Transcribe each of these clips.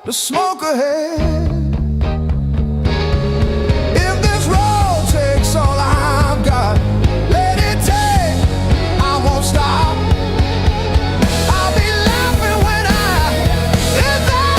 the smoke ahead. If this road takes all I've got, let it take, I won't stop. I'll be laughing when I hit that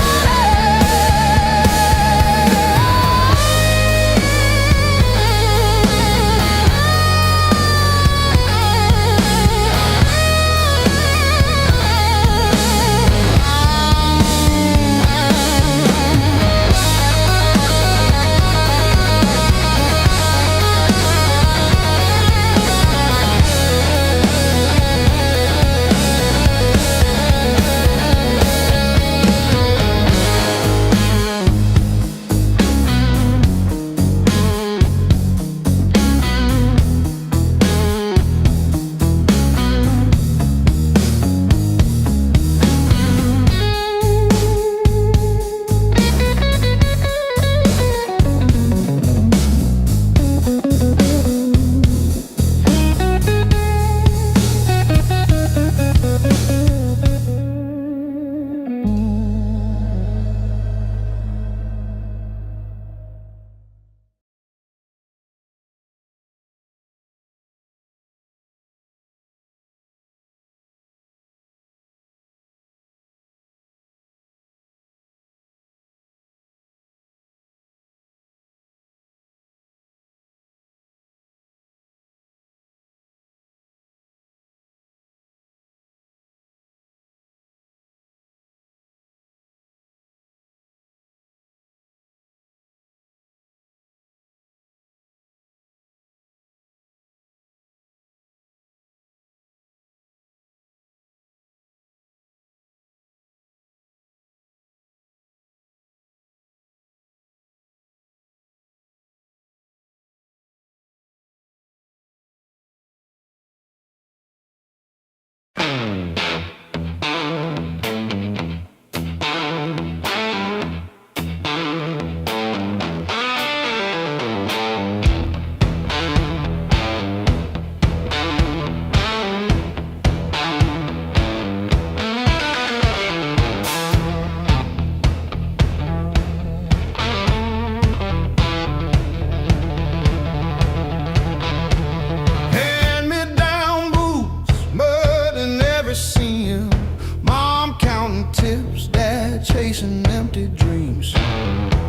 chasing empty dreams.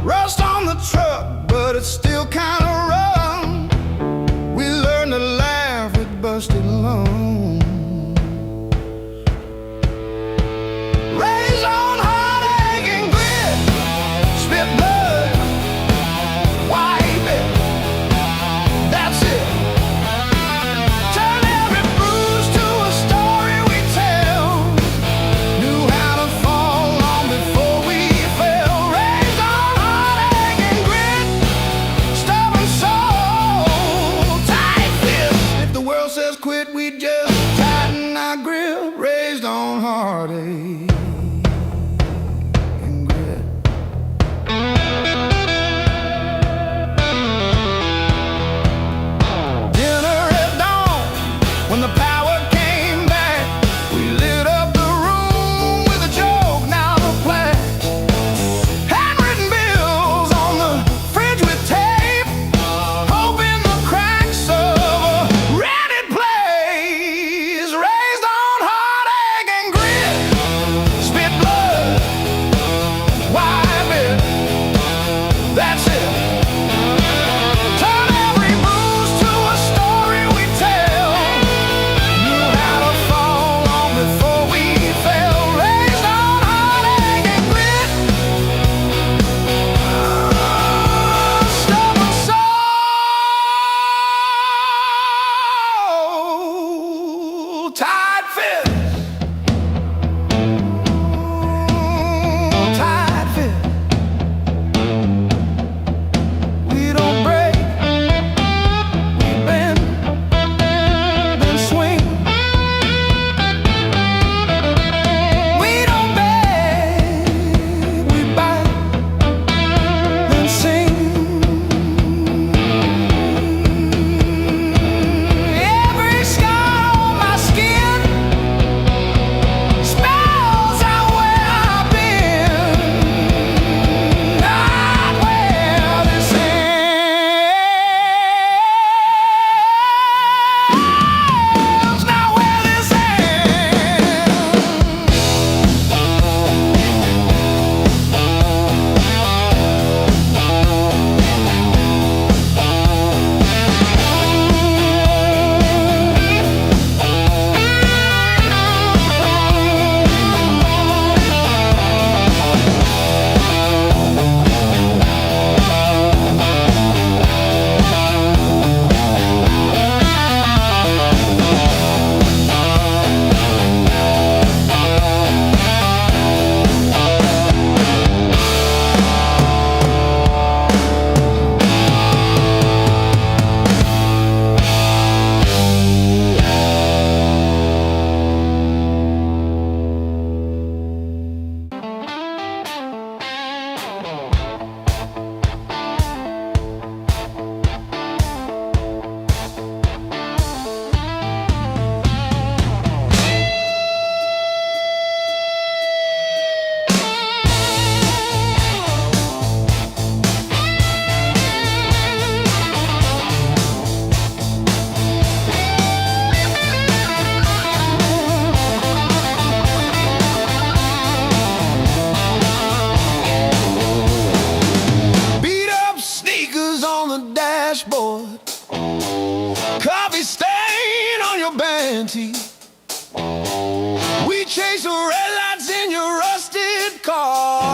Rust on the truck, but it's still kinda rough. We learned to laugh with busted lungs. Raise on heartache and grit, spit blood, wipe it, that's it. Turn every bruise to a story we tell. Knew how to fall long before we fell. Raise on heartache and grit, stubborn soul, tight fist. If the world says quit, we just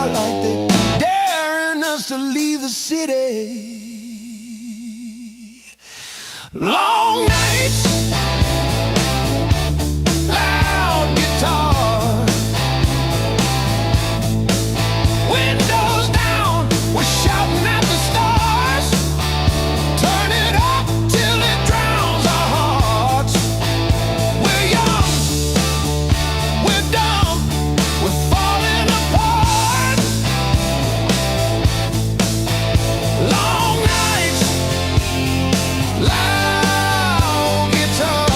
car like they daring us to leave the city. Long nights, loud guitar, windows down, we're shouting at the stars. Turn it up till it drowns our hearts. We're young, we're dumb, we're falling apart. Long nights, loud guitar.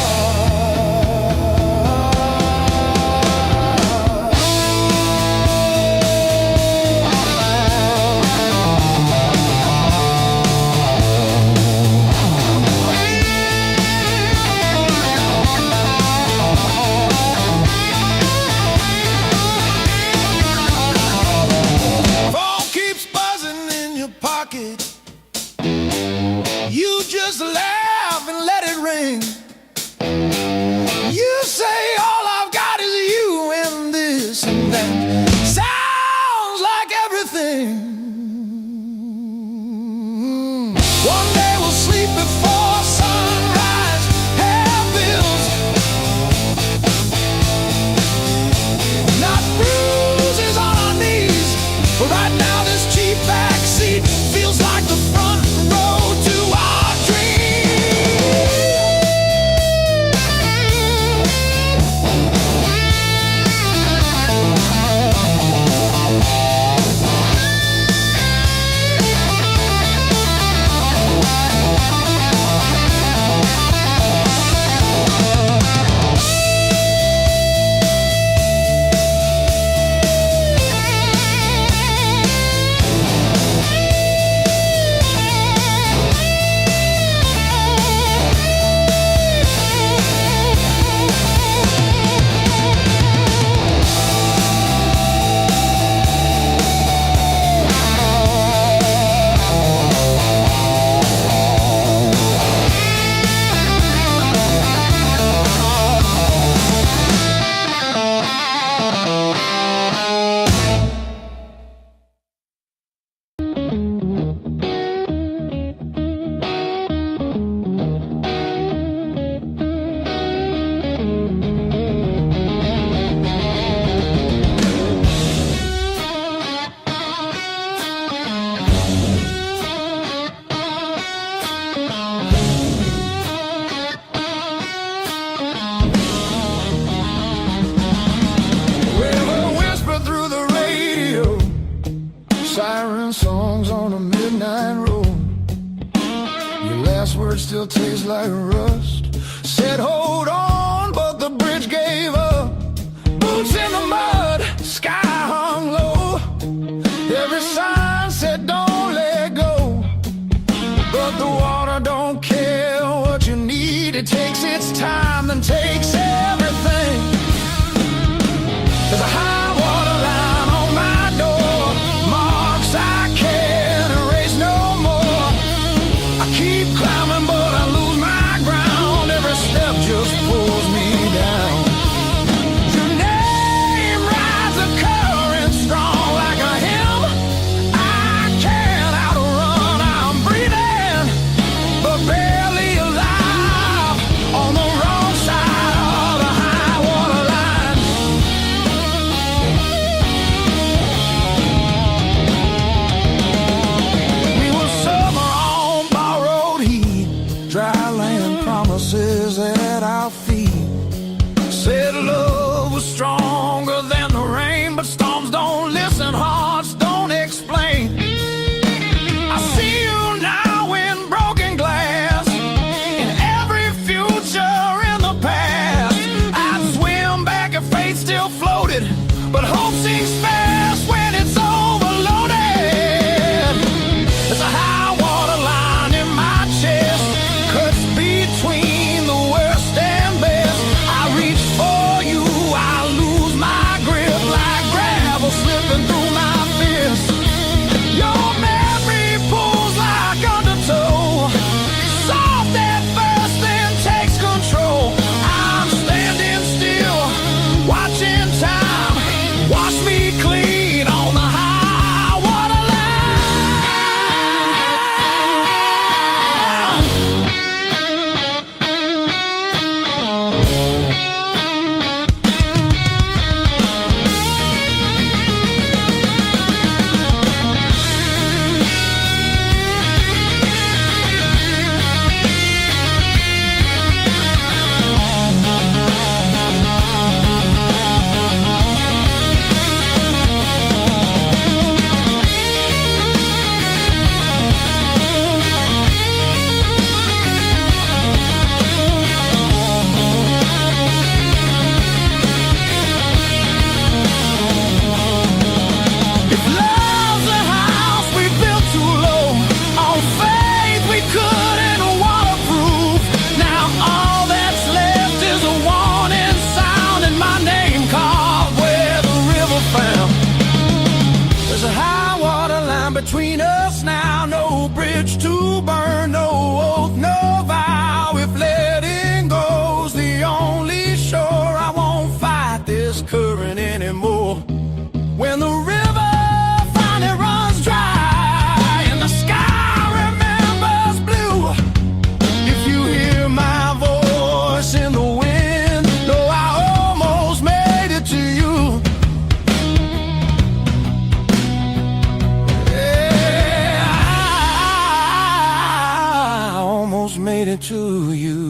Phone keeps buzzing in your pocket. You just laugh and let it ring. You say all I've got is you and this and that. Sounds like everything. One day we'll sleep before sunrise. Have bills, not bruises on our knees. But right now this cheap backseat feels like the front row to our dreams. We'll whisper through the radio, siren songs on a midnight road. Your last word still tastes like rust. Said hold on, but the bridge gave up. Boots in the mud, sky hung low. Every sign said don't let go, but the water don't care what you need. It takes its time, then takes everything. There's a high water line on my door, marks I can't erase no more. I keep climbing but I lose my ground. Every step just pulls me down. Your name rides a current strong like a hymn. I can't outrun, I'm breathing but barely alive on the wrong side If love's a house we built too low, on faith we couldn't waterproof. Now all that's left is a warning sound and my name carved where the river found. There's a high water line between us now, no bridge to burn, no oath, no vow. If letting go's the only shore, I won't fight this current anymore. When the river finally runs dry and the sky remembers blue, if you hear my voice in the wind, know I almost made it to you. Yeah, I almost made it to you.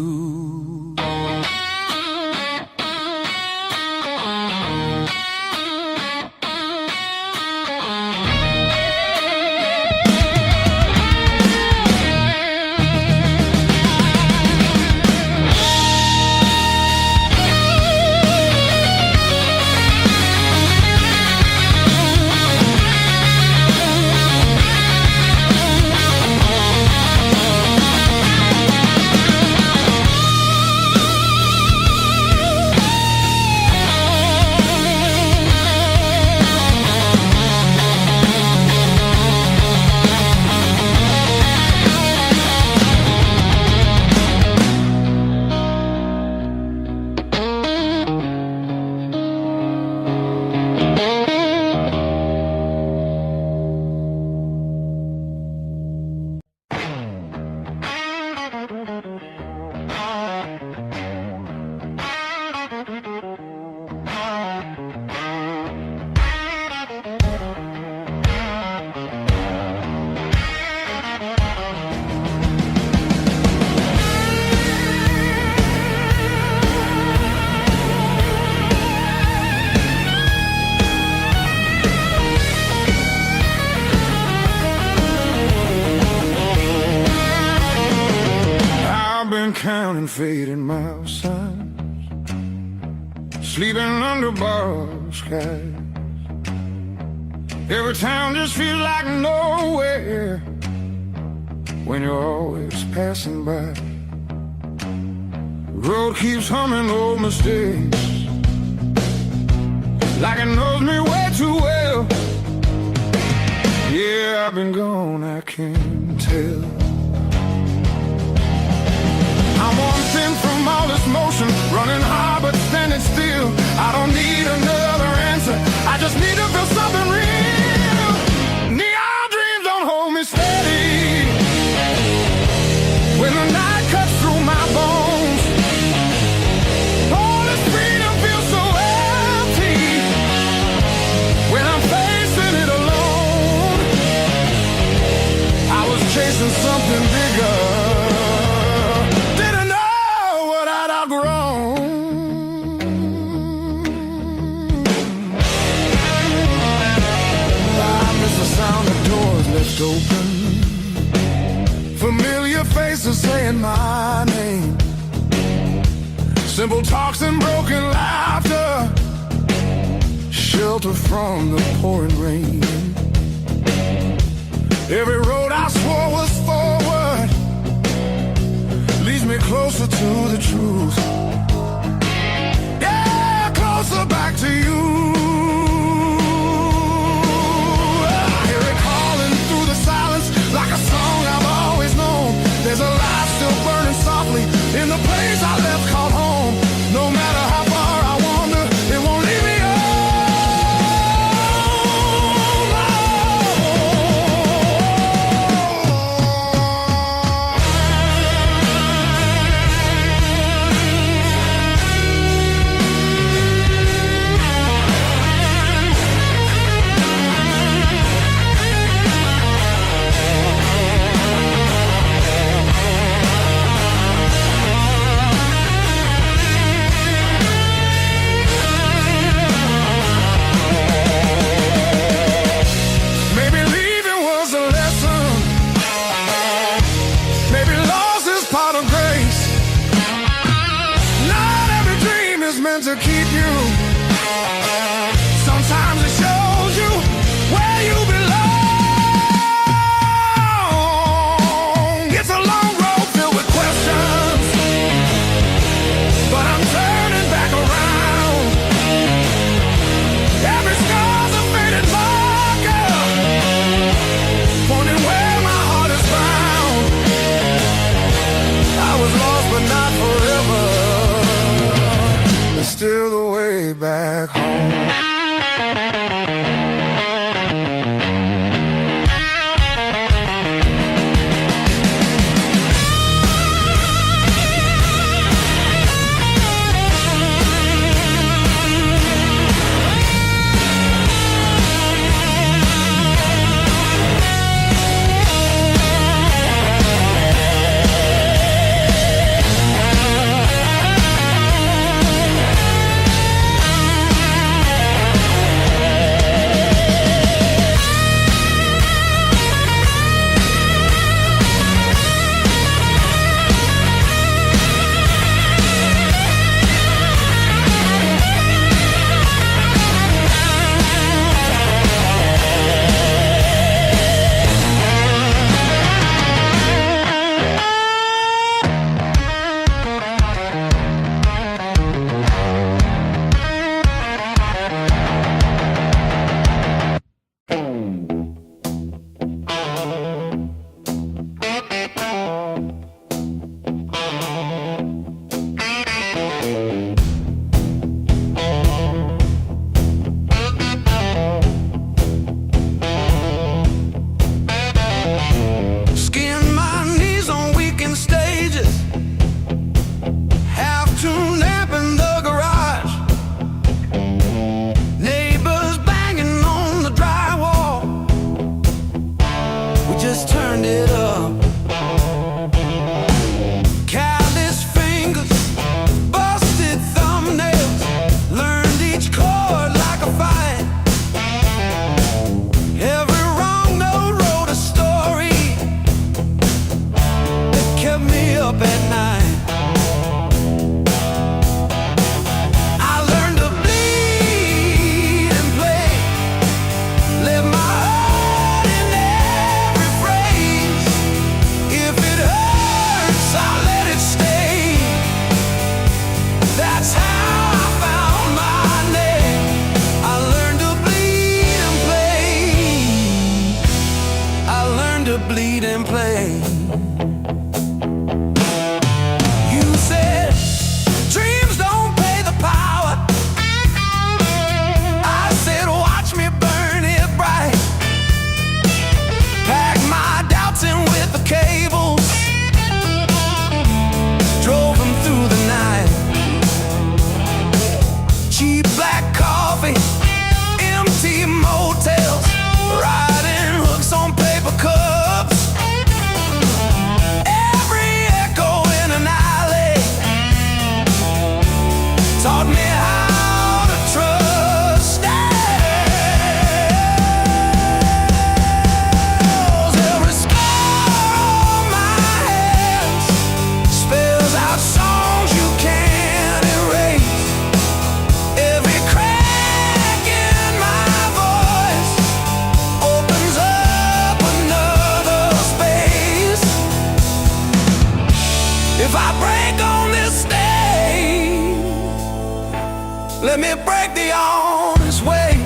Counting fading miles, son, sleeping under borrowed skies. Every town just feels like nowhere when you're always passing by. The road keeps humming old mistakes like it knows me way too well. Yeah, I've been gone, I can't tell. I'm one thing from all this motion, running hard but standing still. I don't need another answer, I just need to feel something real. Neon dreams don't hold me steady when the night cuts through my bones. All this freedom feels so empty when I'm facing it alone. I was chasing something bigger, open, familiar faces saying my name, simple talks and broken laughter, shelter from the pouring rain. Every road I swore was forward leads me closer to the truth. Yeah, closer back to you. Like a song I've always known, there's a light still burning softly in the place I left called home. No matter how far I wander, it won't leave me alone. bleeding play. You said dreams don't pay the power. I said watch me burn it bright. Pack my doubts in with the cables, drove them through the night. Cheap black coffee, empty motels, riding hooks on paper cups. Every echo in an alley taught me how to trust. Every scar on my hands spells out songs you can't erase. Every crack in my voice opens up another space. If I break on this stage, let me break the honest way.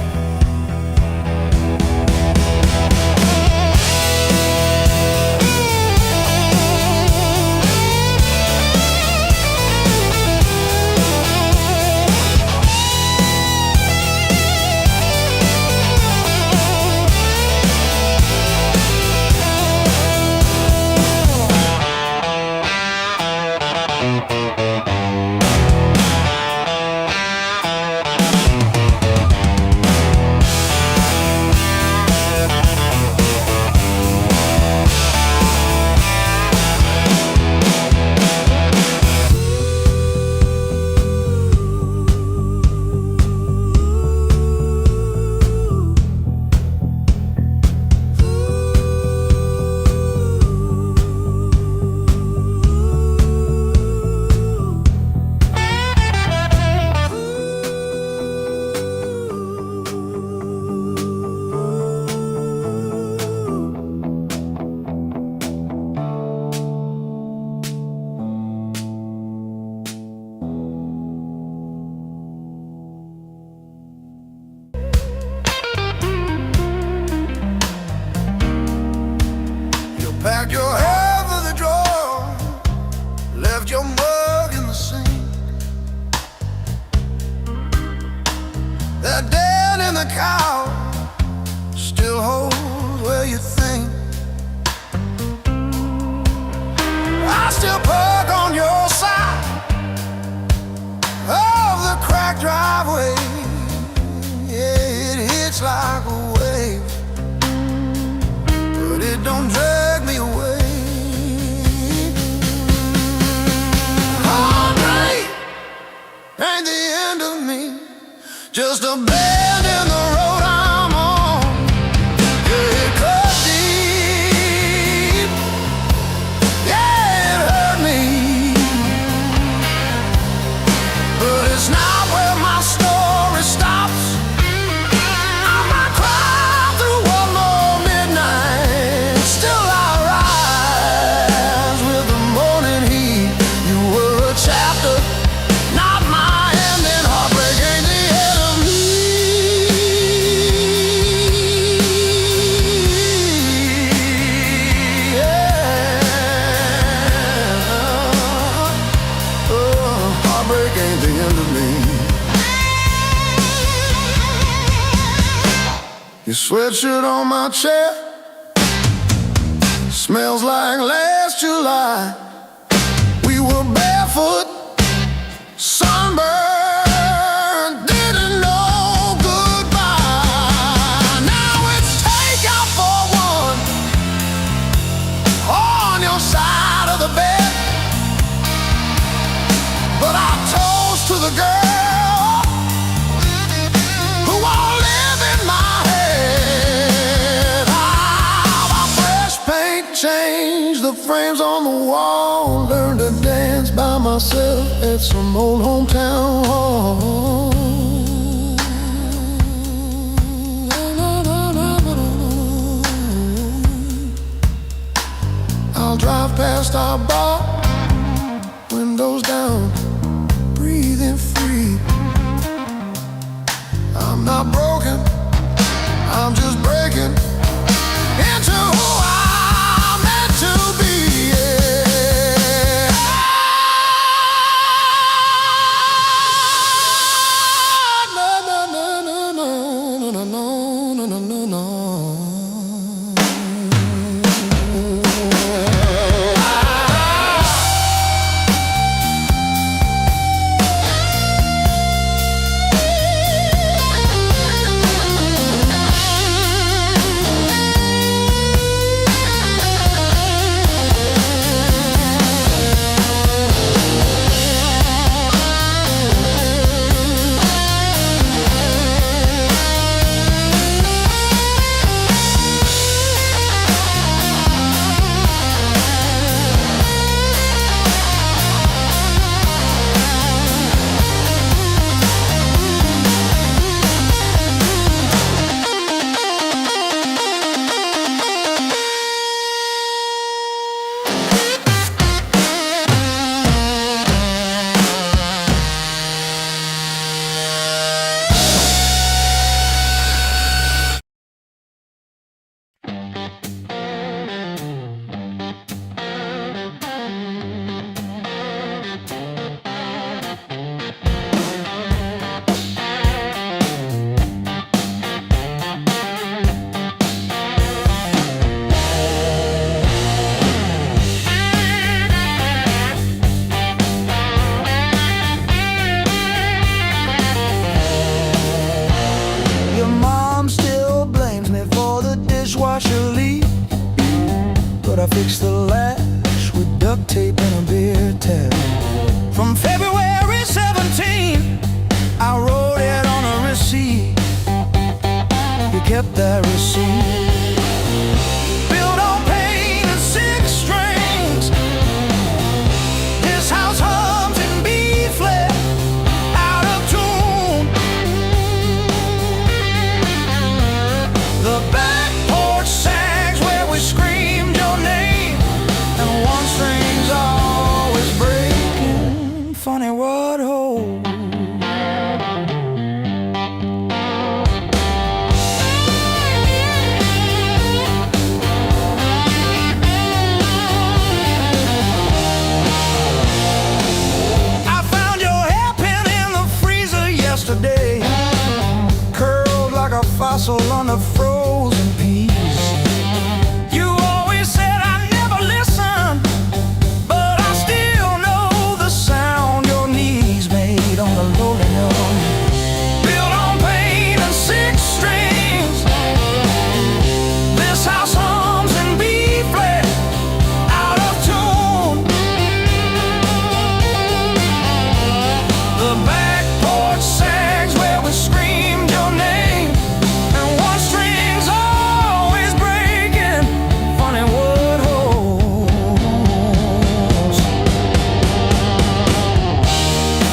Packed your hair for the drawer, left your mug in the sink. That dead in the cow still holds where you think. I still park on your side of the cracked driveway. Yeah, it hits like a wave, but it don't drag me away. Heartbreak ain't the end of me, just a bend in the road I'm on. Yeah, it cut deep, yeah, it hurt me, but it's not where my story stops. I might cry through one more midnight, still I rise with the morning heat. You were a chapter, not my ending. Heartbreak ain't the end of me. Yeah. Oh, heartbreak ain't the end of me. Your sweatshirt on my chair smells like last July. We were barefoot, sunburned, didn't know goodbye. Now it's takeout for one on your side of the bed, but I toast to the girl who won't live in my head. How about fresh paint, change the frames on the wall, learn to dance by myself at some old hometown hall. I'll drive past our bar, windows down, breathing free. I'm not broken, I'm just breaking into who I but I fixed the latch with duct tape and a beer tap. From February 17, I wrote it on a receipt. You kept that receipt. Built on pain and six strings. This house hums in B flat, out of tune. The back porch sags where we screamed your name, and one string's always breaking. Funny what holds. Yesterday, curled like a fossil on the frozen peas. You always said I never listen, but I still know the sound your knees made on the linoleum. Built on pain and six strings. This house hums in B flat, out of tune. The back porch sags where we screamed your name, and one string's always breaking. Funny what holds.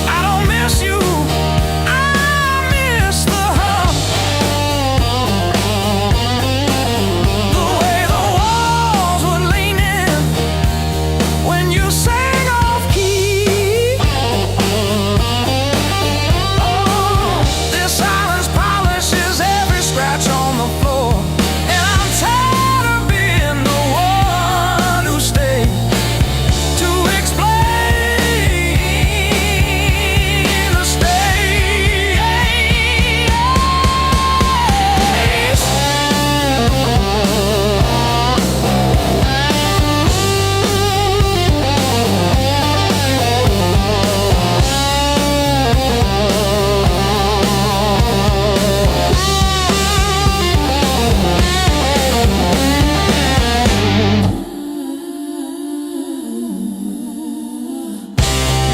I don't miss you, I miss the hum. The way the walls would lean in when you sang off key. This silence polishes every scratch on the floor, and I'm tired of being the one who stayed to explain the stakes.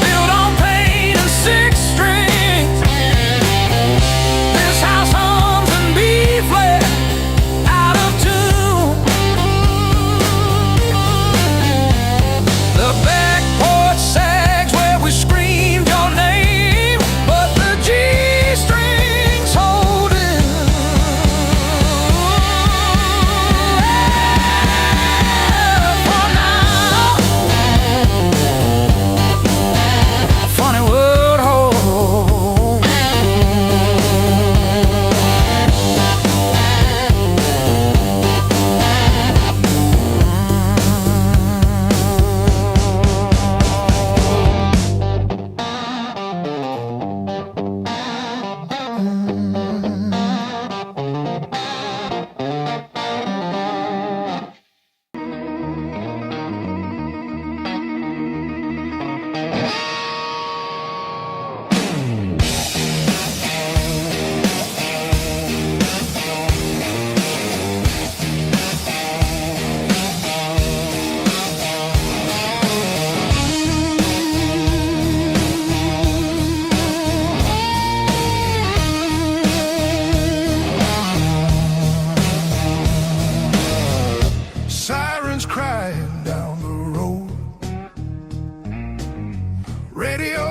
Built on pain and six strings. This house hums in B flat, out of tune. The back porch sags where we screamed your name, but the G strings holding. For now, funny what holds. Sirens crying down the road. Radio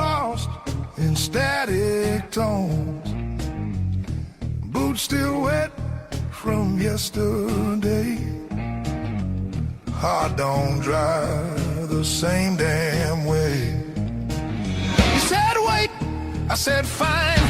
lost in static tones. Boots still wet from yesterday. Heart don't drive the same damn way. You said wait, I said fine.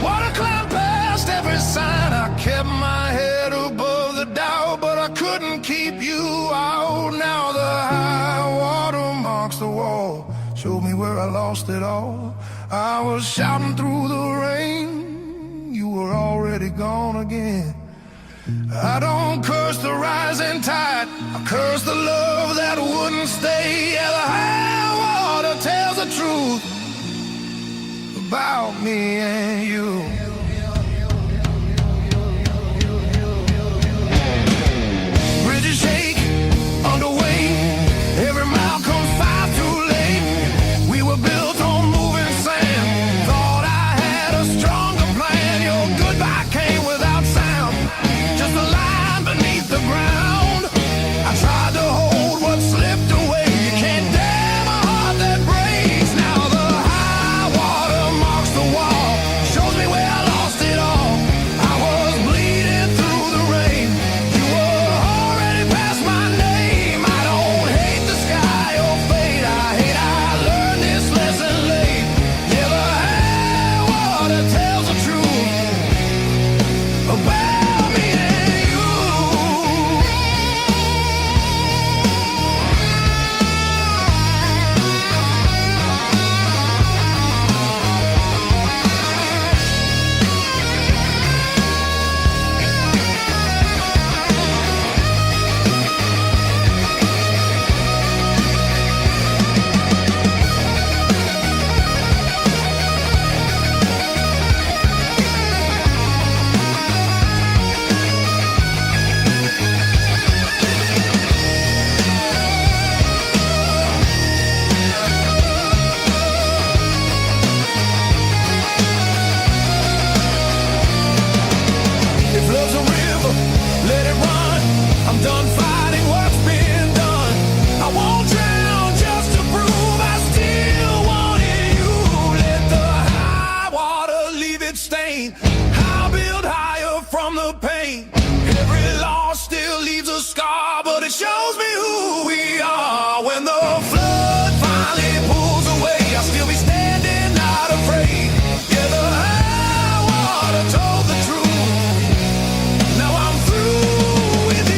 Water climb past every sign. I kept my head above the Dow, but I couldn't keep you out. Now the high water marks the wall, showed me where I lost it all. I was shouting through the rain, you were already gone again. I don't curse the rising tide, I curse the love that wouldn't stay. Yeah, the high water tells the truth about me and you. Bridges shake it shows me who we are. When the flood finally pulls away, I'll still be standing, not afraid. Yeah, the high water told the truth. Now I'm through with you.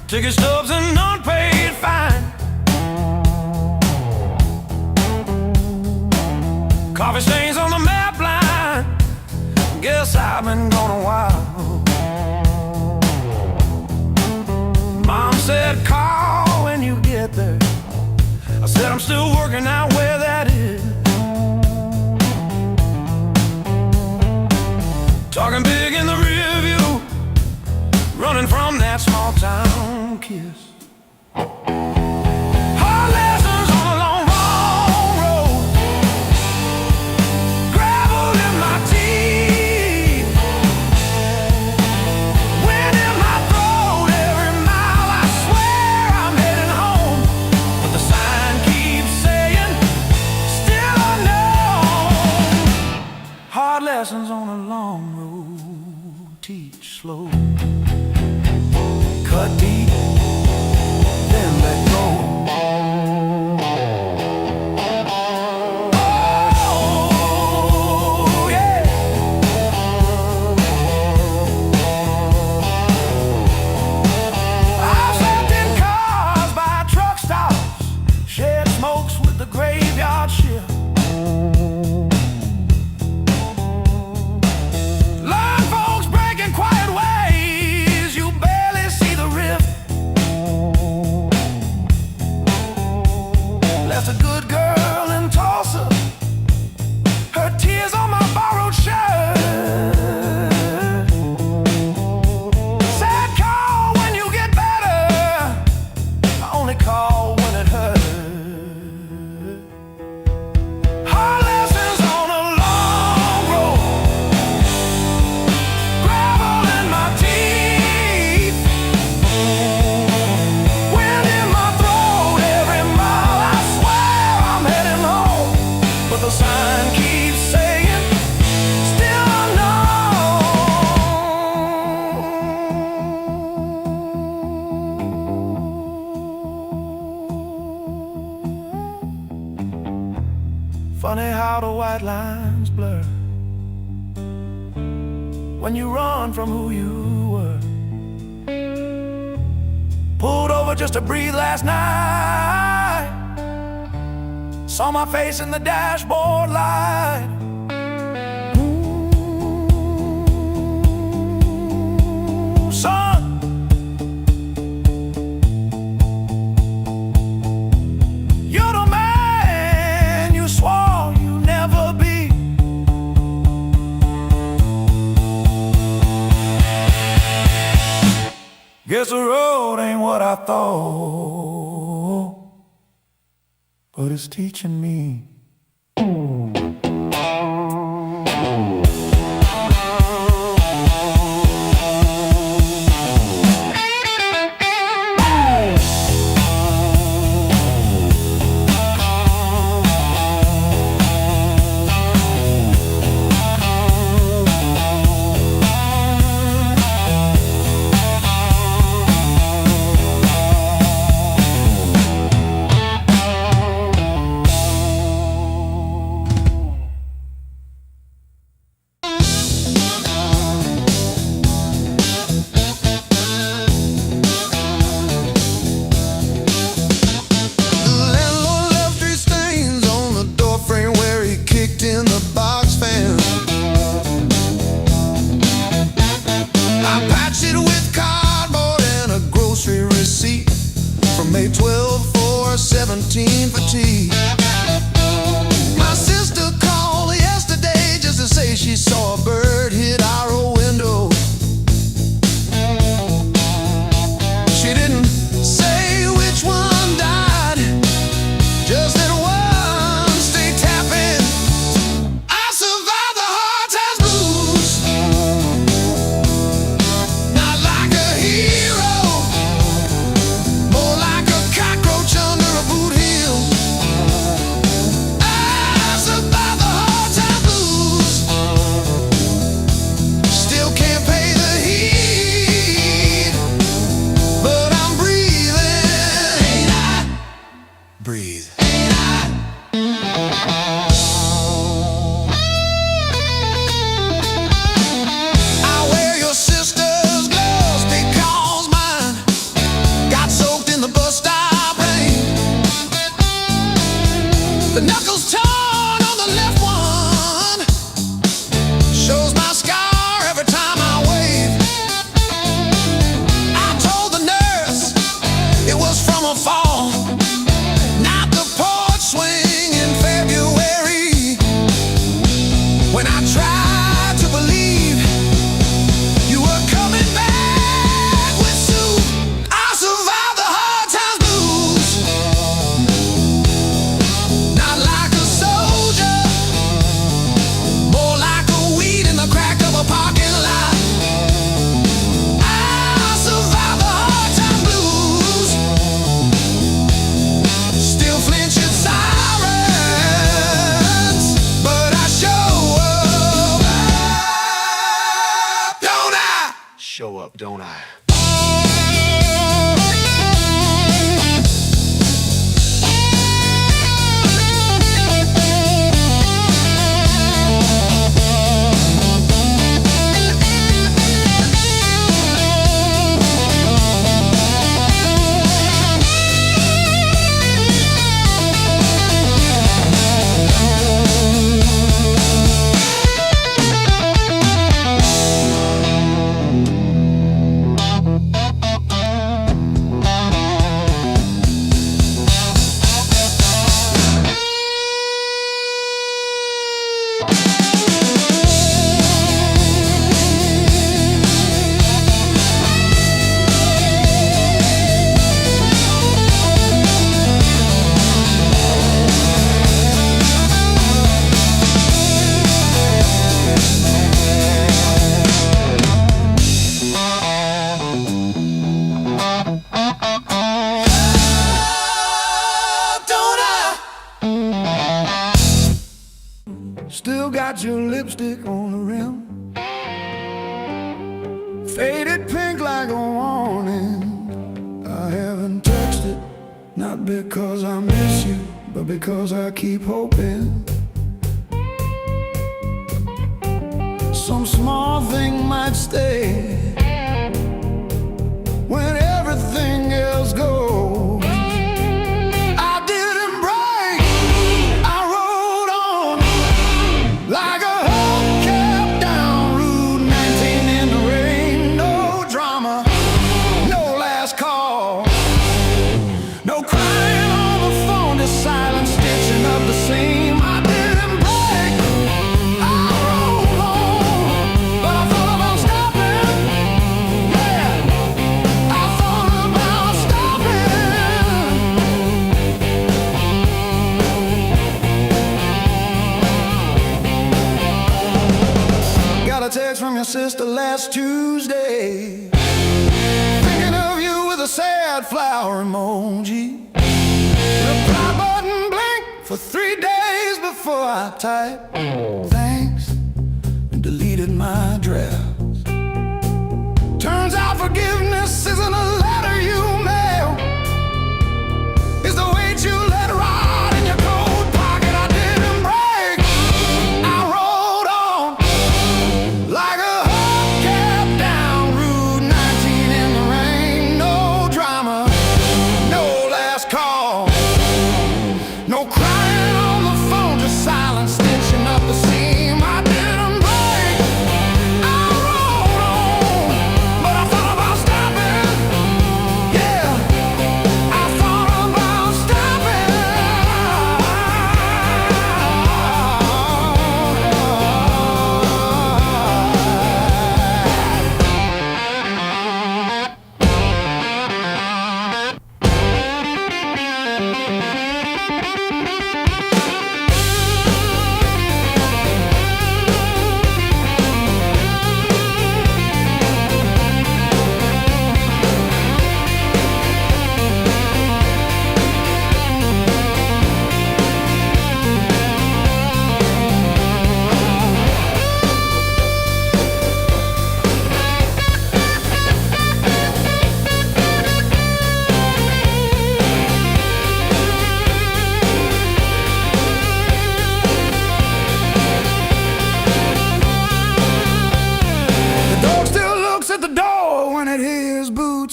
Ticket stubs and unpaid fine. Coffee stains on the map line. Guess I've been gone a while. Mom said call when you get there. I said I'm still working out where that is. Talking big in the rear view, running from that small town kiss. Hard lessons on a long, long road. Gravel in my teeth, wind in my throat. Every mile I swear I'm heading home, but the sign keeps saying still unknown. Hard lessons on a long road, teach slow. Cut deep, then let go. Oh, yeah. I've slept in cars by truck stops, shared smokes with the graveyard shift. Learn folks breaking quiet ways, you barely see the rift. Left a good girl in Tulsa, her tears on my borrowed shirt. Sad call when you get better, I only call when it hurts. Hard lessons on a long road, gravel in my teeth, wind in my throat. Every mile I swear I'm heading home, but the sign keeps saying still unknown. Funny how the white lines blur when you run from who you were. Pulled over just to breathe last night, saw my face in the dashboard light. Ooh, son, you're the man you swore you'd never be. Guess the road ain't what I thought, but it's teaching me. show up, don't I? Still got your lipstick on the rim, faded pink like a warning. I haven't touched it, not because I miss you, but because I keep hoping some small thing might stay when everything else goes. Text from your sister last Tuesday, thinking of you with a sad flower emoji. Reply button blinked for 3 days before I typed thanks and deleted my drafts. Turns out forgiveness isn't a letter you mail, it's the weight you let ride in your coat pocket. I didn't break, I rolled on like a hubcap down Route 19 in the rain. No drama, no last call, no crying on the phone, just silence stitching up the seam. I didn't break, I rolled on, but I thought about stopping. Yeah, I thought about stopping.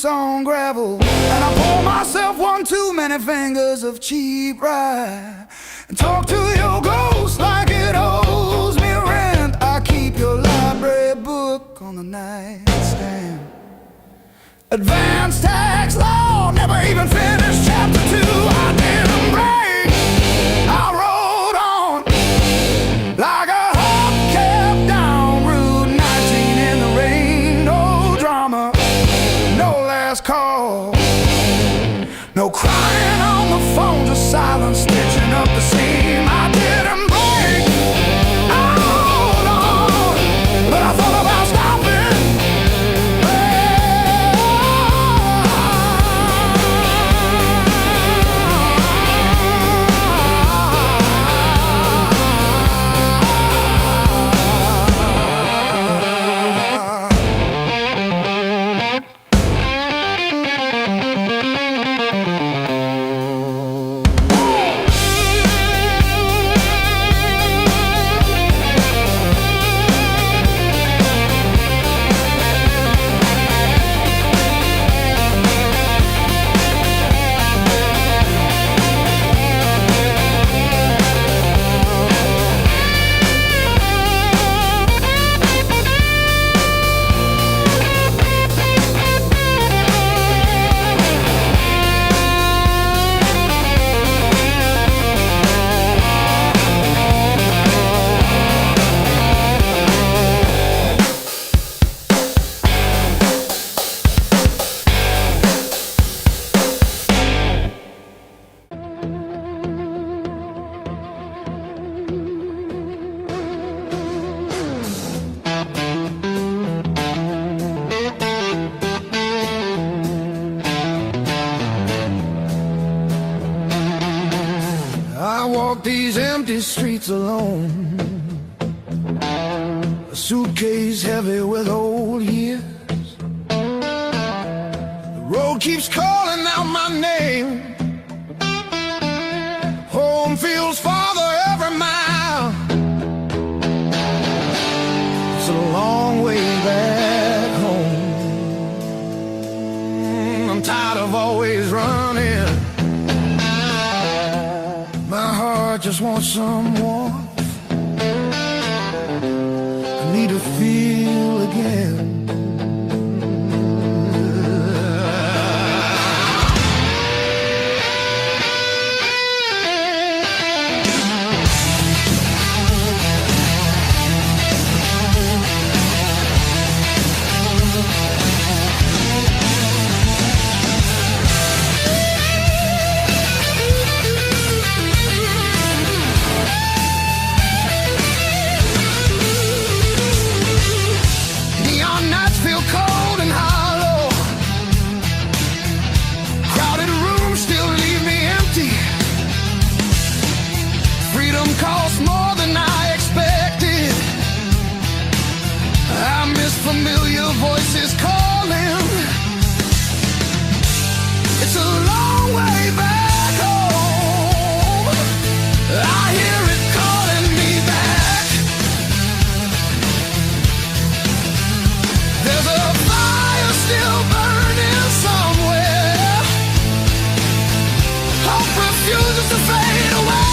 On gravel, and I pour myself one too many fingers of cheap rye and talk to your ghost like it owes me rent. I keep your library book on the nightstand, advanced tax law, never even finished chapter 2. I didn't break, I rode on like a hubcap down Route 19 in the rain. No drama, no last call, no crying on the phone, just silence stitching up the seam. I didn't break, I hold on, but I thought about stopping. city streets alone, a suitcase heavy with old years. The road keeps calling out my name. Home feels farther every mile. It's a long way back home. I'm tired of always running. My heart just wants some warmth. I need to feel again. Familiar voices calling. It's a long way back home. I hear it calling me back. There's a fire still burning somewhere. Hope refuses to fade away.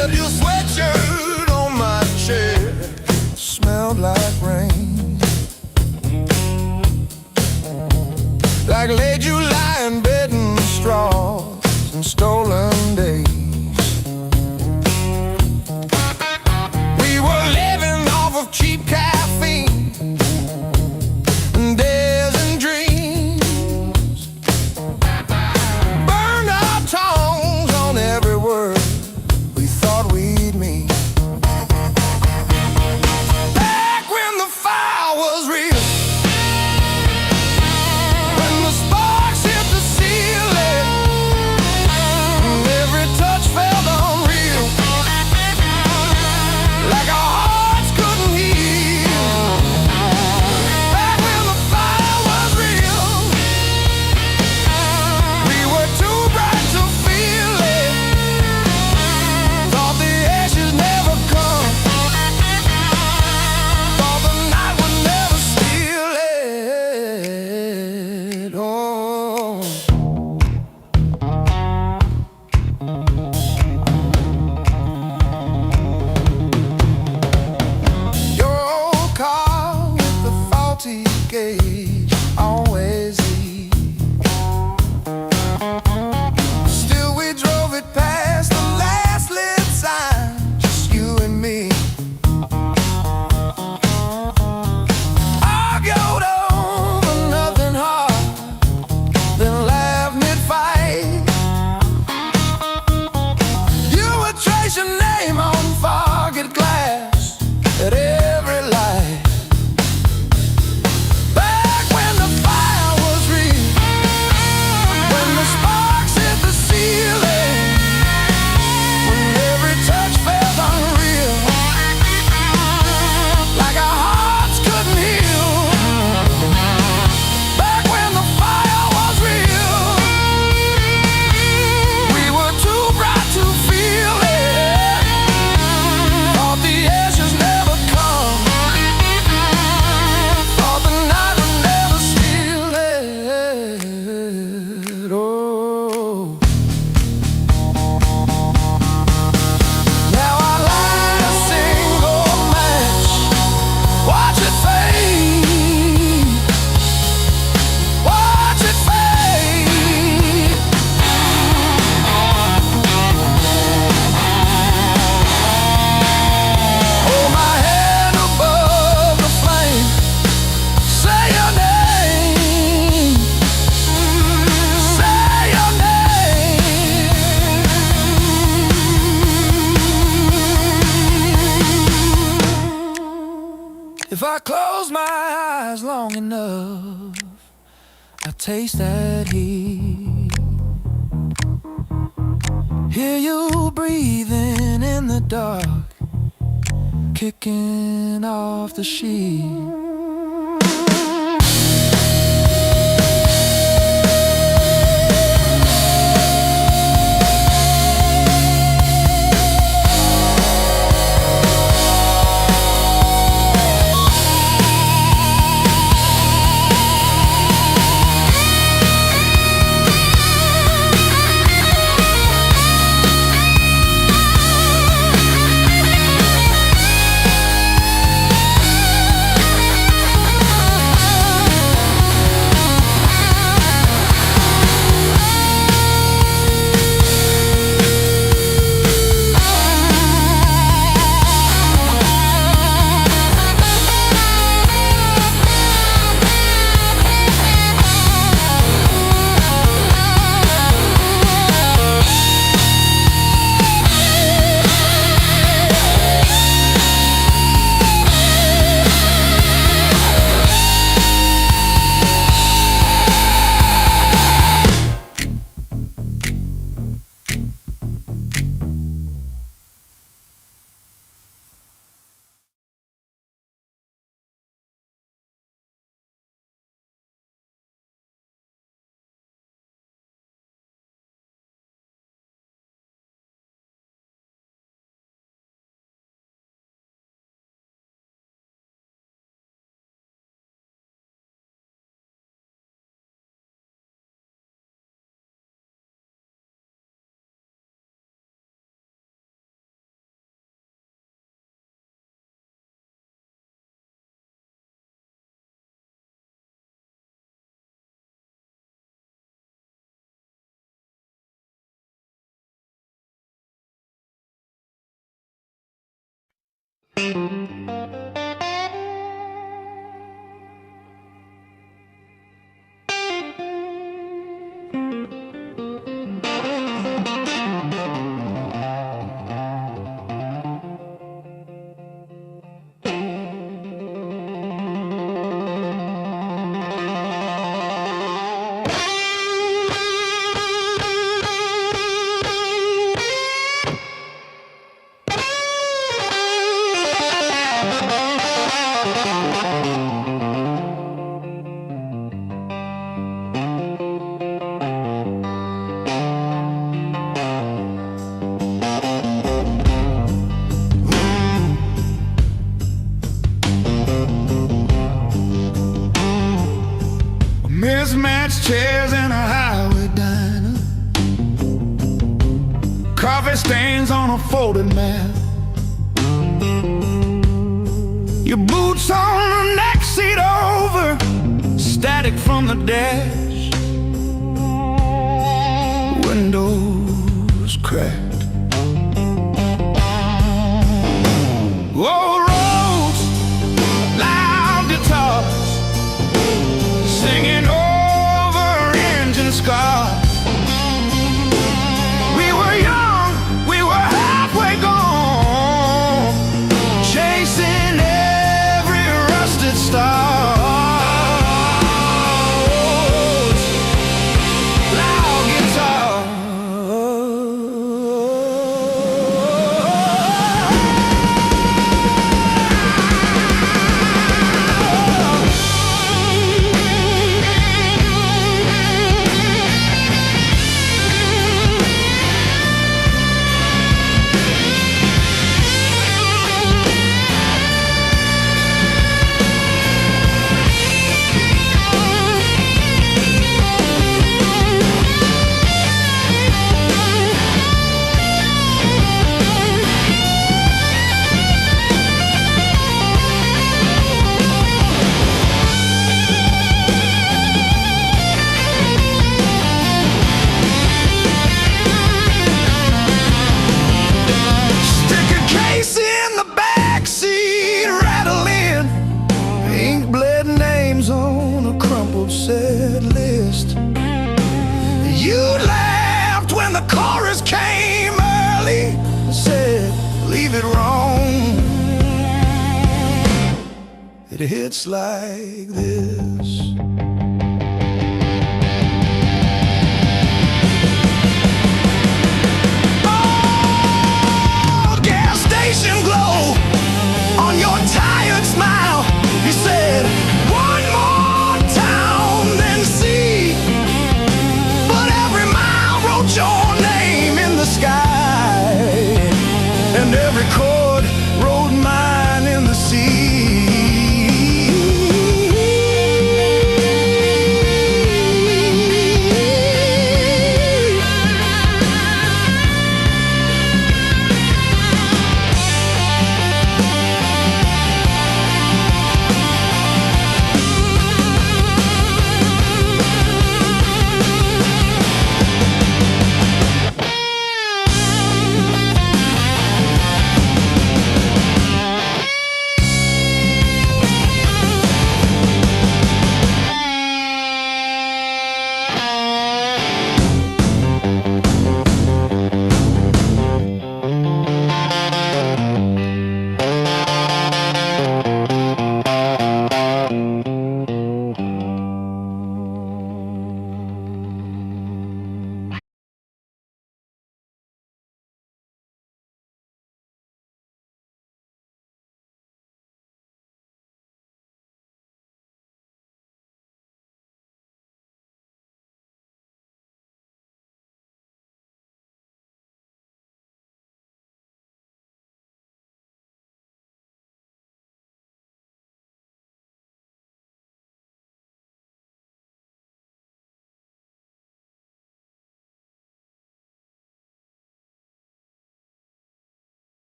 Left your sweatshirt on my chair. Smelled like rain, like late July and bed and straws and stolen days. We were living off of cheap caffeine and days and dreams. Burned our tongues on every word we thought we'd mean. Back when the fire was real, when the sparks hit the ceiling, and every touch felt unreal, like our hearts couldn't heal. Back when the fire was real, we were too bright to feel it. Thought the ashes never come, thought the night would never steal it. Oh, your old car with the faulty gauge always leaves. Still we drove it past the last lit sign, just you and me. Argued over nothing hard, then laughed mid-fight. You would trace your name on foggy glass at every light. Back when the fire was real, when the sparks hit the ceiling, when every touch felt unreal, like our hearts couldn't heal. Back when the fire was real, we were too bright to feel it. Thought the ashes never come, thought the night would never steal it. Oh, now I light a single match, watch it fade, watch it fade. Hold my head above the flame, say your name, say your name. If I close my eyes long enough, I taste that heat. Hear you breathing in the dark, kicking off the sheet. Mismatched chairs in a highway diner, coffee stains on a folded mat, your boots on the next seat over, static from the dash, windows cracked. Old roads, loud guitars, singing over engine scars. We were young, we were halfway gone, chasing every rusted star. Loud guitar. Set list. You laughed when the chorus came early and said, leave it wrong. It hits like this. Oh, gas station glow on your tired smile. You said, one more town than sea. But every mile wrote your name in the sky, and every chord wrote mine in the sea.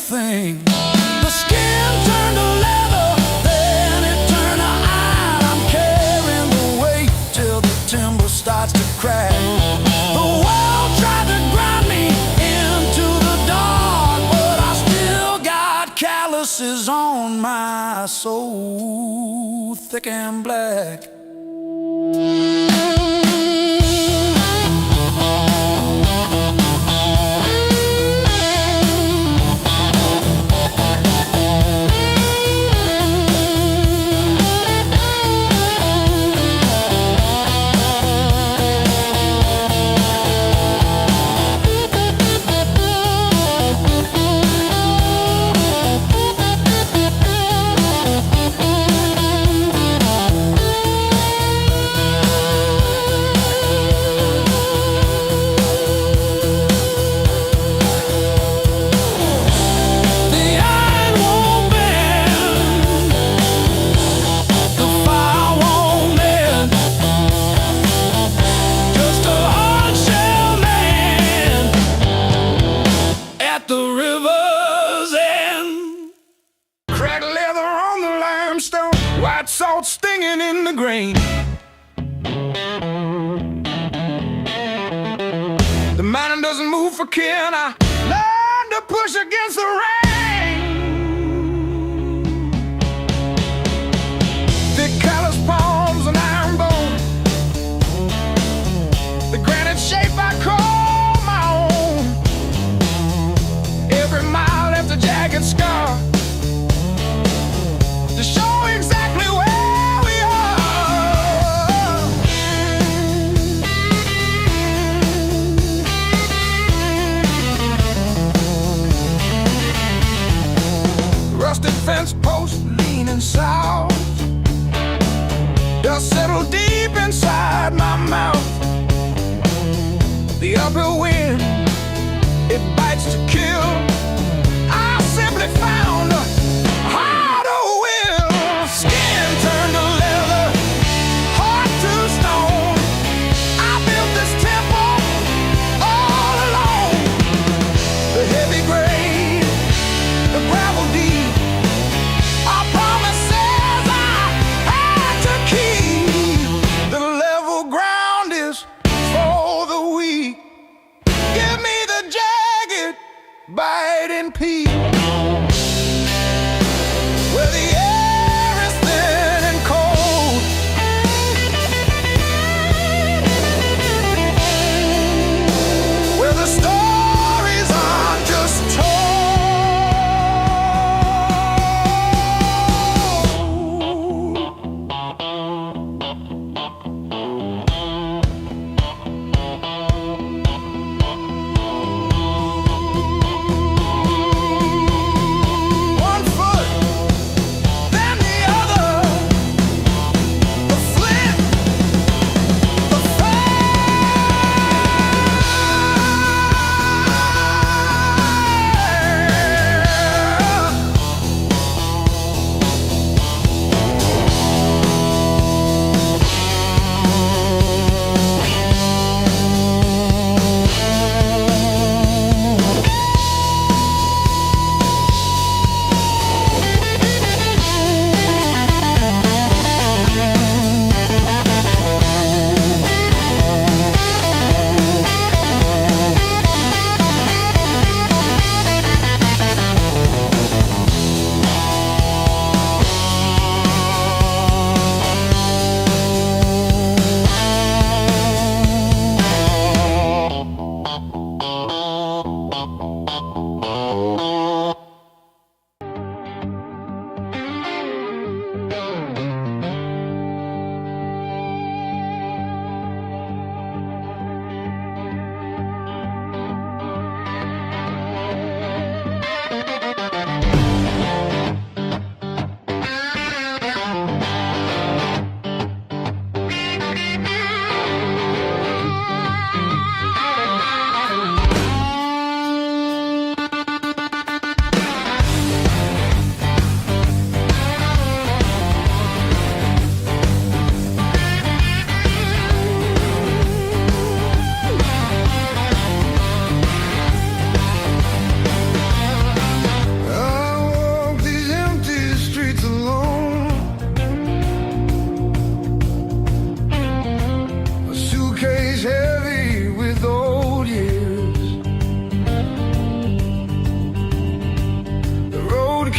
The skin turned to leather, then it turned to iron. I'm carrying the weight till the timber starts to crack. The world tried to grind me into the dark, but I still got calluses on my soul, thick and black. White salt stinging in the grain. The mountain doesn't move for kin. I learned to push against the rain. Thick callous palms and iron bone. The granite shape I call my own. Every mile left a jagged scar to show exactly where we are. Rusted fence post leaning south. Dust settled deep inside my mouth. The uphill wind, it bites to kill. I simply found a harder will. Skin turned to leather, heart to stone. I built this temple all alone. The heavy grade, the gravel deep, our promises I had to keep. The level ground is for the weak. Give me the jagged, biting peak. Where the air is thin and cold, where the stories aren't just told.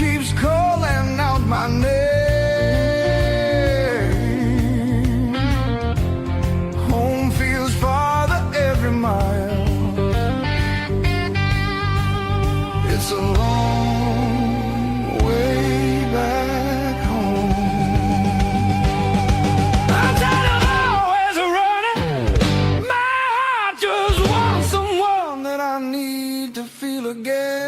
keeps calling out my name. Home feels farther every mile. It's a long way back home. I'm tired of always running. My heart just wants someone that I need to feel again.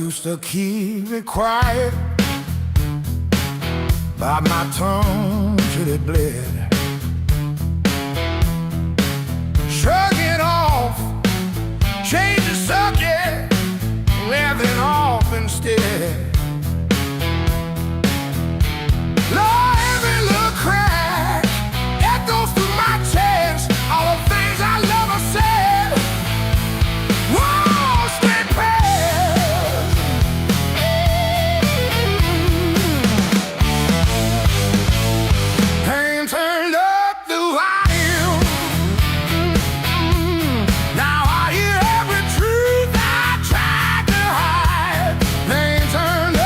Used to keep it quiet, bite my tongue till it bled. Shrug it off, change the subject, laughing off instead. Lord, every little crack echoes through my chest, all the things I love are said. Whoa, stay past. Now I hear every truth I tried to hide. Pain turned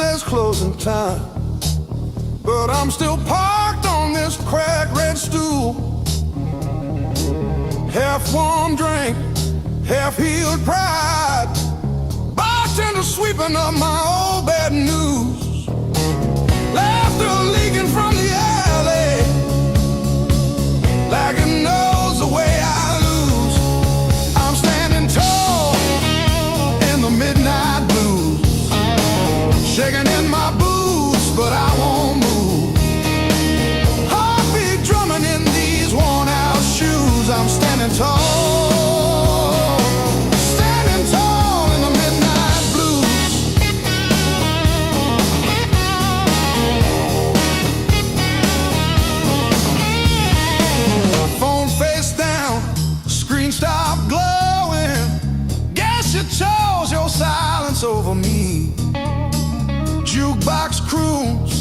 says closing time, but I'm still parked on this cracked red stool. Half warm drink, half healed pride, bartender sweeping up my old bad news. Laughter leaking from the alley, like it knows the way I lose. I'm standing tall in the midnight blues, shaking in my boots, but I won't move. Heartbeat drumming in these worn out shoes. I'm standing tall, standing tall in the midnight blues. Phone face down, screen stopped glowing. Guess you chose your silence over me. Jukebox croons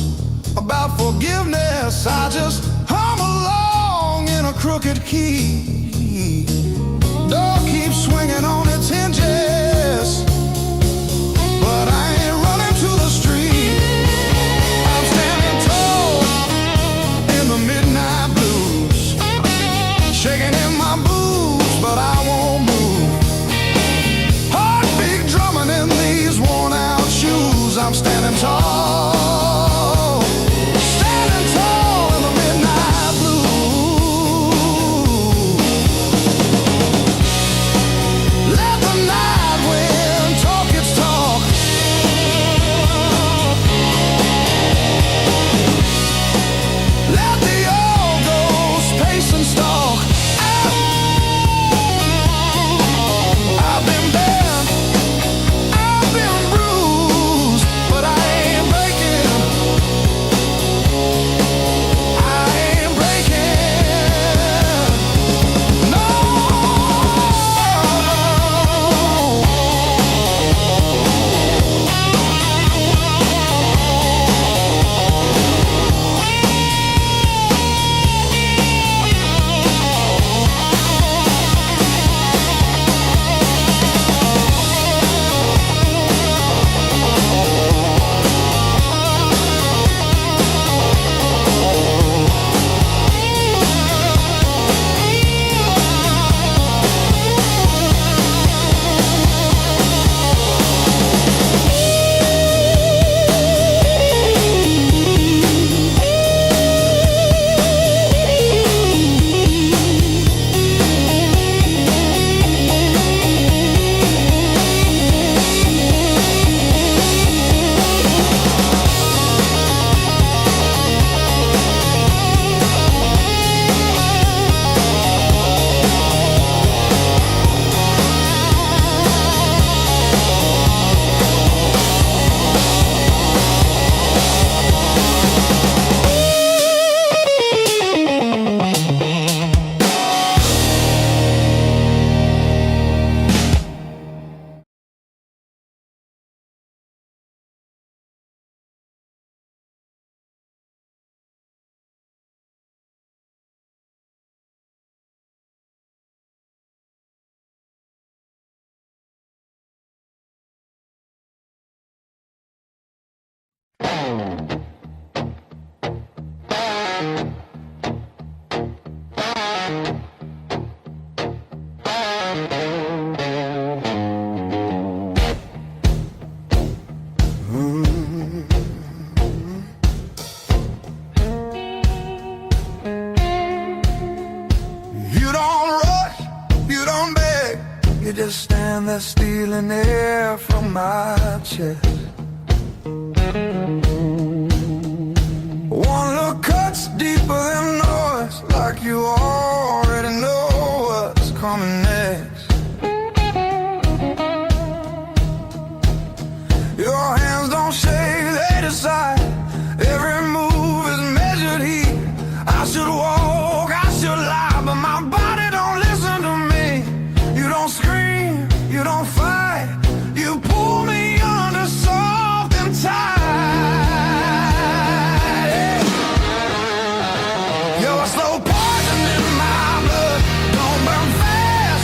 about forgiveness, I just hum along in a crooked key. Door keeps swinging on its hinges, but I ain't running to the street. I'm standing tall in the midnight blues, shaking in my boots, but I won't move. Heartbeat drumming in these worn out shoes. I'm standing tall, standing tall in the midnight blue. Let the night wind talk its talk. Let the old ghost pace and stalk. I've been bent, I've been bruised, but I ain't breaking. I ain't breaking. No. You don't rush, you don't beg, you just stand there stealing air from my chest. One look cuts deeper than noise, like you already know what's coming next. Your hands don't shake, they decide. Every move is measured heat. I should walk, I should lie, but my body don't listen to me. You don't scream, you don't fight, you pull me under soft and tight. You're slow poison in my blood, don't burn fast,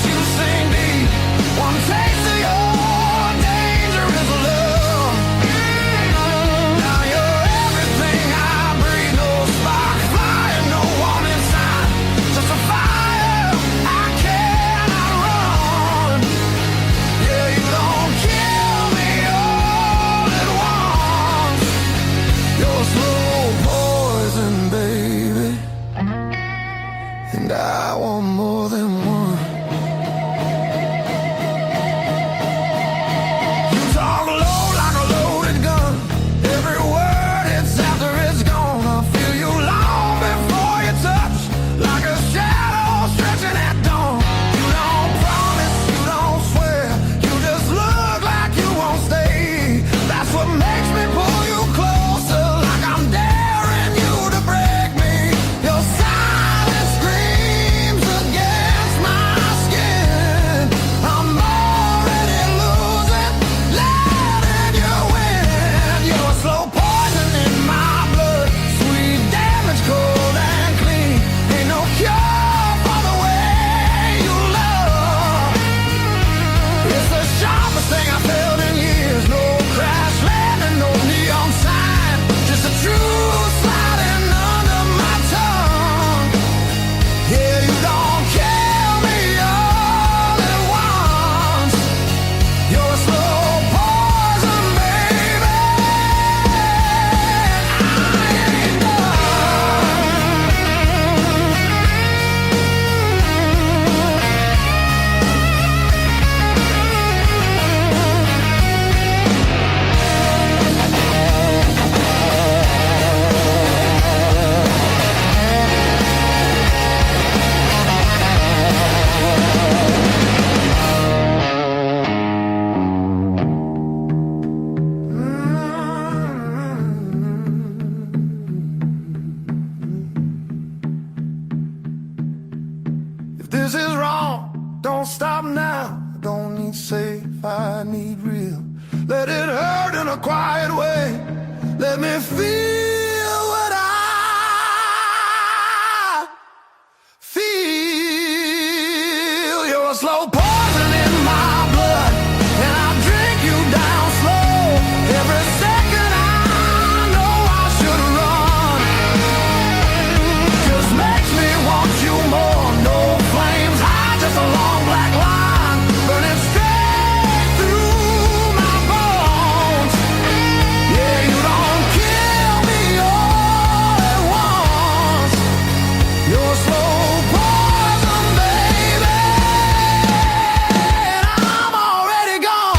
made real. Let it hurt in a quiet way. Let me feel what I feel. You're a slow poison in my blood, and I drink you down slow. Every second I know I should run. Just makes me want you more. No flames high, just a long black line burning straight through my bones. Yeah, you don't kill me all at once. You're slow poison, baby, and I'm already gone.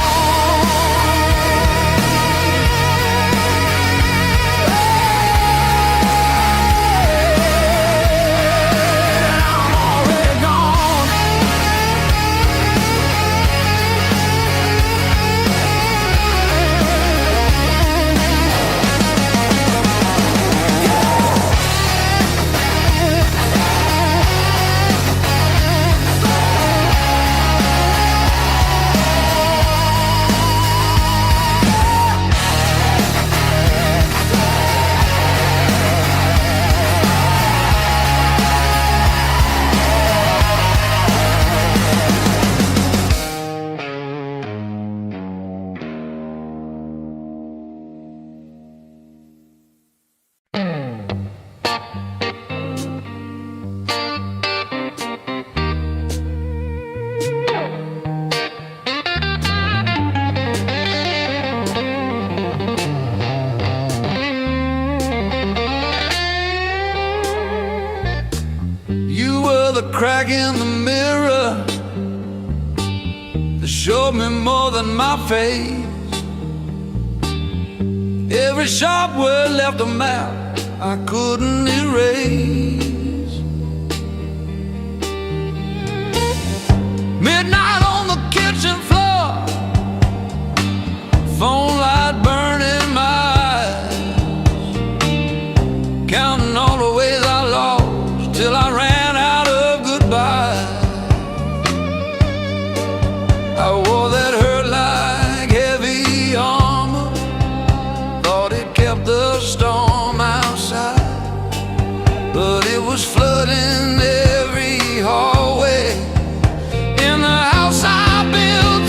I'm already gone. You were the crack in the mirror that showed me more than my face. Every sharp word left a map I couldn't erase. Midnight on the kitchen floor, phone light burning my eyes, counting all the ways I lost till I ran out of goodbye. I wore that hurt like heavy armor, thought it kept the storm outside, but it was flooding every hallway in the house I built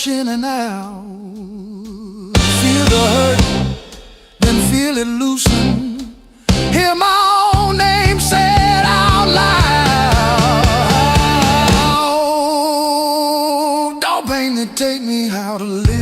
rush in and out. Feel the hurt, then feel it loosen. Hear my own name said out loud. Don't pain to take me how to live.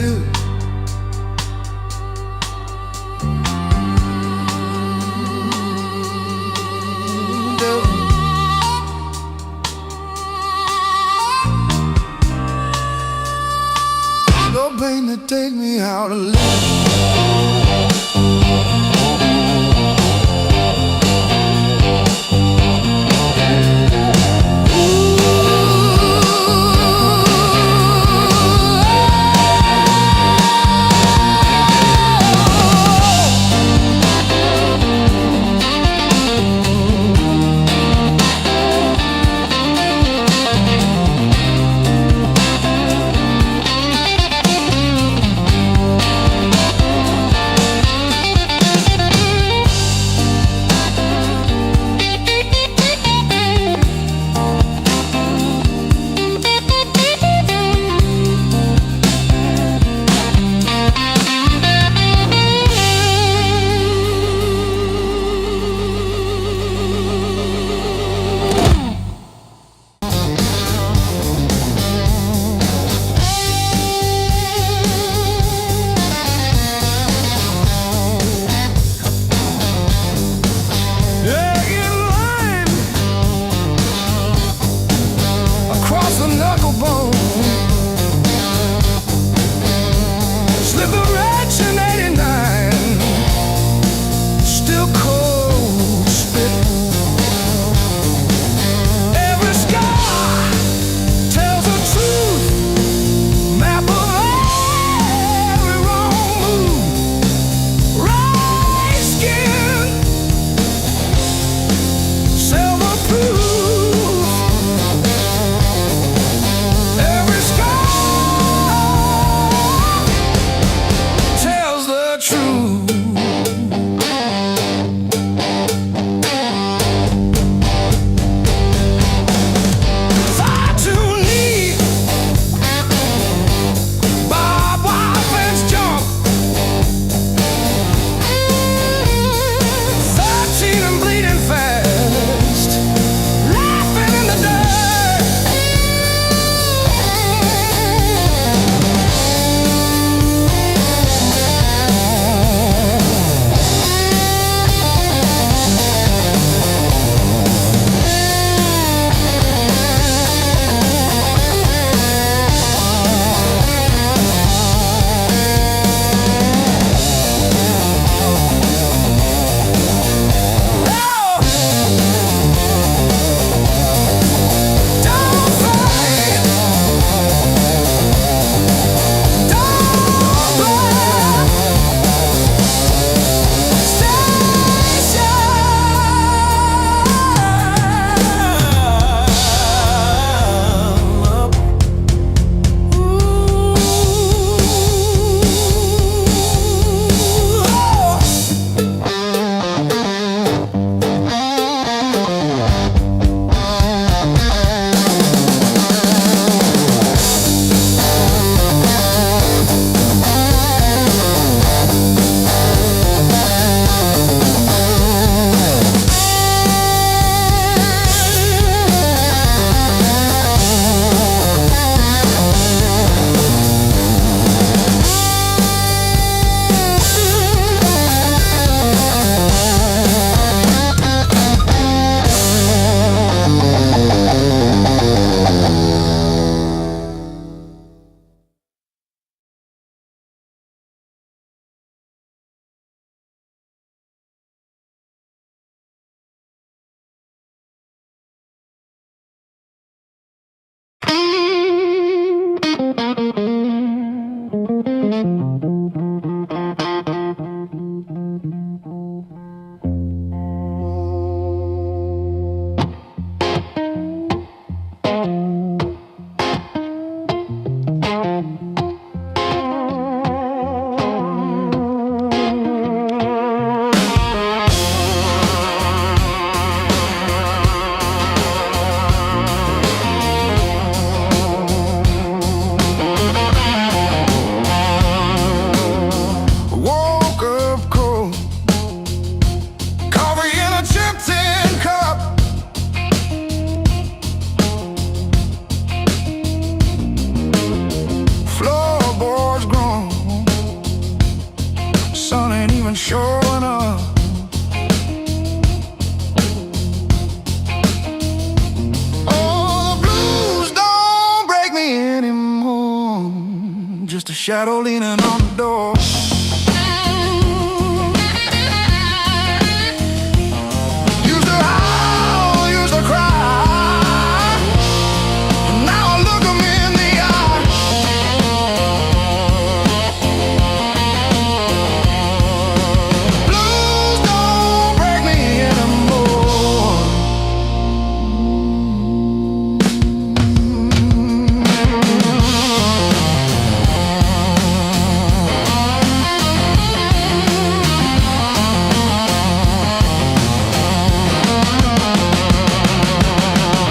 shadow leaning on the door. Used to howl, used to cry. Now I look 'em in the eye. Blues don't break me anymore.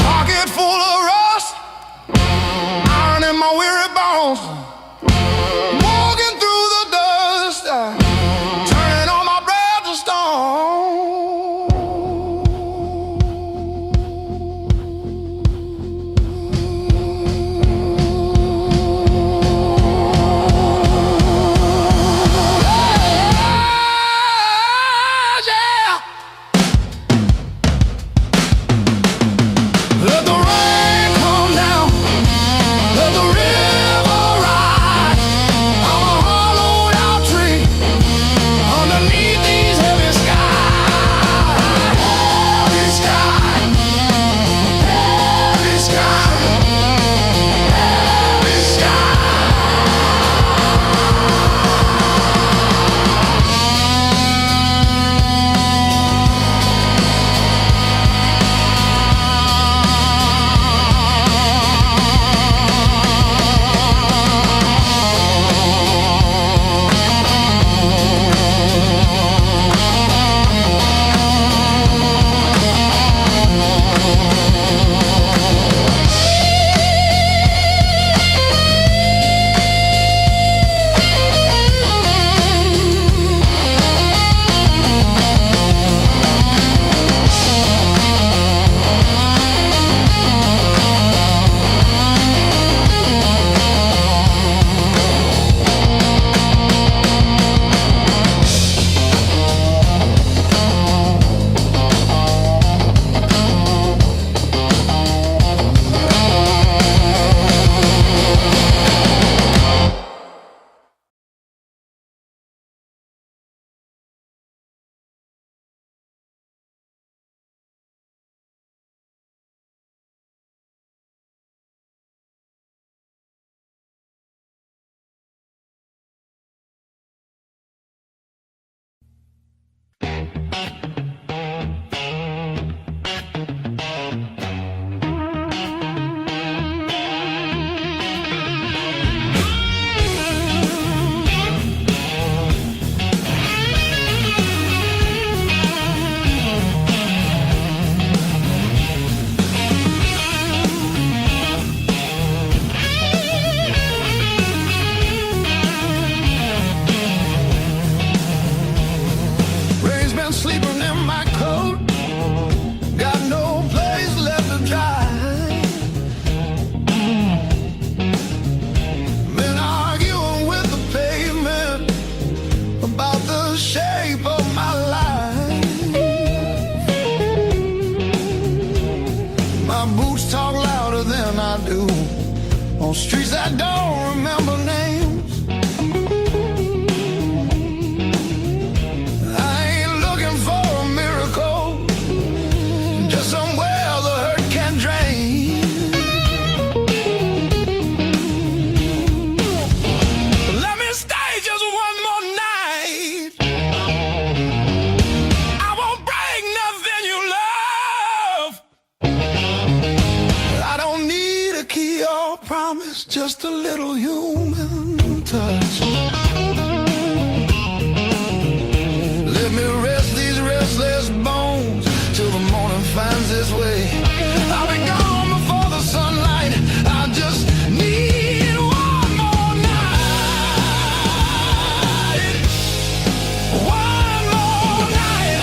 Pocket full of rust, iron in my weary bones. Walking through the dust, turning all my breath to stone. Yeah. Let the rain come down, let the river rise. I'm a hollowed out tree underneath these heavy skies. Heavy sky, heavy sky, heavy sky. Rain's been sleeping in my coat, got no place left to dry. Been arguing with the pavement about the shape of my life. My boots talk louder than I do on streets I don't remember names. I ain't looking for a miracle, just somewhere the hurt can drain. Let me stay just one more night. I won't break nothing you love. I don't need a key or promise, just a little human touch. Let me rest these restless bones till the morning finds its way. I'll be gone before the sunlight. I just need one more night. One more night.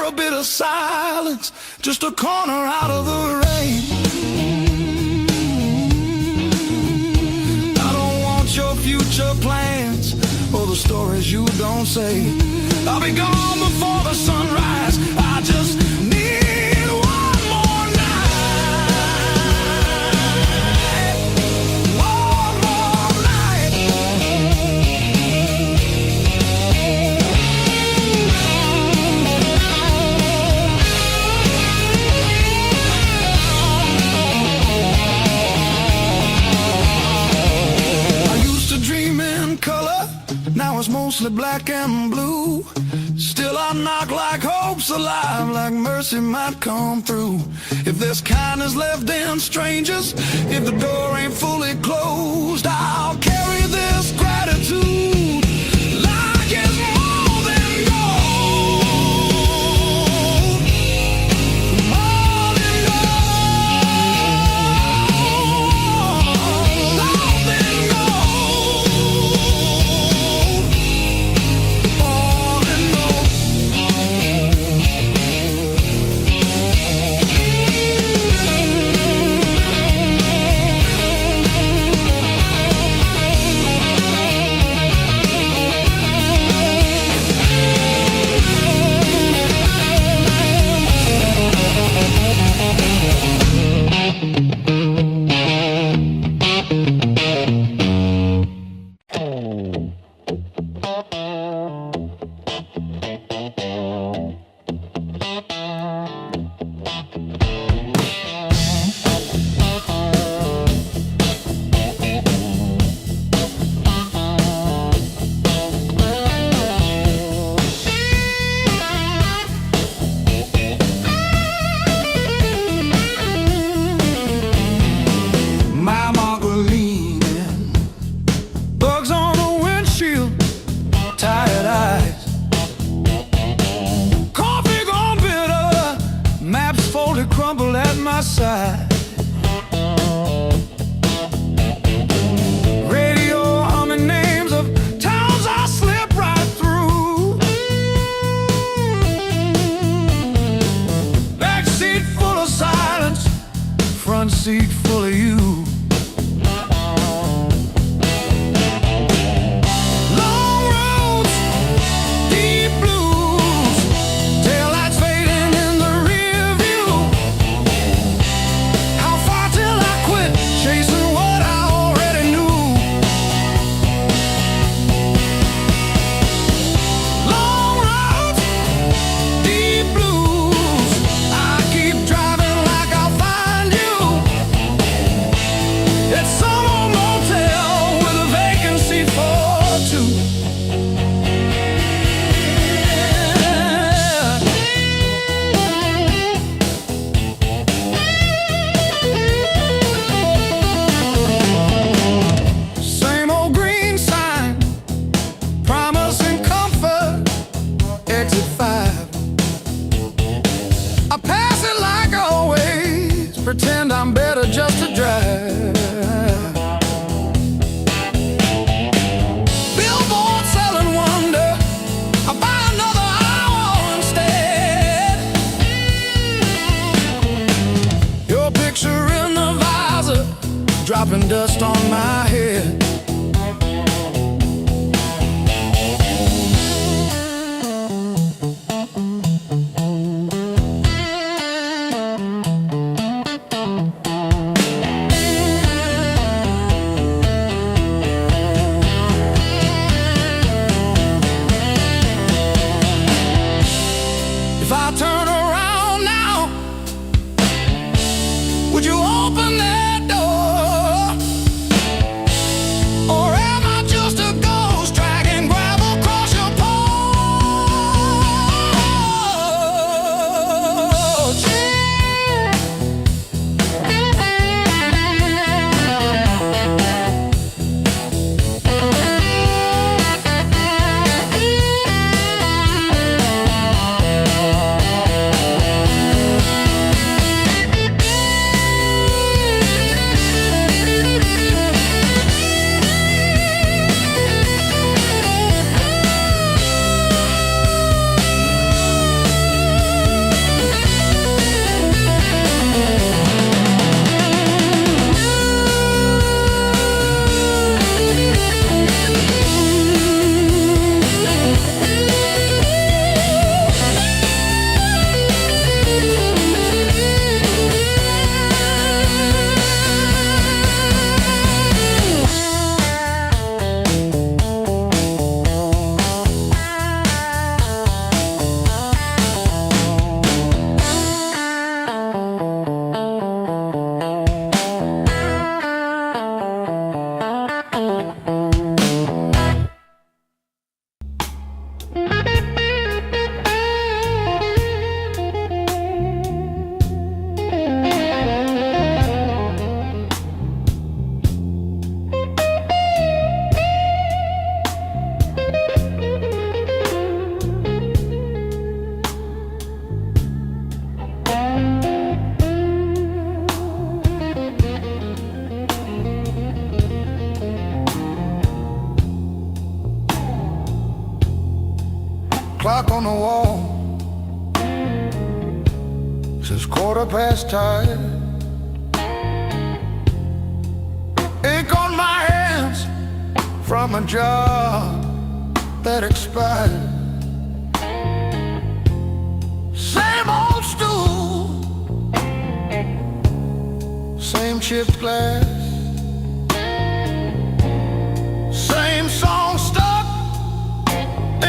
a bit of silence, just a corner out of the rain. I don't want your future plans or the stories you don't say. I'll be gone before the sunrise. I just need one more night. One more night. I used to dream in color, now it's mostly black and blue. Still I knock like hope's alive, like mercy might come through. If there's kindness left in strangers, if the door ain't fully closed, I'll carry this gratitude like it's more than gold. More than gold. More than gold. More than gold. My Margaret leaning, bugs on the windshield, tired eyes. Coffee gone bitter, maps folded, crumbled at my side. Radio humming names of towns I slip right through. Backseat full of silence, front seat full of you. Long roads, deep blues, taillights fading in the rear view. How far till I quit chasing what I already knew? Long roads, deep blues, I keep driving like I'll find you. It's some old motel with a vacancy for two. Same old green sign, promising comfort, exit 5. I pass it like always, pretend I'm better just to drive. Billboard selling wonder, I buy another hour instead. Your picture in the visor, dropping dust on my head. If I turn around now, would you open that door? Or am I just a ghost dragging gravel across your porch? the wall says 10:15. Ink on my hands from a job that expired. Same old stool, same chipped glass, same song stuck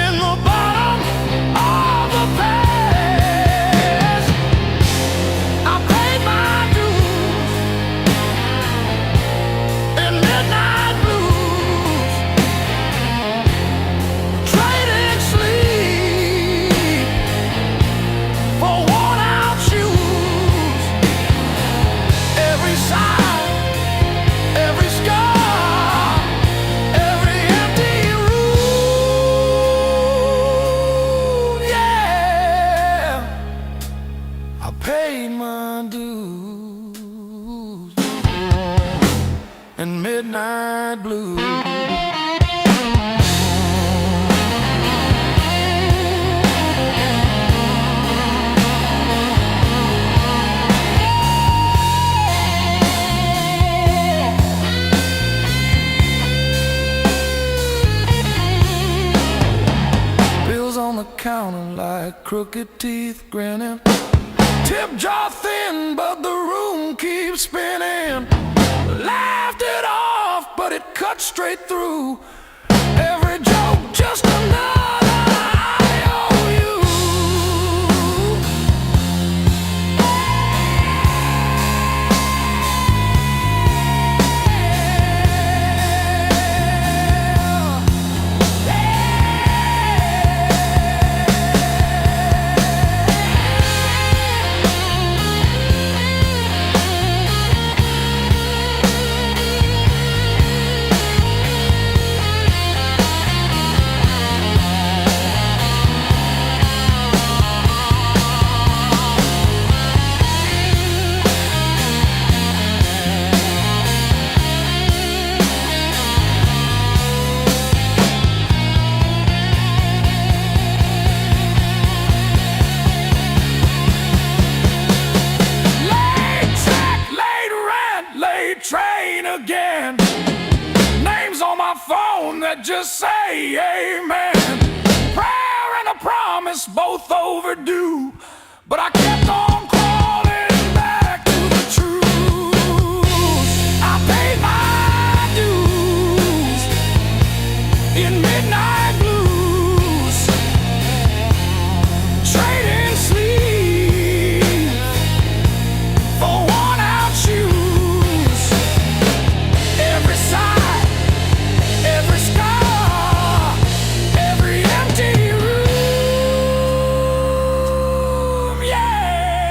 in the bottom of the past. I paid my dues in midnight blues, trading sleep for worn out shoes. Every sigh, every scar, every empty room, yeah, I paid my dues in midnight blues. Bills on the counter like crooked teeth grinning. Tip jar thin, but the room keeps spinning. Laughed it off, but it cut straight through. Every joke just another IOU. Train again. Names on my phone that just say amen. Prayer and a promise both overdue, but I kept on crawling back to the truth. I paid my dues in midnight blues, trading sleep for worn out shoes. Every sigh, every scar, every empty room, yeah, I paid my dues in midnight blues. Every sigh, every scar, every empty room, yeah.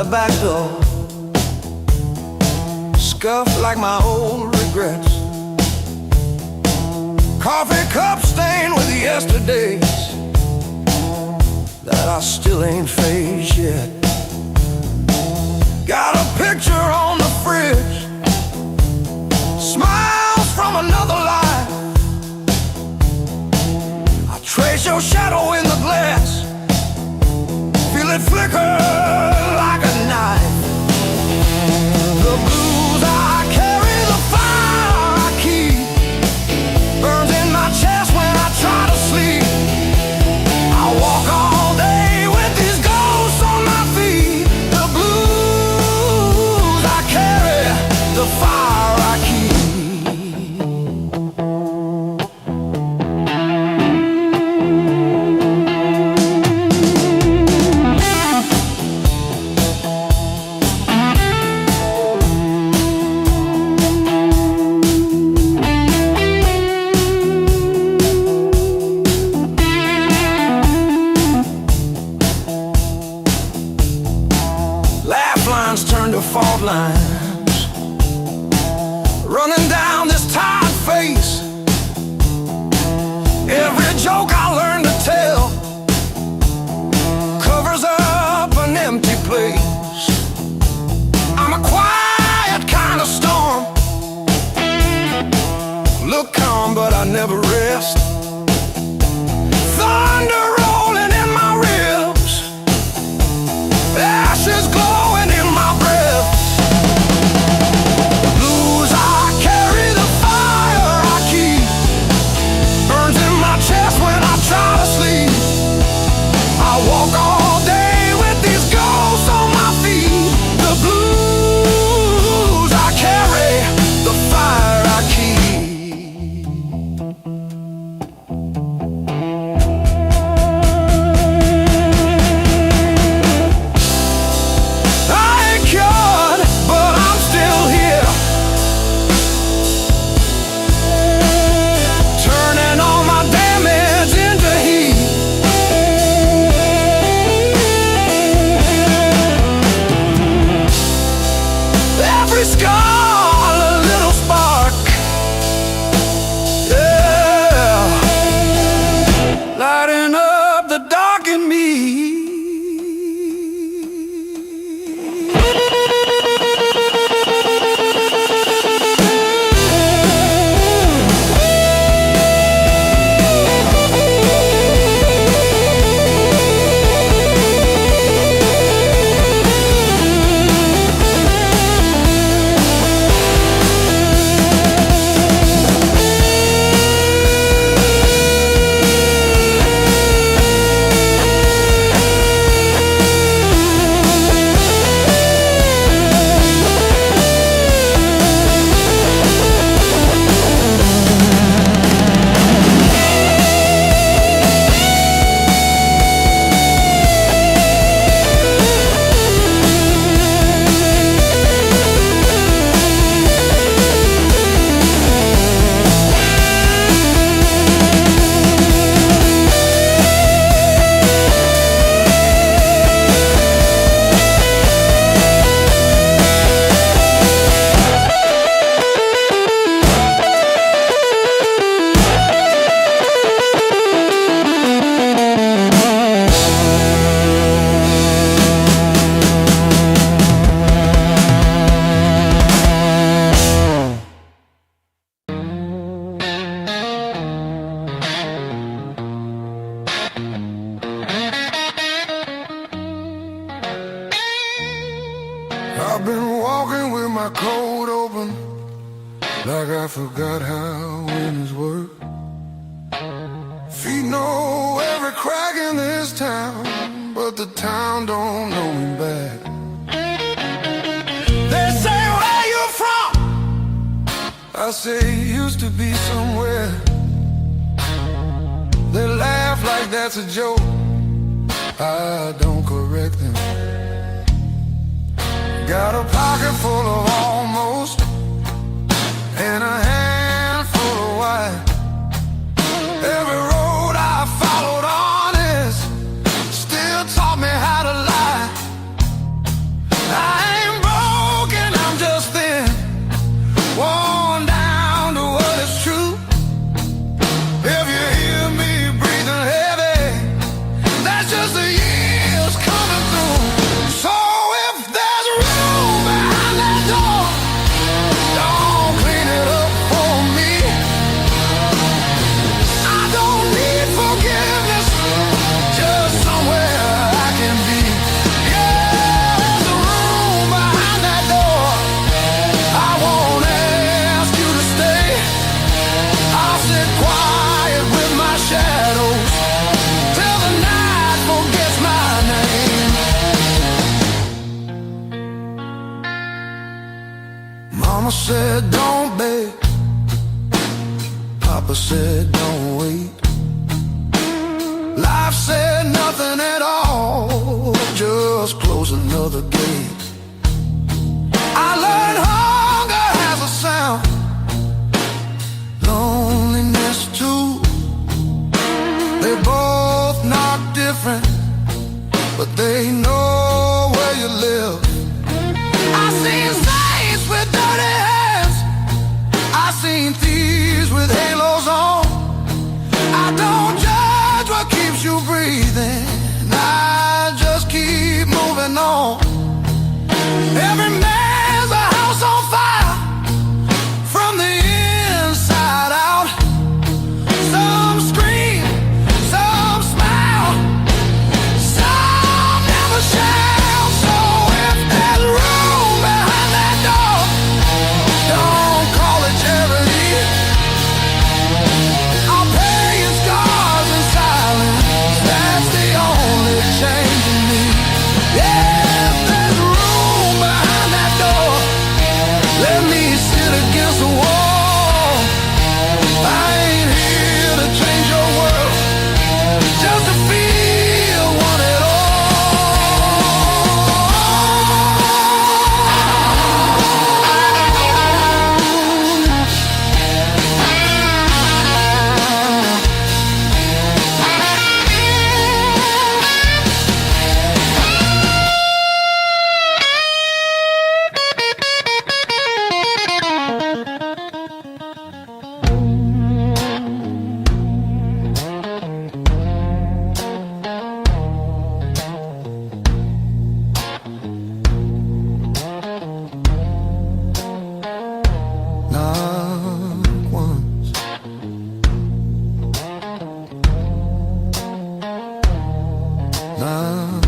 the back door, scuffed like my old regrets. Coffee cup stained with yesterdays that I still ain't faced yet. Got a picture on the fridge, smiles from another life. I trace your shadow in the glass, feel it flicker like a knife. The blues I carry, the fire I keep, burns in my chest when I try to sleep. I walk all day with these ghosts on my feet. The blues I carry, the fire I keep. Turn to fault lines, running down this tired face. Every joke I learn to tell covers up an empty place. I'm a quiet kind of storm, look calm but I never rest. Thunder rolling in my ribs, ashes glowing in my breath. Blues I carry, the fire I keep, burns in my chest when I try to sleep. I walk all day with these ghosts on my feet. The blues I carry, the fire I keep. I've been walking with my coat open, like I forgot how winners work. Feet know every crack in this town, but the town don't know me back. They say, where you from? I say, used to be somewhere. They laugh like that's a joke, I don't correct them. Got a pocket full of almost, and a handful of white. Every road I followed honest, still taught me how to lie. said don't beg, Papa said don't wait. Life said nothing at all, just close another gate. I learned hunger has a sound, loneliness too. They both knock different, but they know where you live. I seen saints with dirty hands, I seen thieves with halos on. I don't judge what keeps you breathing, I just keep moving on. Every man's a house on fire, from the inside out. Some scream, some smile, some never shout. So if there's room behind that door, don't call it charity. I'll pay your scars in silence, that's the only change in me. Yeah, if there's room behind that door, let me sit against the wall. I ain't here to change your world, just to feel one at all. Not once, not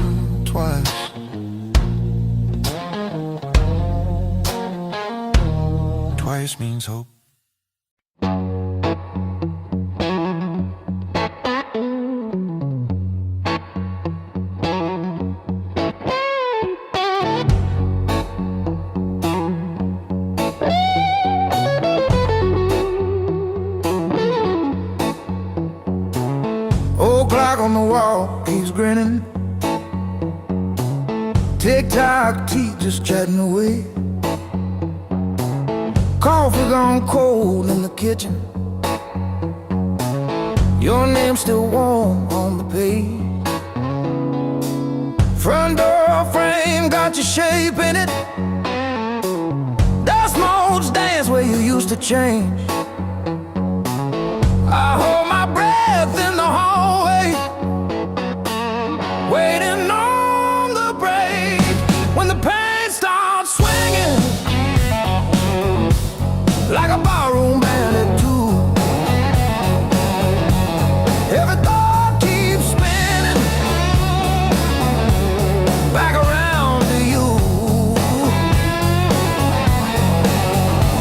twice. Twice means hope. Old clock on the wall, he's grinning. Tick-tock, teeth just chatting away. Coffee gone cold in the kitchen, your name's still warm on the page. Front door frame got your shape in it. Dust motes dance where you used to change. I hold my breath in the hallway, waiting on the break. When the pain starts swinging like a barroom band at two, every thought keeps spinning back around to you.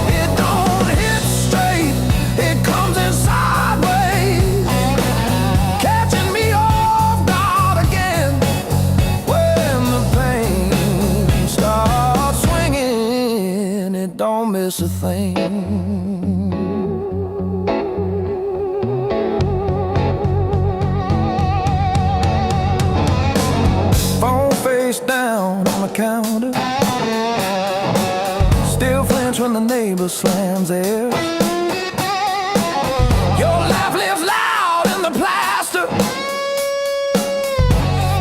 It don't hit straight, it comes in sideways, catching me off guard again. When the pain starts swinging, it don't miss a thing. Phone face down on the counter, still flinch when the neighbor slams theirs. Your laugh lives loud in the plaster,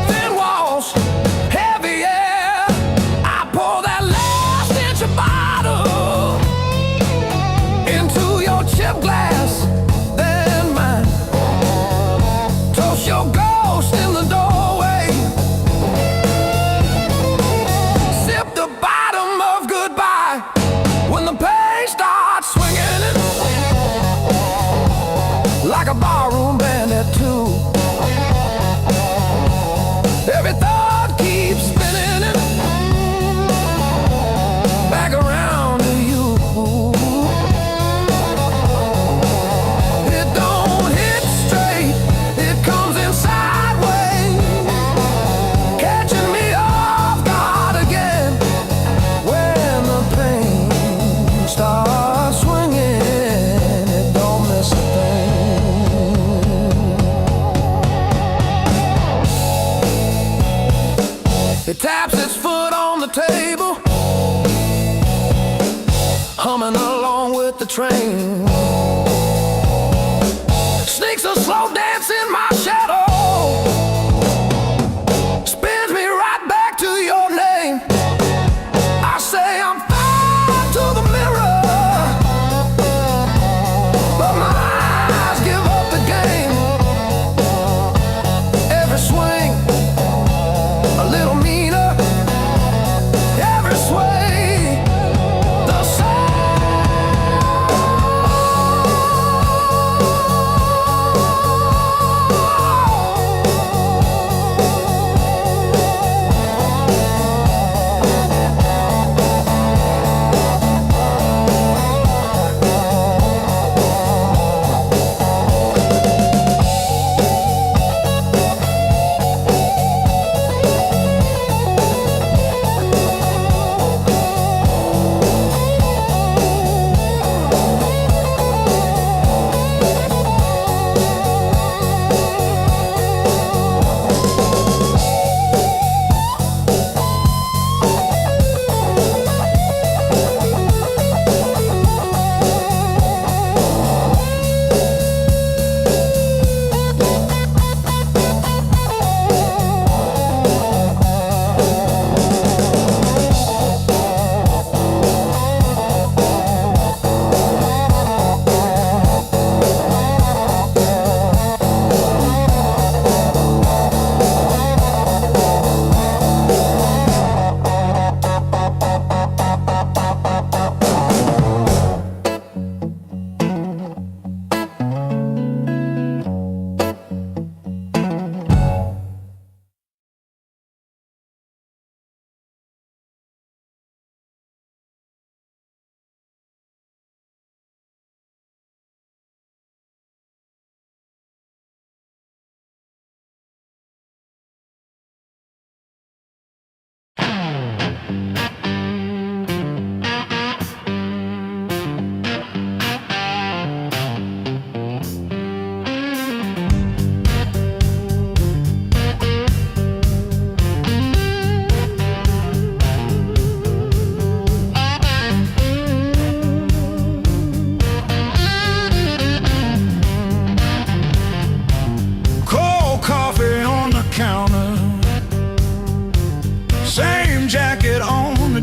thin walls, heavy air. I pour that last inch of bottle into your chip glass, then mine. Toast your ghost in the doorway, sip the bottom of goodbye. When the pain starts swinging it like a barroom band at two, every thought keeps spinning it back around to you. It don't hit straight, it comes in sideways, catching me off guard again. When the pain starts It taps its foot on the table, humming along with the train. Sneaks a slow dance in my shadow, spins me right back to your name. I say I'm fine to the mirror, but my eyes give up the game. Every swing a little meaner, every sway the same.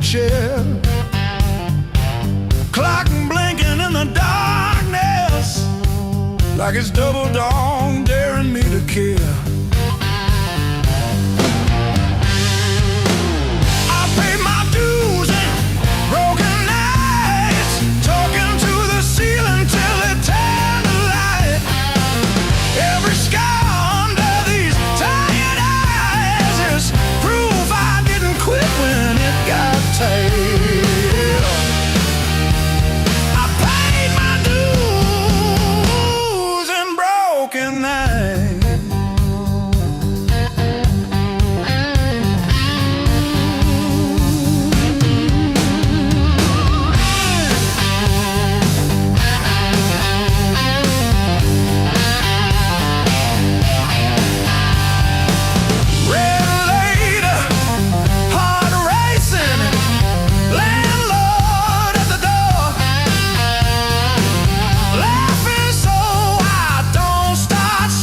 Chair, clock blinking in the darkness, like it's double dawn daring me to kill. I pay my dues and broken nights, talking to the ceiling till it turned to light. Every scar under these tired eyes is proof I didn't quit when it got tight. I paid my dues and broken nights.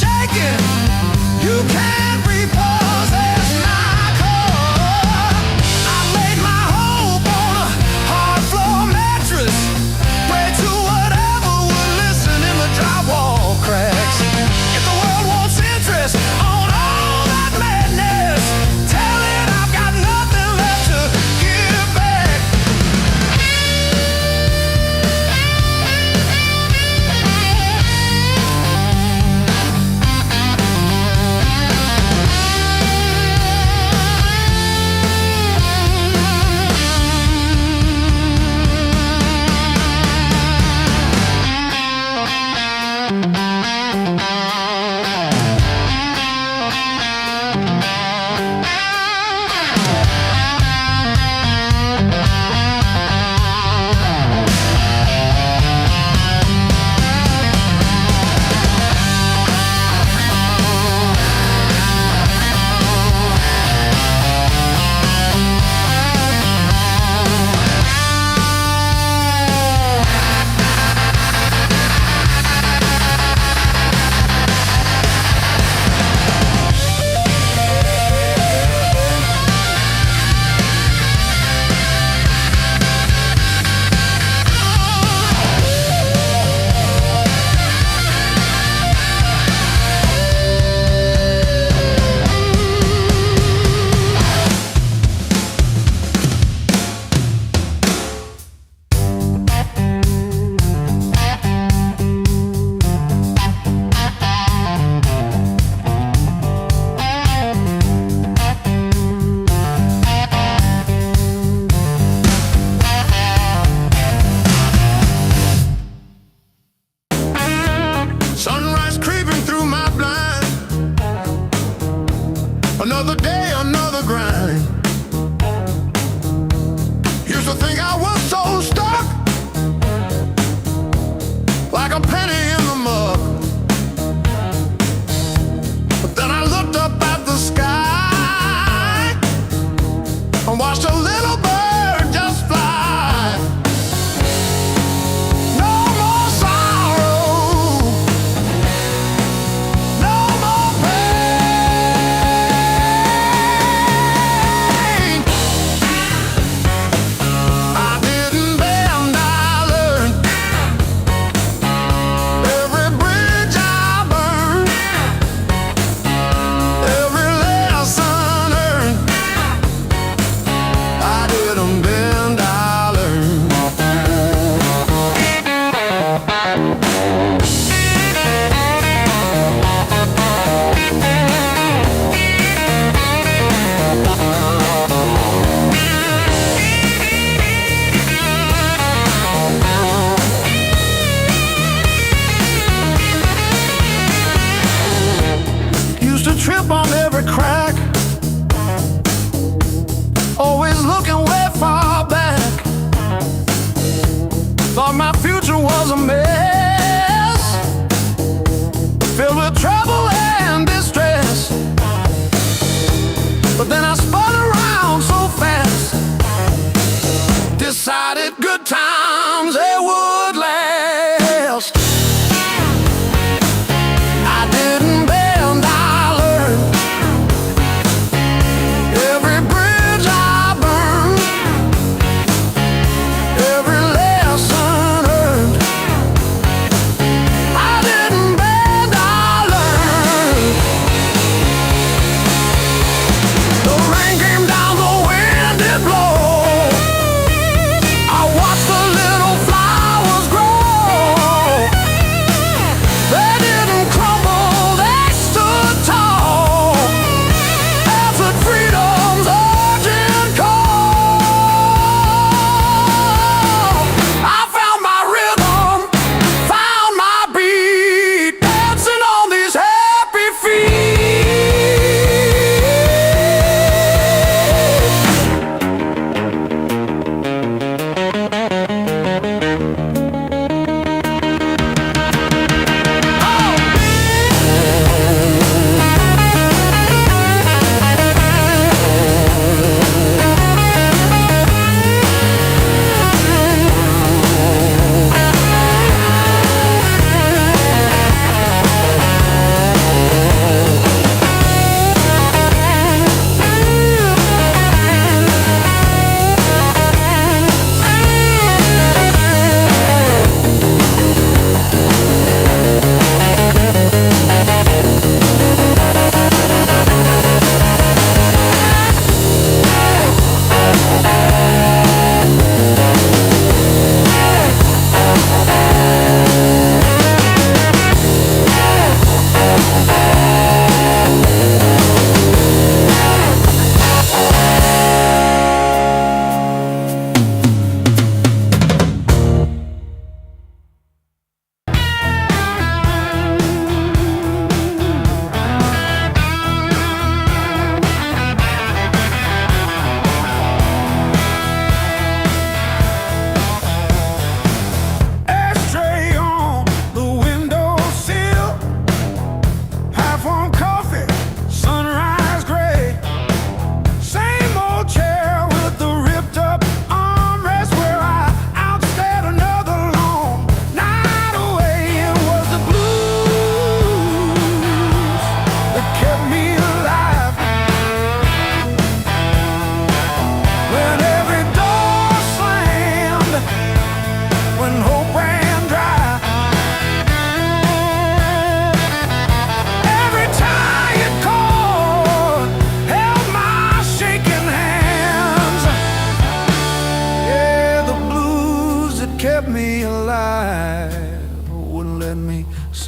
Shaking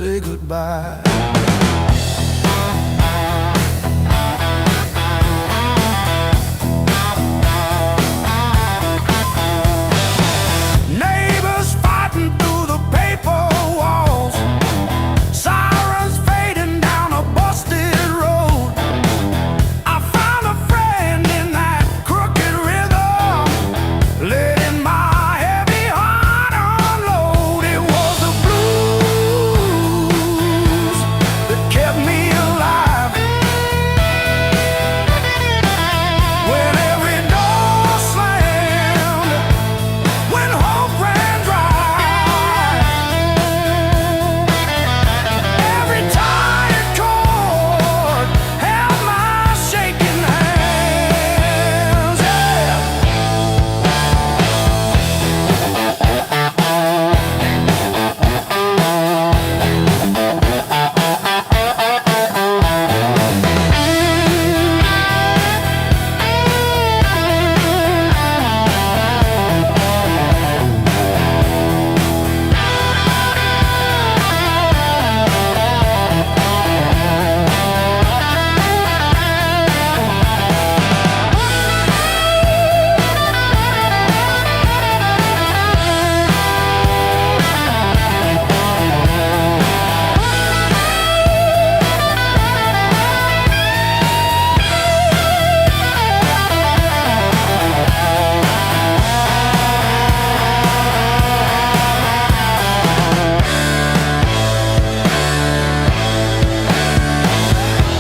say goodbye. Neighbors fighting through the paper walls, sirens fading down a busted road. I found a friend in that crooked rhythm, letting my heavy heart unload. It was the blues that kept me alive. When every door slammed, when hope ran dry, every tired chord held my shaking hands. Yeah.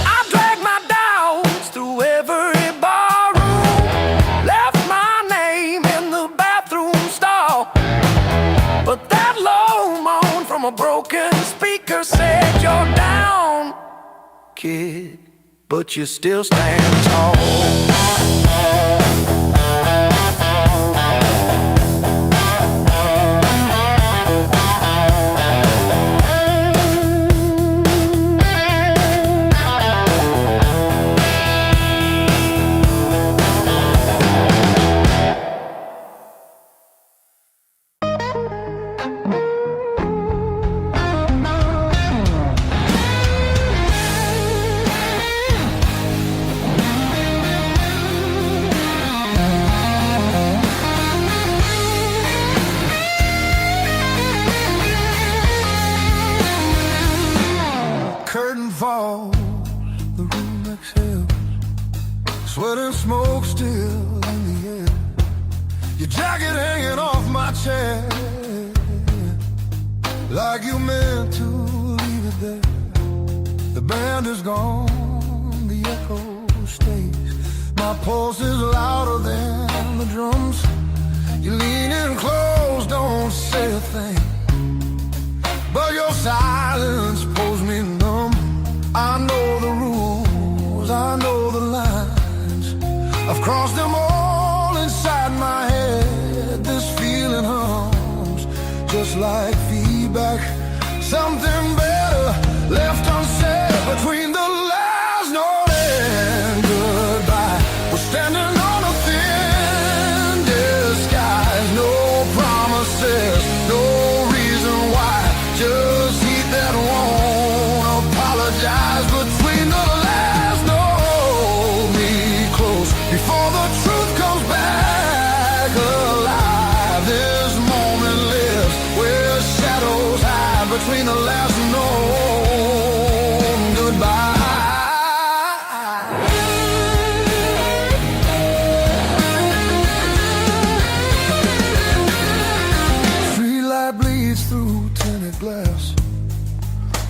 I dragged my doubts through every barroom, left my name in the bathroom stall. But that low moan from a broken speaker said, "You're down, kid, but you still stand tall." Curtain falls, the room exhales, sweat and smoke still in the air. Your jacket hanging off my chair, like you meant to leave it there. The band is gone, the echo stays. My pulse is louder than the drums. You lean in close, don't say a thing, but your silence pulls me numb. I know the rules, I know the lines, I've crossed them all inside my head. This feeling hums, just like feedback. Something better left unsaid between the last note and goodbye. We're standing on a thin disguise, no promises, no reason why, just heat that won't apologize. Between the last note, me close, before the truth comes back alive. This moment lives where shadows hide, between the last note and goodbye. Street light bleeds through tinted glass.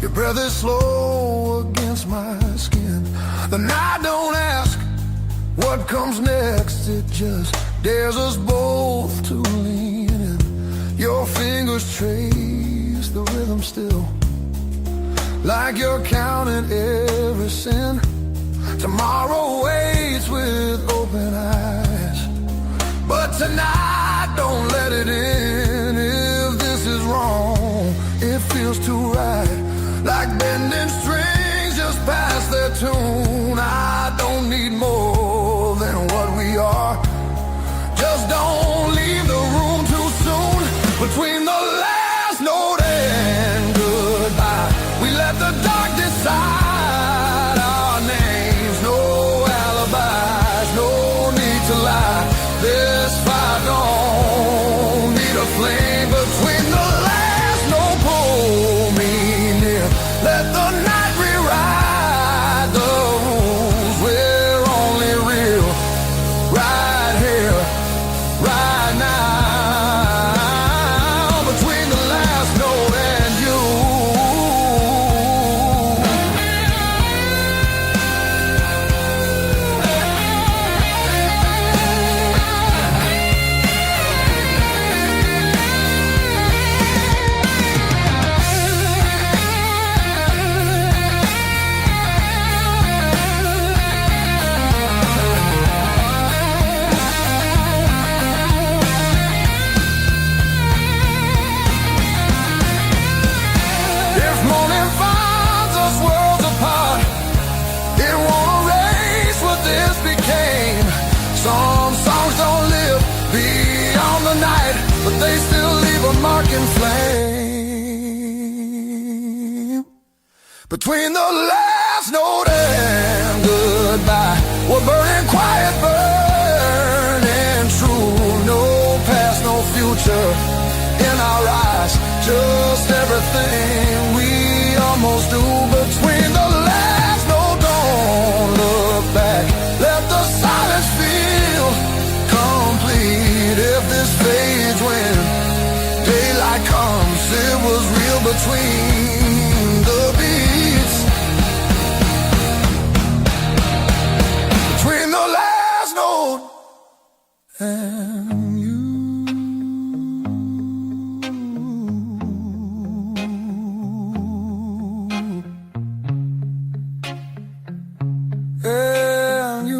Your breath is slow against my skin. The night don't ask what comes next, it just dares us both to lean in. Your fingers trace the rhythm still, like you're counting every sin. Tomorrow waits with open eyes, but tonight don't let it in. If this is wrong, it feels too right, like bending strings just past their tune. I don't need more than what we are, just don't leave the room too soon. Between the last note and goodbye, sinking flame. Between the last note and goodbye, we're burning quiet, burning true. No past, no future in our eyes, just everything we almost do. Between the last note, don't look back, let the silence feel complete. If this fades when daylight comes, it was real between the beats. Between the last note and you. And you.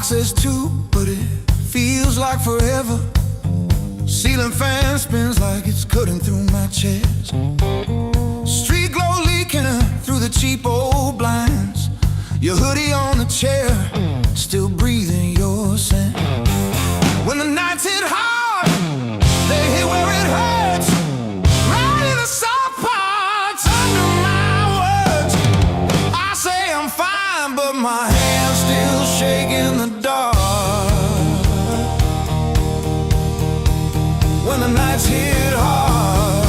Says two, but it feels like forever. Ceiling fan spins like it's cutting through my chest. Street glow leaking through the cheap old blinds. Your hoodie on the chair, still breathing your scent. When the nights hit hard, they hit where it hurts. Right in the soft parts under my words. I say I'm fine, but my hand's still shaking the dark. When the nights hit hard,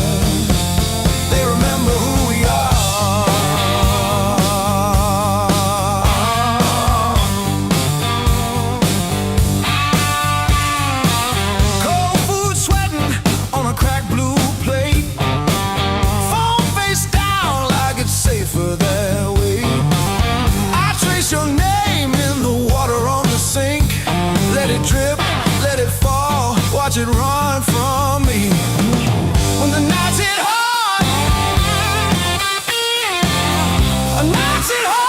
they remember who we are. Cold food sweating on a cracked blue plate. Phone face down like it's safer that way. I trace your name in the water on the sink. Let it drip, let it fall, watch it run from me. When the nights hit hard, nights hit hard.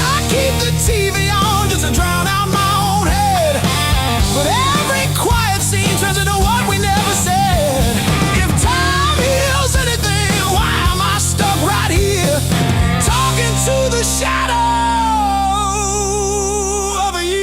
I keep the TV on just to drown out my own head. But every quiet scene turns into what we never said. If time heals anything, why am I stuck right here? Talking to the shadow of a year.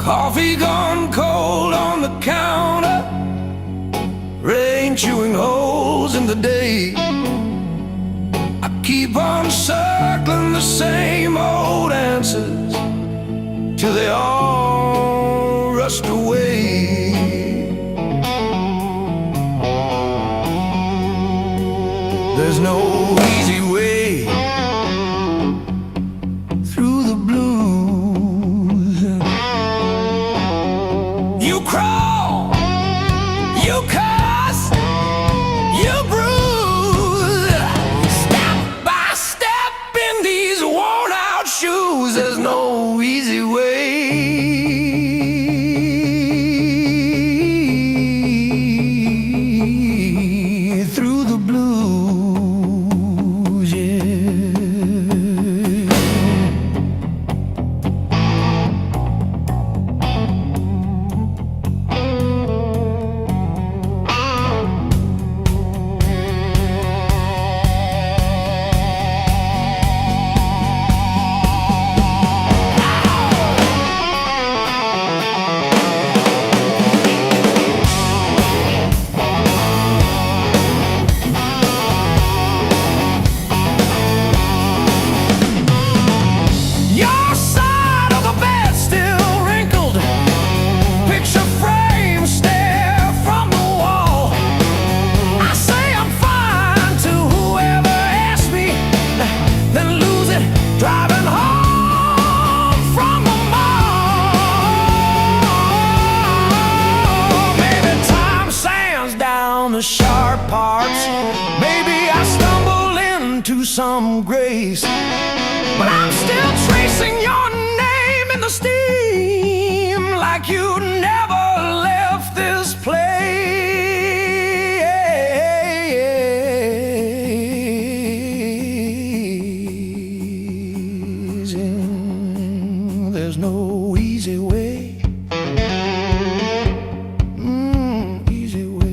Coffee gone cold on the counter, rain chewing holes in the day. I keep on circling the same old answers till they all rushed away. There's no easy way through the blues. You crawl, you cuss, you bruise, step by step in these worn out shoes. There's no easy way through the blues, yeah. Your side of the bed still wrinkled, picture frame stare from the wall. I say I'm fine to whoever asks me, then lose it driving home from the mall. Maybe time sands down the sharp parts, maybe I stumble into some grace, but I'm still tracing your name in the steam like you never left this place. There's no easy way. Easy way.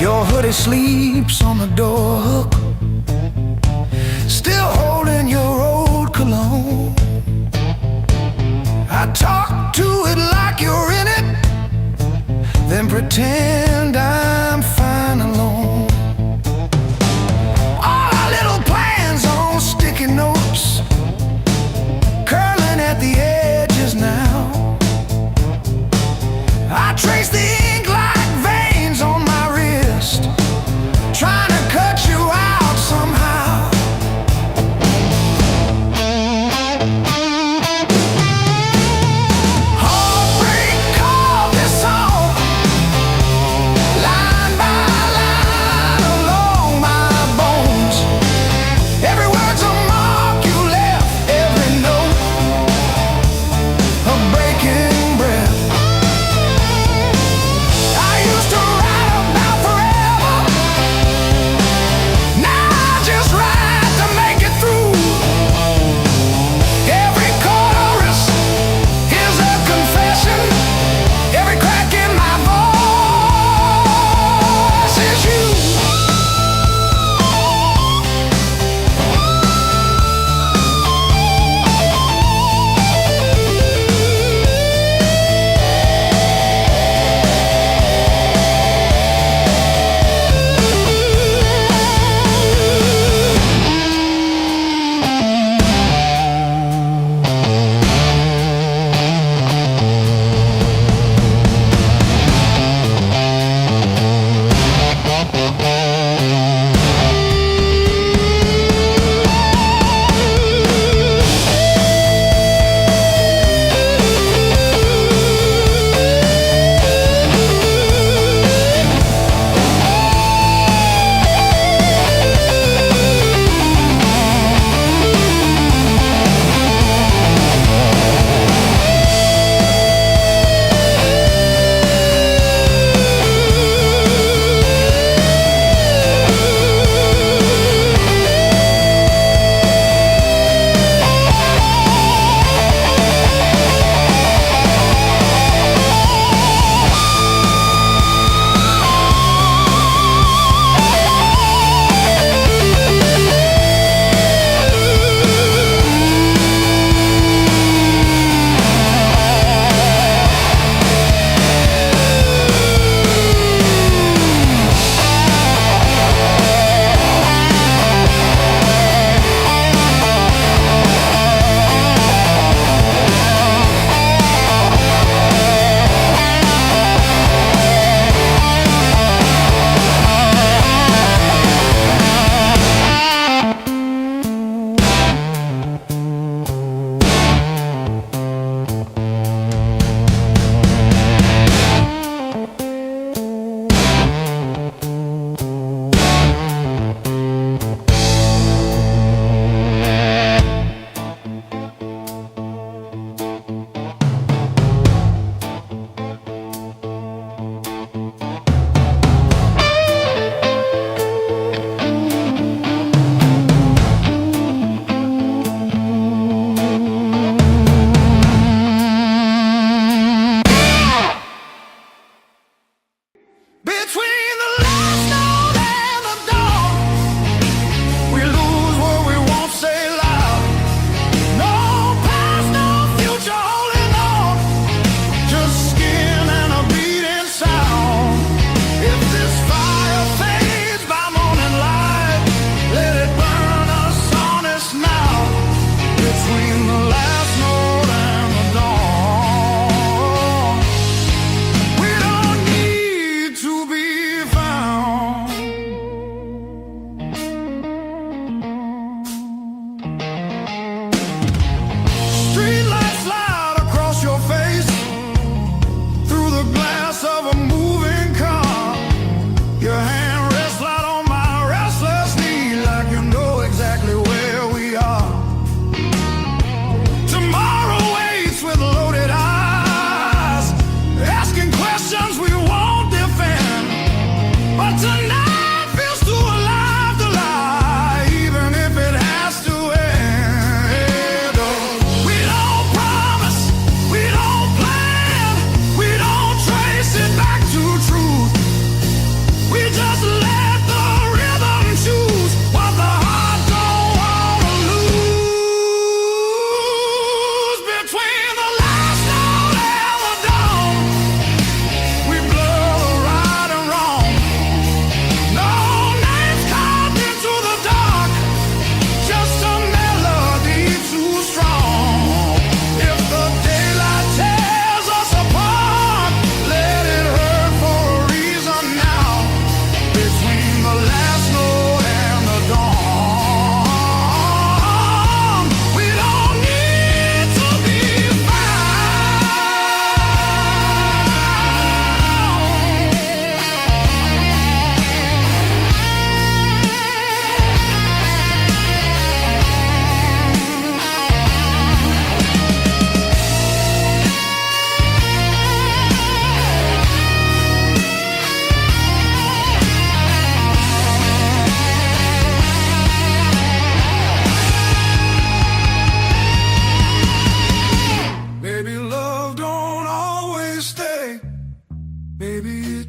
Your hoodie sleeps on the door hook, still holding your old cologne. I talk to it like you're in it, then pretend I'm fine alone. All our little plans on sticky notes, curling at the edges now. I trace the ink like veins on my wrist, trying to cut you out somehow. Heartbreak called this song, line by line along my bones. Every word's a mark you left, every note a breaking breath.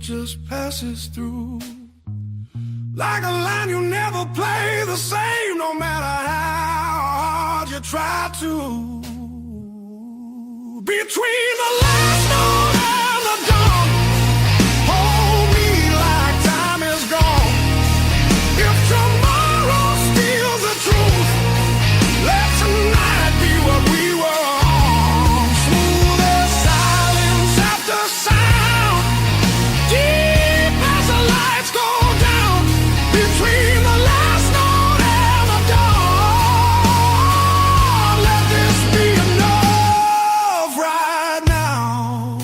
just passes through. Like a line you never play the same, no matter how hard you try to. Between the last note and the dawn, hold me like time is gone. If tomorrow steals the truth, let tonight be what we were on. Smooth as silence after sound, deep as the lights go down. Between the last note and the dawn, let this be enough right now.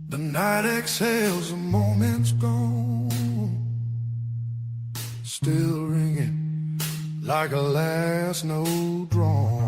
The night exhales, the moment's gone, still ringing like a last note drawn.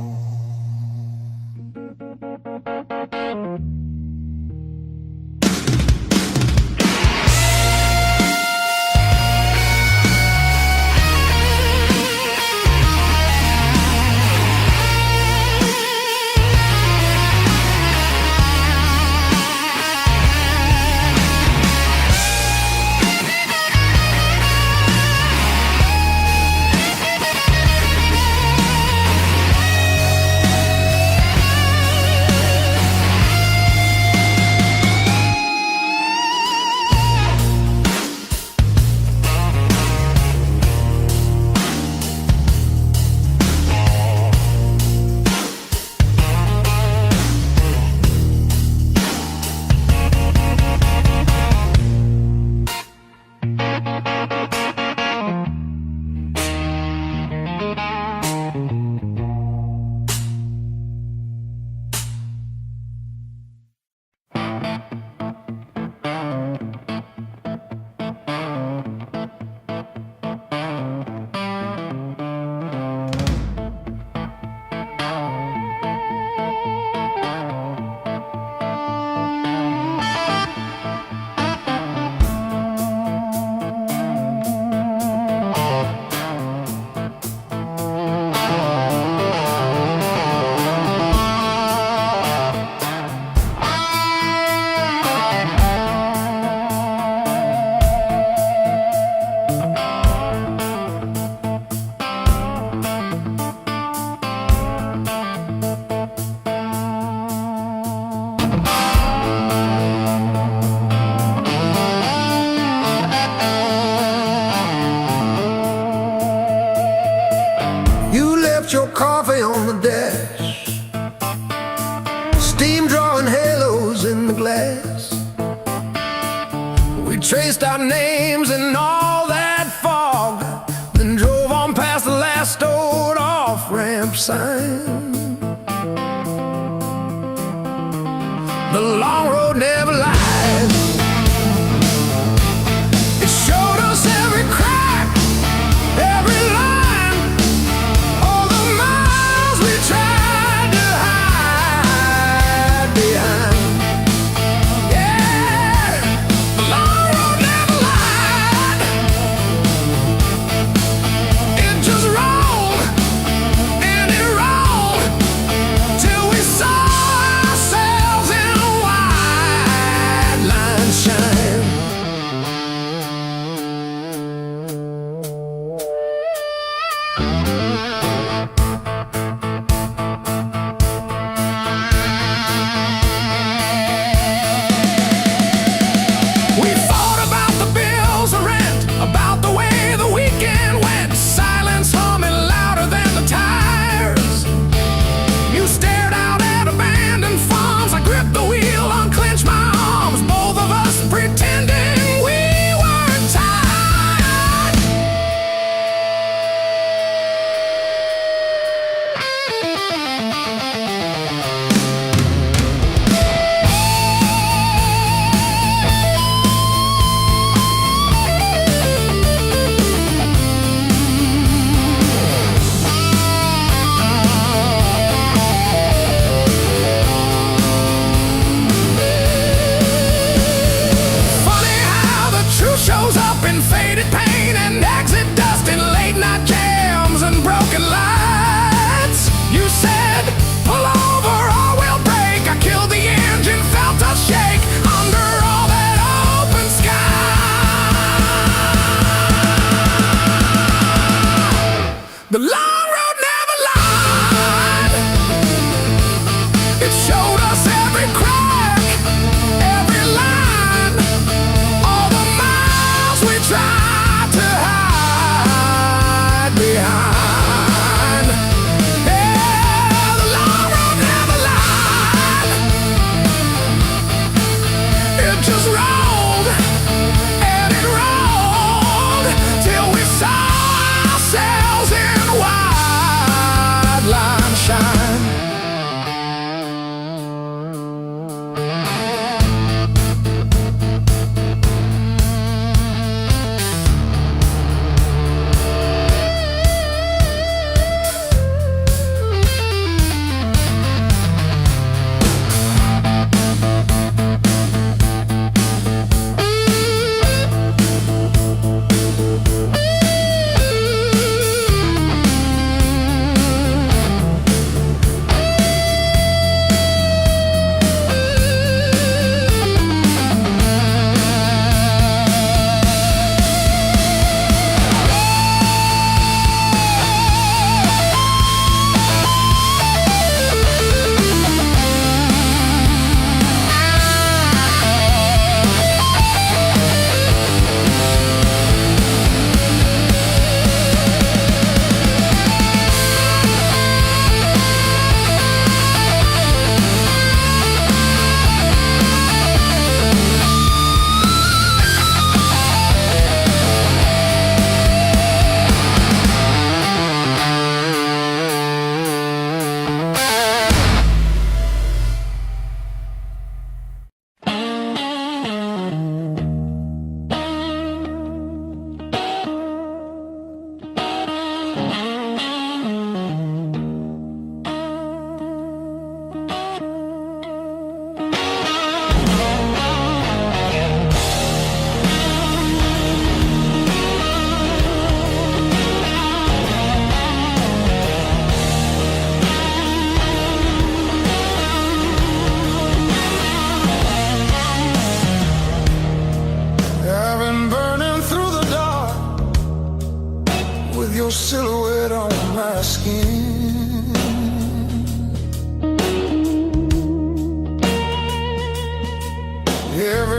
Your coffee on the dash, steam drawing halos in the glass. We traced our names in all that fog, then drove on past the last old off-ramp sign. The long road never lies. It showed us every crack, every line. Till we saw ourselves in white.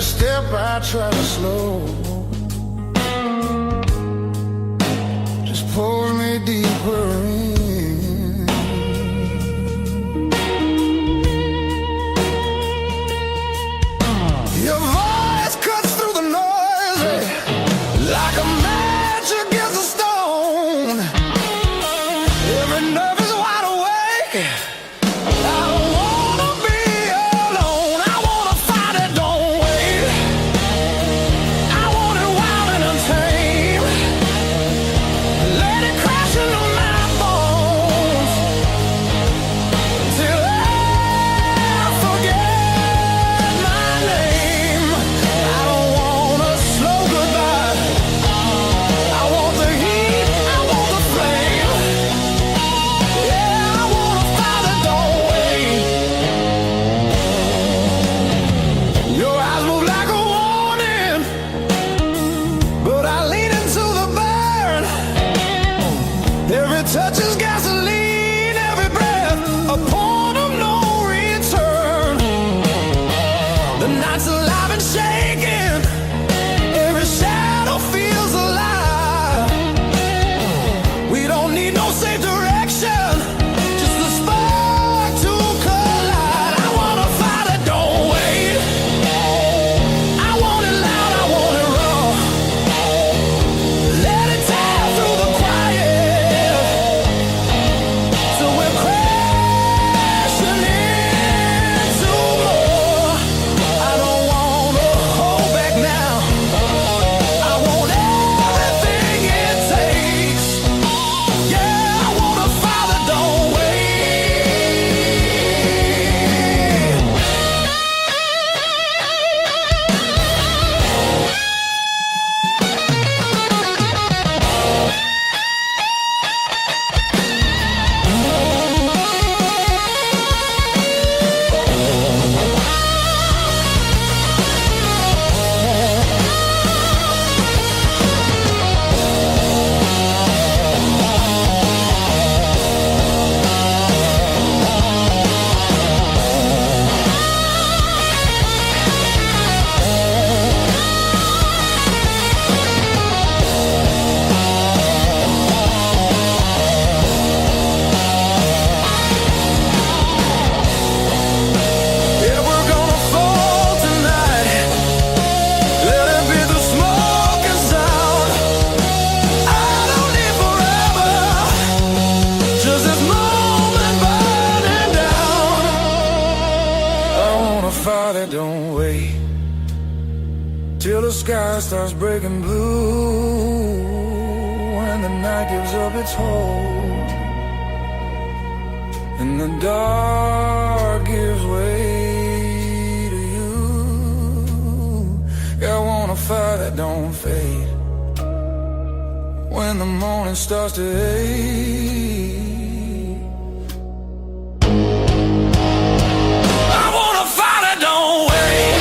Every step I try to slow just pulls me deeper in. Your voice cuts through the noise like a match against a stone. Every nerve is wide awake. I don't wanna be alone. I wanna fight it, don't wait. I want it wild and untamed. Let it crash into my bones till I forget my name. I don't want a slow goodbye. I want the heat, I want the flame. Yeah, I wanna fight it, don't wait. Your eyes move like a warning, but I lean into the burn. Every touch is gasoline, every breath a point of no return. The night's alive and shaking, every shadow feels alive. We don't need no safe direction, just the spark to collide. I wanna fight it, don't wait. I want it loud, I want it raw. Let it tear through the quiet till we're crashing into more. I don't wanna hold back now. I want everything it takes. Yeah, I wanna fight it, don't wait. Yeah, we're gonna fall tonight. Let it be the smoke and sound. I don't need forever, just this moment burning down. I wanna fight it, don't wait till the sky starts breaking blue and the night gives up its hold and the dark gives way to you. Yeah, I wanna fight it, don't fade when the morning starts to ache. I wanna fight it, don't wait.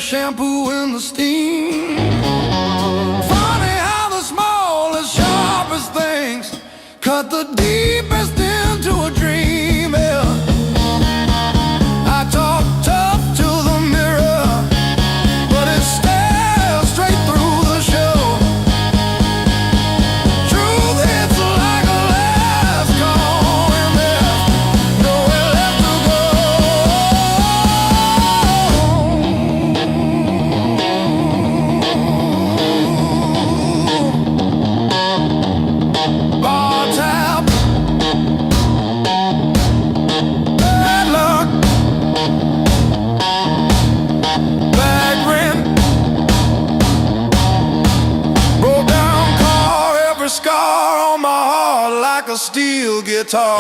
shampoo in the steam. Funny how the smallest, sharpest things cut the deepest into a dream. Yeah. I talk tough to the mirror, but it stares straight through the show. Truth hits like a last call, and there's nowhere left to go. Bar tab, bad luck, bad rent, broke down car, every scar on my heart like a steel guitar.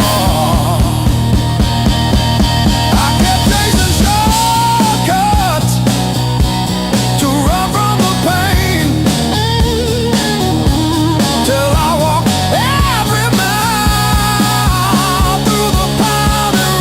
I kept chasing shortcuts to run from the pain, till I walked every mile through the pounding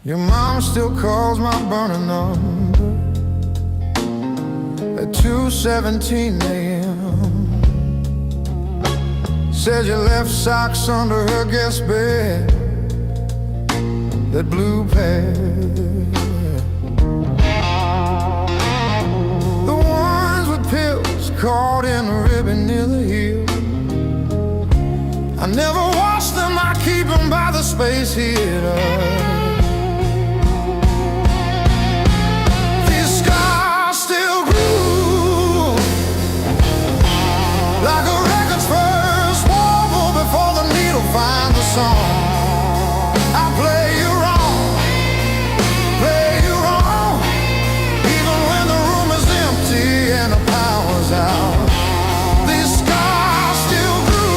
Your mom still calls my burner number at 2:17 a.m. Says you left socks under her guest bed, that blue pair, the ones with pills caught in a ribbon near the heel. I never wash them, I keep them by the space heater. Like a record's first wobble before the needle finds the song. I play you wrong, even when the room is empty and the power's out. These scars still grew.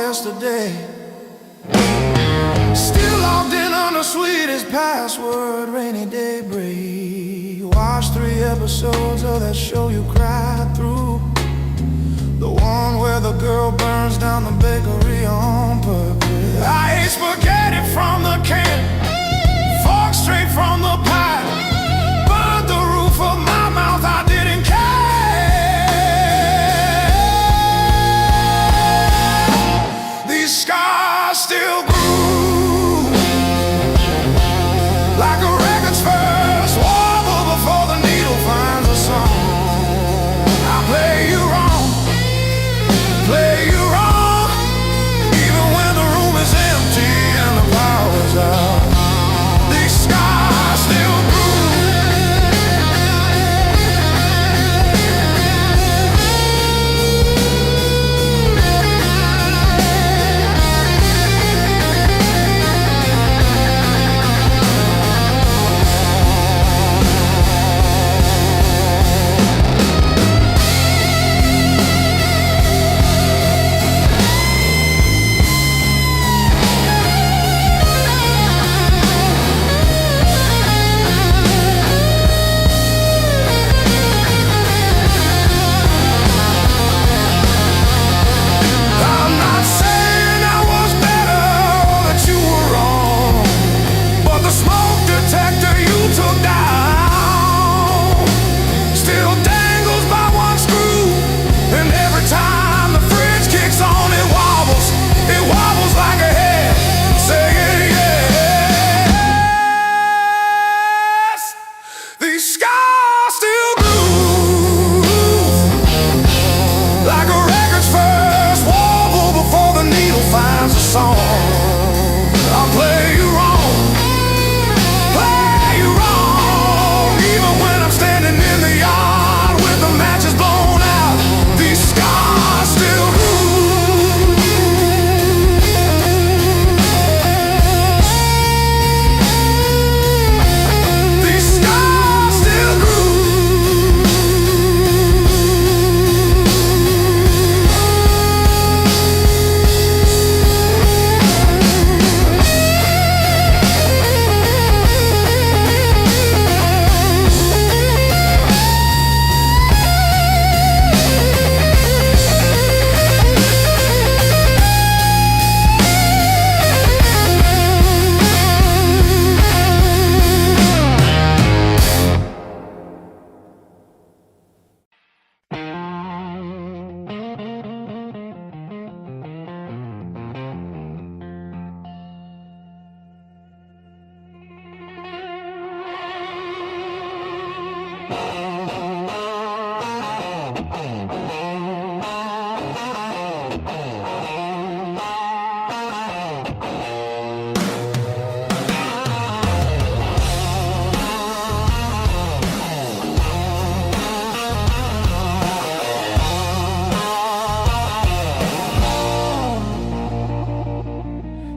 Yesterday, still logged in on the sweetest password, rainy day break. Watched 3 episodes of that show you cried through, the one where the girl burns down the bakery on purpose. I ate spaghetti from the can, fork straight from the pie, burned the roof of my mouth, I didn't care.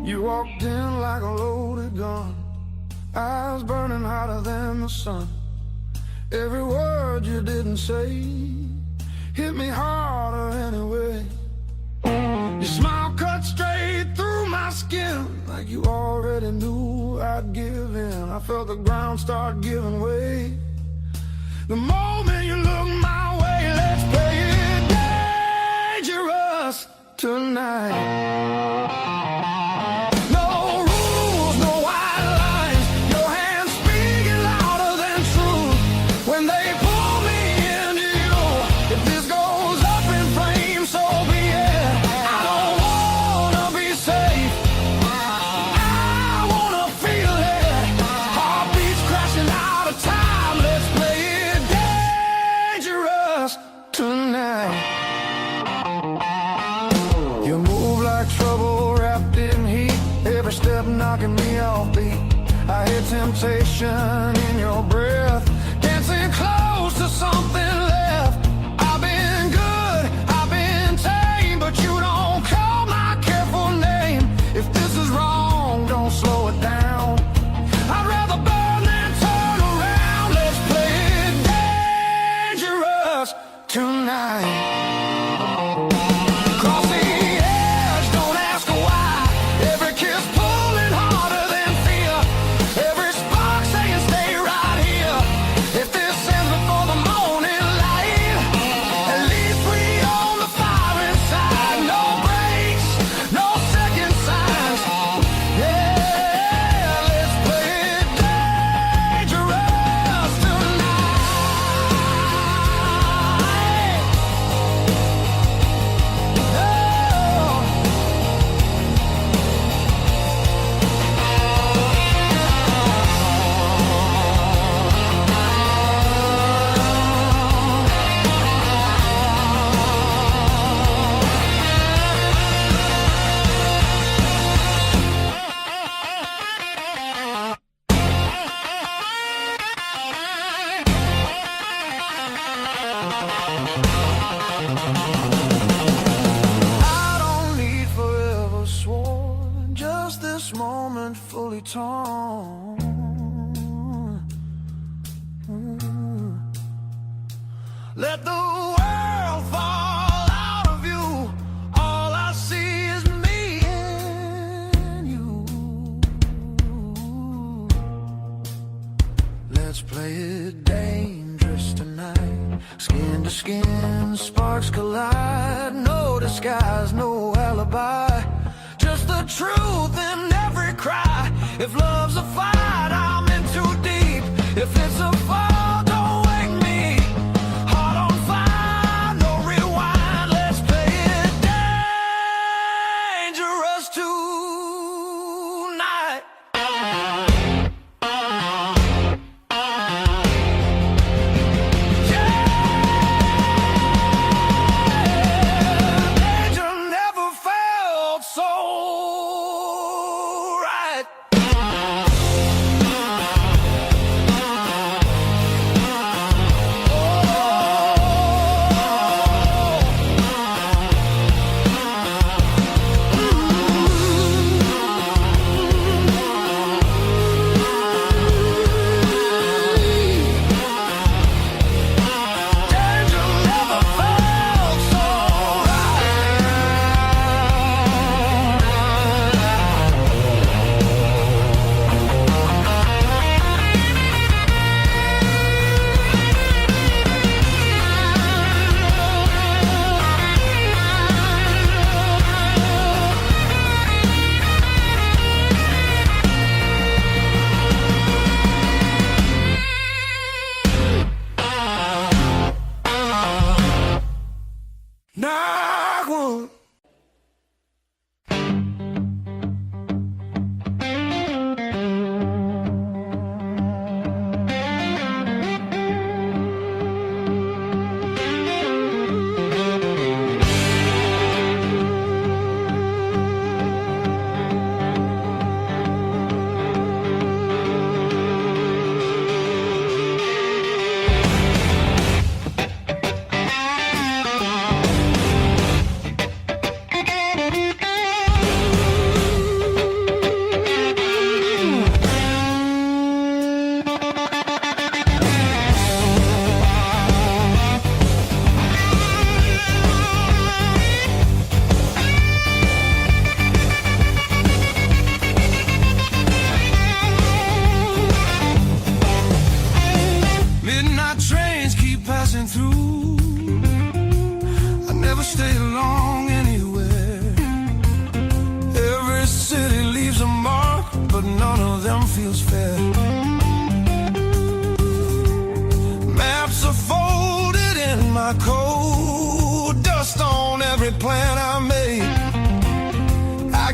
You walked in like a loaded gun, eyes burning hotter than the sun. Every word you didn't say hit me harder anyway. Your smile cut straight through my skin, like you already knew I'd give in. I felt the ground start giving way the moment you looked my way. Let's play it dangerous tonight. You move like trouble wrapped in heat, every step knocking me off beat. I hear temptation in your breath, dancing close to something left. I've been good, I've been tame, but you don't call my careful name. If this is wrong, don't slow it down. I'd rather burn than turn around. Let's play it dangerous tonight. Fully torn. Let the world fall out of you. All I see is me and you. Let's play it dangerous tonight. Skin to skin, sparks collide. No disguise, no alibi. Just the truth in every cry. If love's a fight, I'm in too deep. If it's a fall, don't wake me. Heart on fire, no rewind. Let's play it dangerous tonight. Danger never felt so right.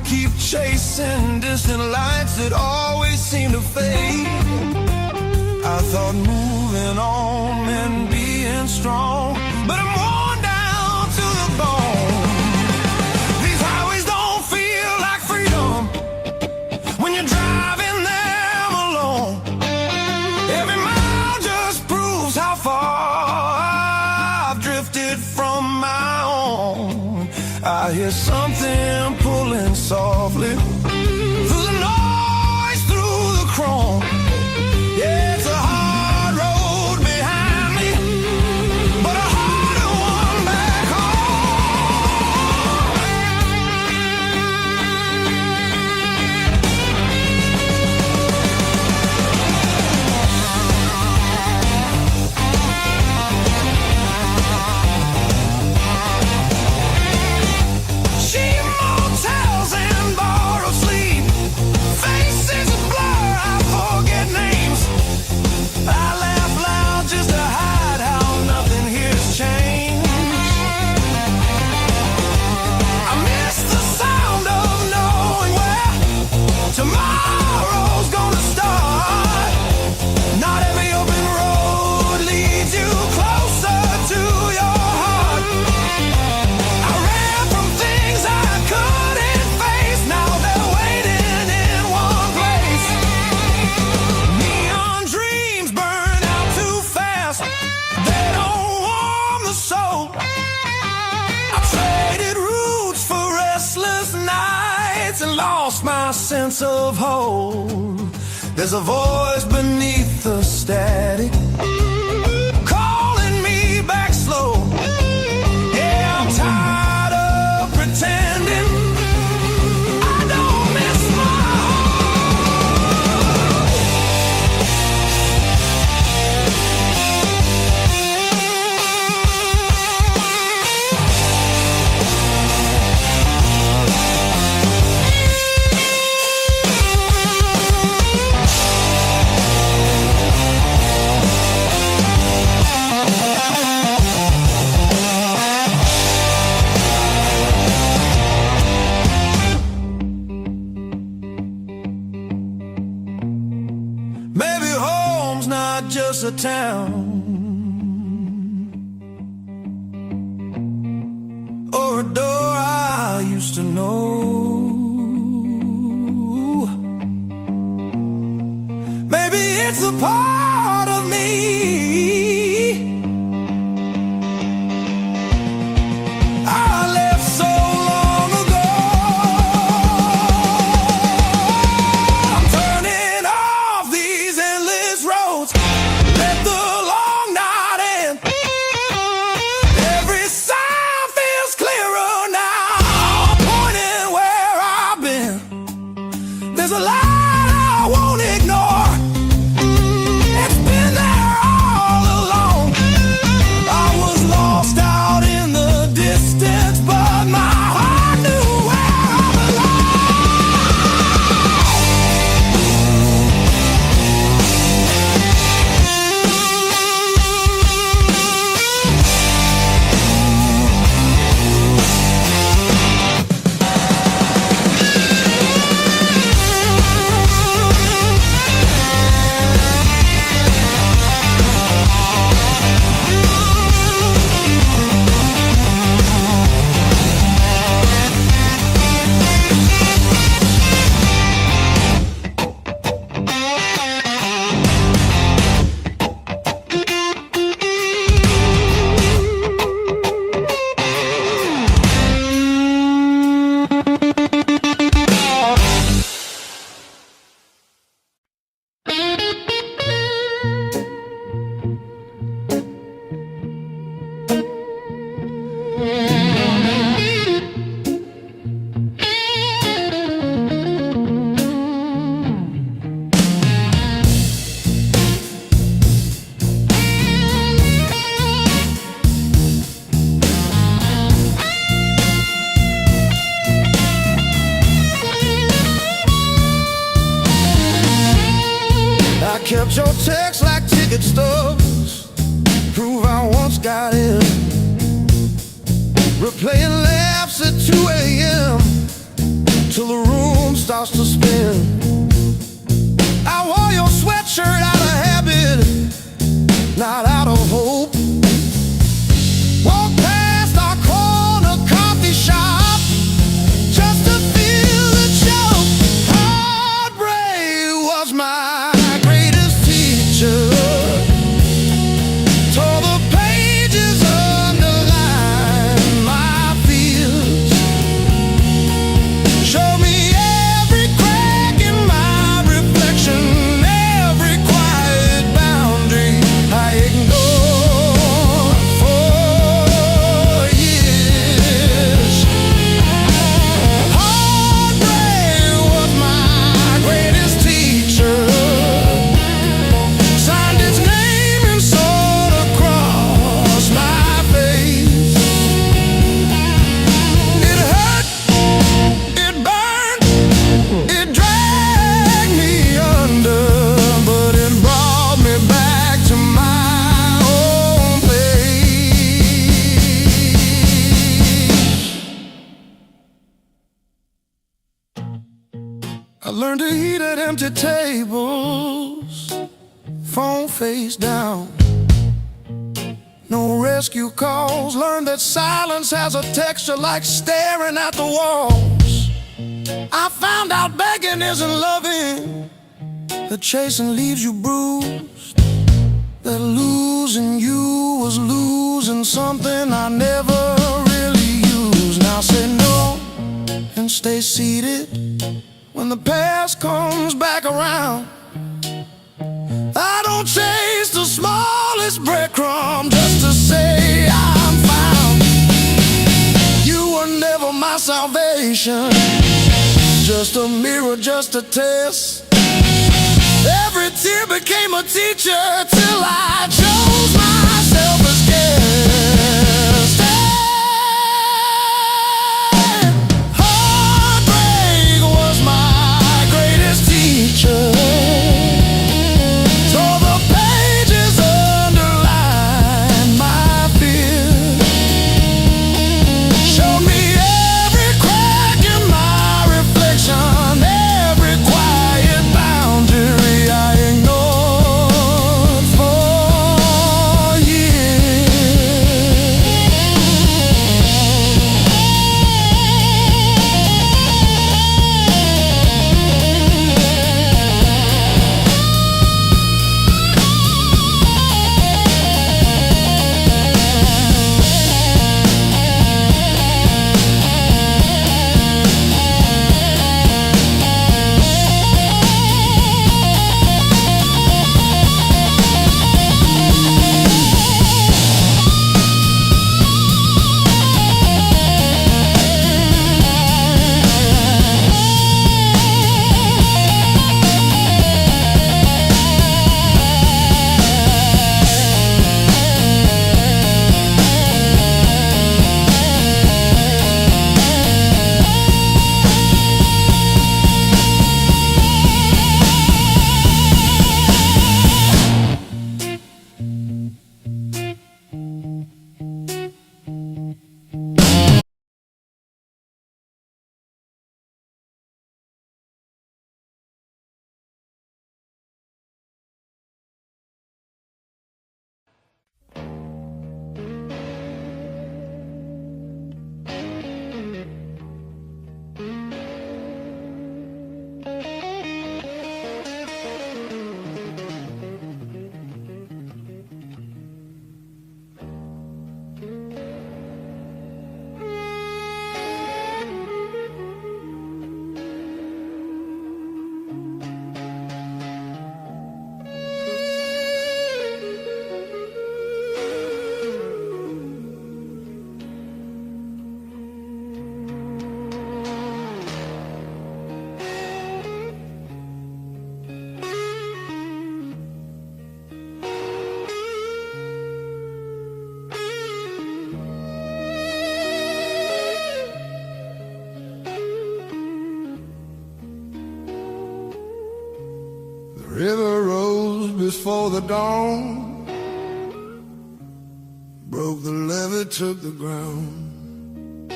keep chasing distant lights that always seem to fade. I thought moving on meant being strong, but I'm worn down to the bone. These highways don't feel like freedom when you're driving them alone. Every mile just proves how far I've drifted from my own. I hear something pulling softly through the noise, through the chrome. Yeah, it's a hard road behind me, but a harder one back cheap motels and borrowed sleep, faces a blur, I forget names. I laugh loud just to hide how nothing here's changed. I miss the sound of knowing where tomorrow's gonna start. Not every open road leads you closer to your heart. I ran from things I couldn't face, now they're waiting in one place. Neon dreams burn out too fast, they don't warm the soul. I traded roots for restless nights and lost my sense of hope. There's a voice beneath the static calling me back slow. Yeah, I'm tired of pretending I don't miss my home. Maybe home's not just a town or a door I used to know. Maybe it's a part of me I left so long ago. I'm turning off these endless roads, let the long night end. Every sign feels clearer now, pointing where I've been. There's a light I won't ignore, it's been there all along. I was lost out in the distance, but my heart knew where I kept your text like ticket stubs, prove I once got in. Replaying laughs at 2 a.m. till the I learned to eat at empty tables, phone face down. No rescue calls. Learned that silence has a texture like staring at the walls. I found out begging isn't loving, that chasing leaves you bruised, that losing you was losing something I never really used. Now say no and stay seated when the past comes back around. I don't chase the smallest breadcrumb just to say I'm found. You were never my salvation, just a mirror, just a test. Every tear became a teacher till I chose myself as guest. Heartbreak was my greatest teacher. River rose before the dawn, broke the levee, took the ground.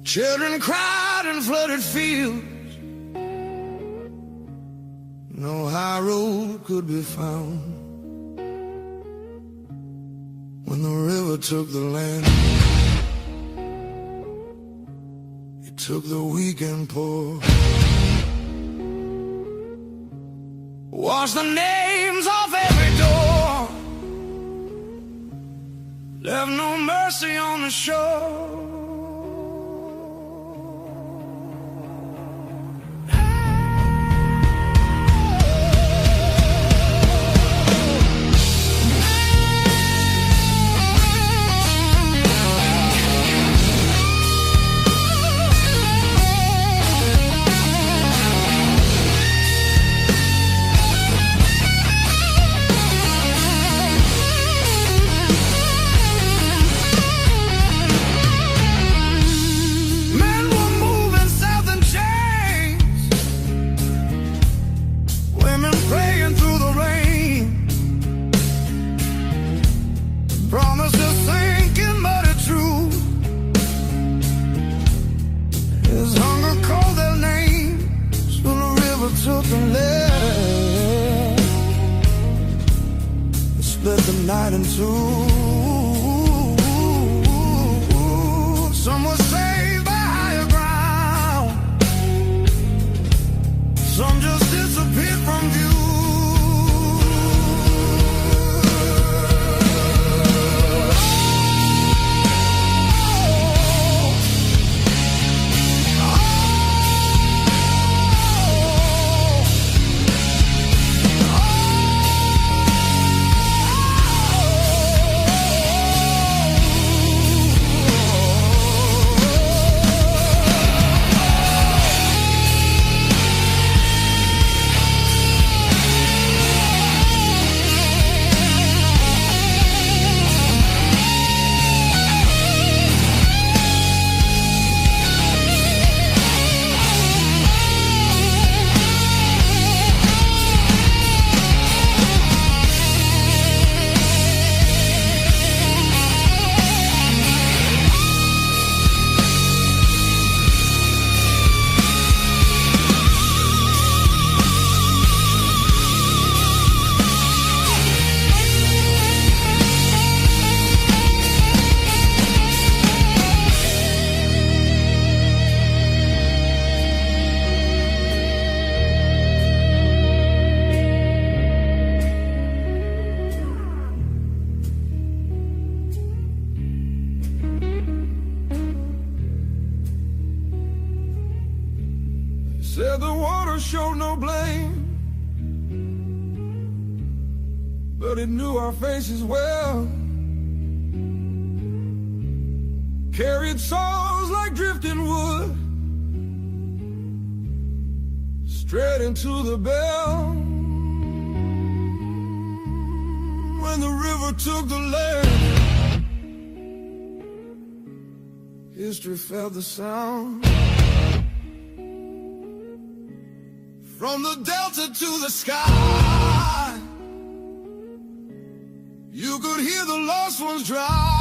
Children cried in flooded fields, no high road could be found. When the river took the land, it took the weak and poor. Wash the names off every door, left no mercy on the shore. riding to. Some were saved by higher ground, some just disappeared from view. Said the water showed no blame, but it knew our faces well. Carried souls like drifting wood, straight into the bell. When the river took the land, history felt the sound. From the delta to the sky, you could hear the lost ones drown.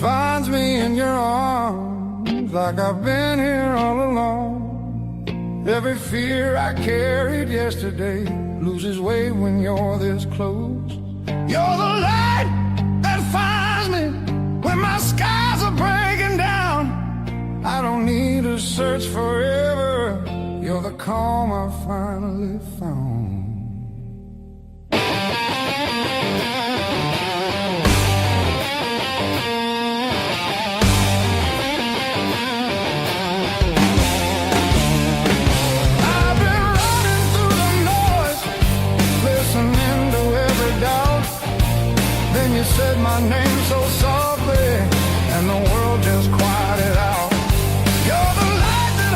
Finds me in your arms like I've been here all along. Every fear I carried yesterday loses weight when you're this close. You're the light that finds me when my skies are breaking down. I don't need to search forever. You're the calm I finally found. You said my name so softly, and the world just quieted out. You're the light that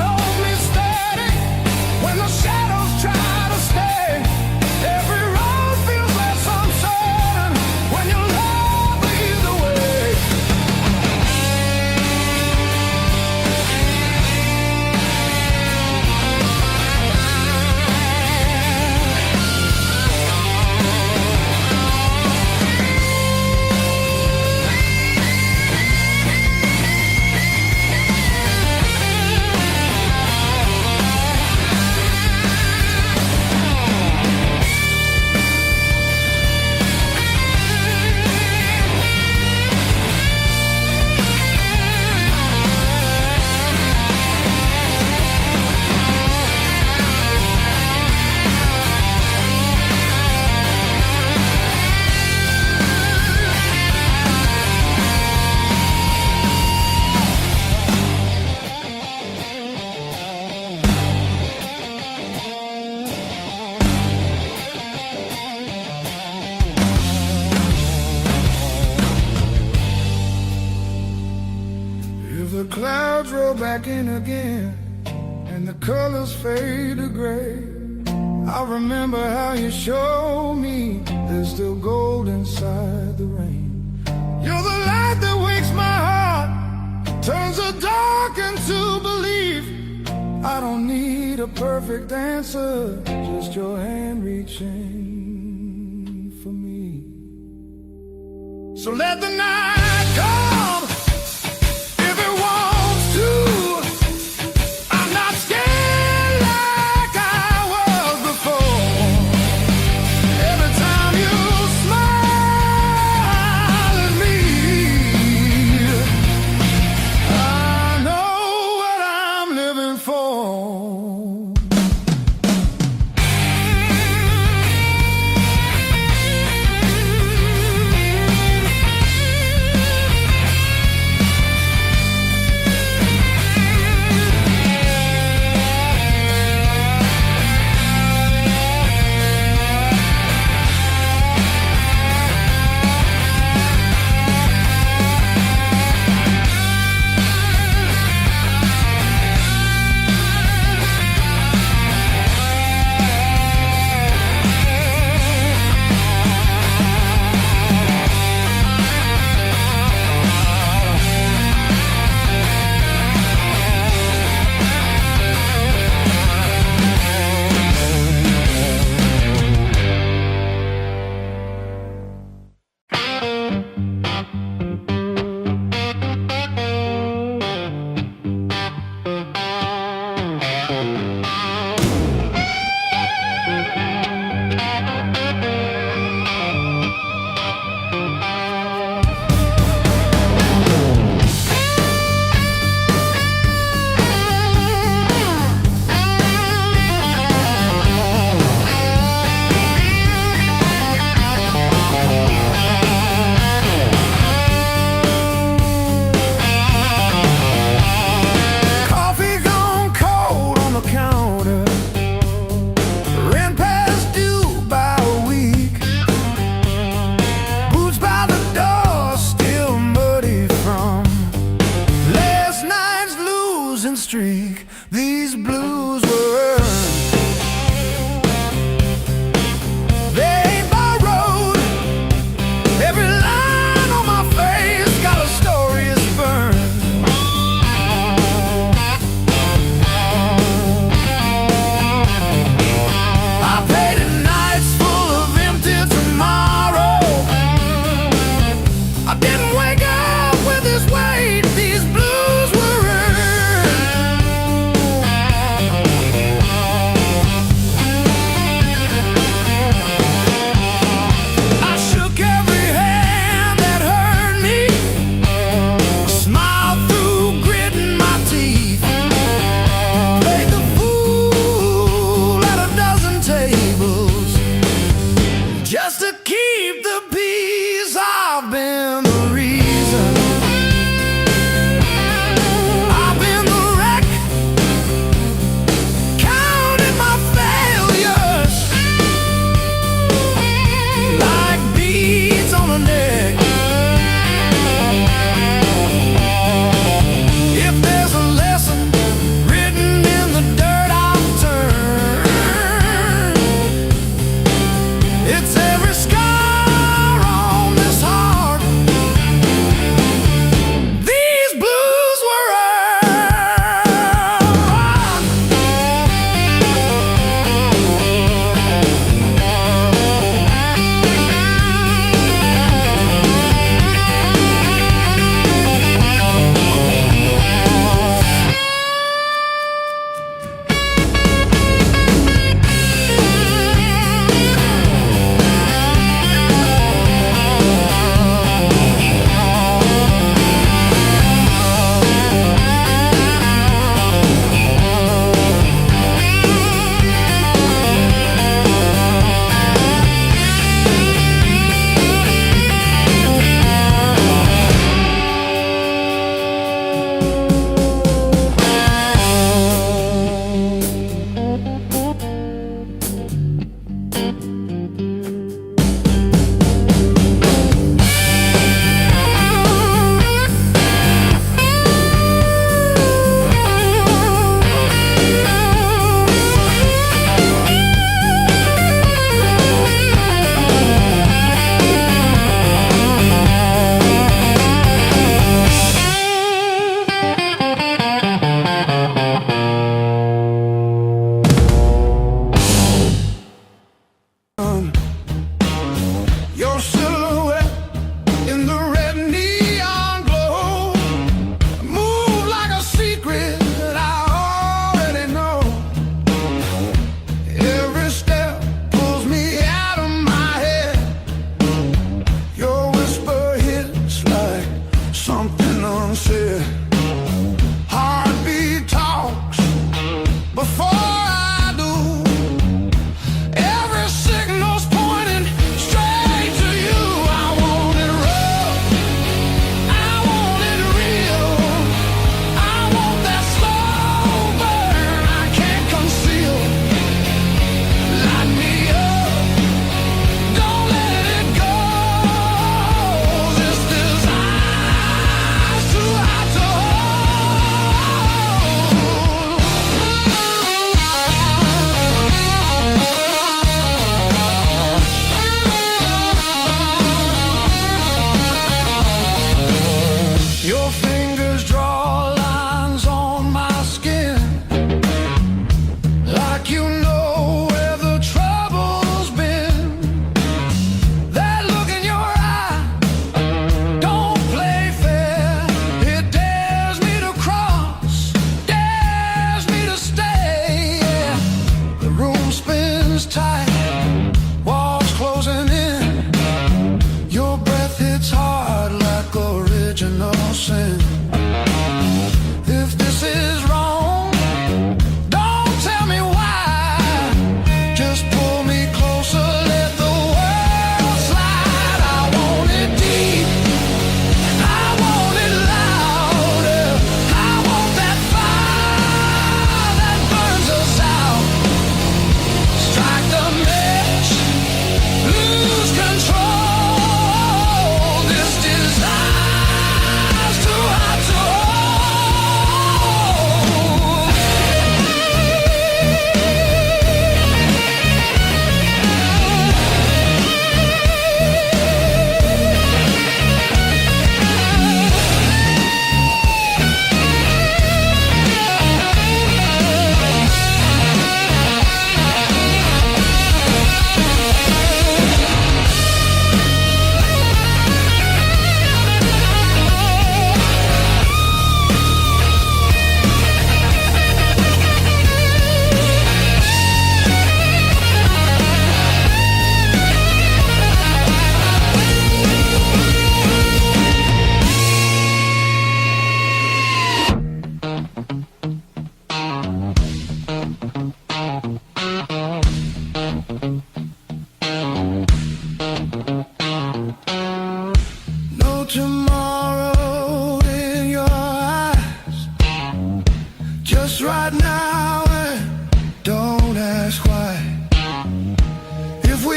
clouds roll back in again, and the colors fade to gray. I remember how you showed me there's still gold inside the rain. You're the light that wakes my heart, turns the dark into belief. I don't need a perfect answer, just your hand reaching for me. So let the night come if it wants to. I'm not scared like I was before. Every time you smile at me, I know what I'm living for.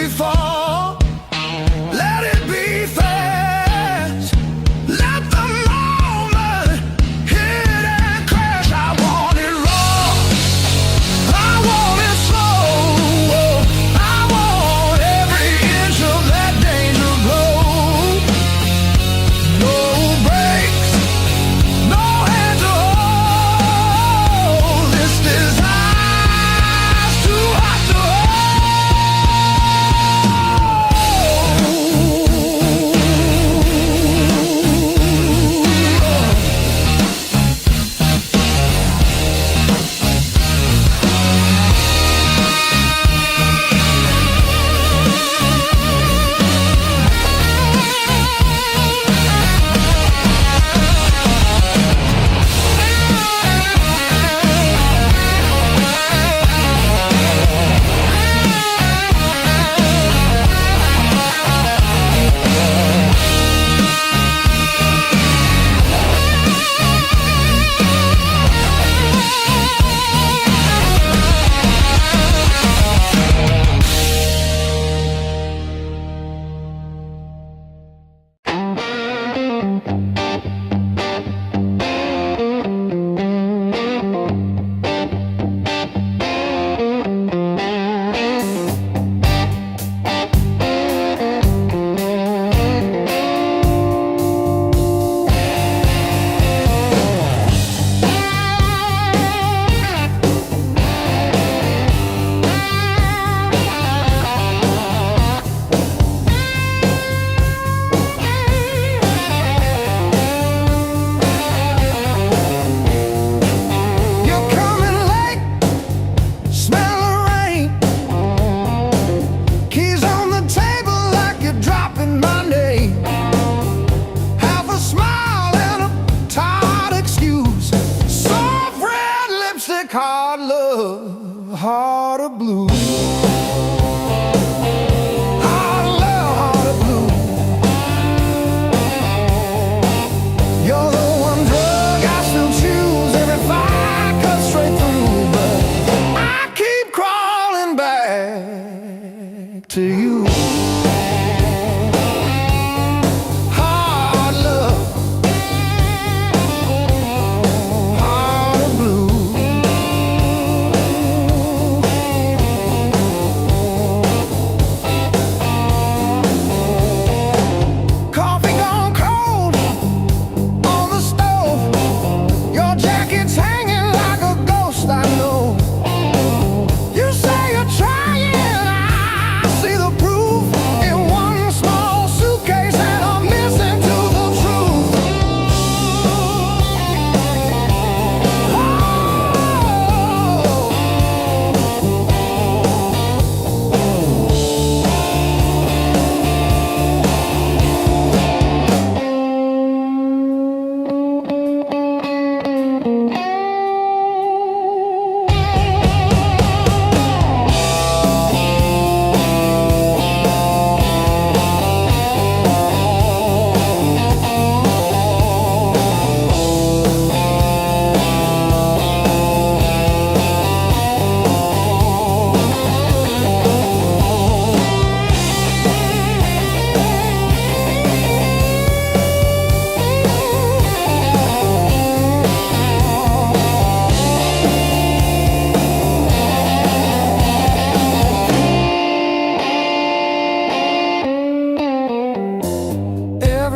free fall. Let it be fast. Let the moment hit and crash. I want it raw. I want it slow. I want every inch of that danger glow. No brakes, no hand to hold. This desire's too hot to hard love, heart of blue. Hard love, heart of blue. You're the one drug I still choose every fight cuts straight through, but I keep crawling back to you.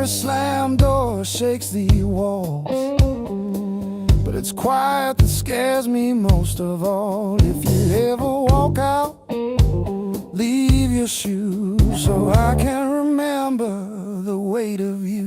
Slam door shakes the walls, but it's quiet that scares me most of all. If you ever walk out, leave your shoes so I can remember the weight of you.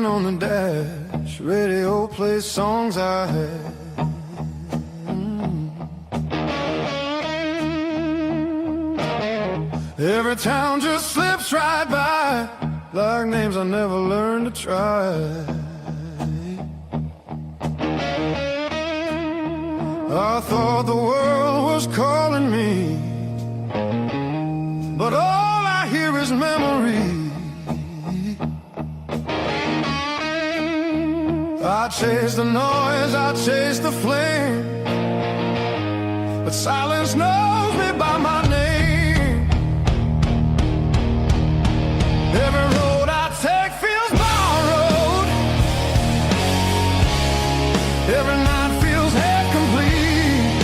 laying on the dash, radio plays songs I had. Every town just slips right by, like names I never learned to try. I thought the world was calling me, but all I hear is memory. I chase the noise, I chase the flame, but silence knows me by my name. Every road I take feels borrowed. Every night feels half complete.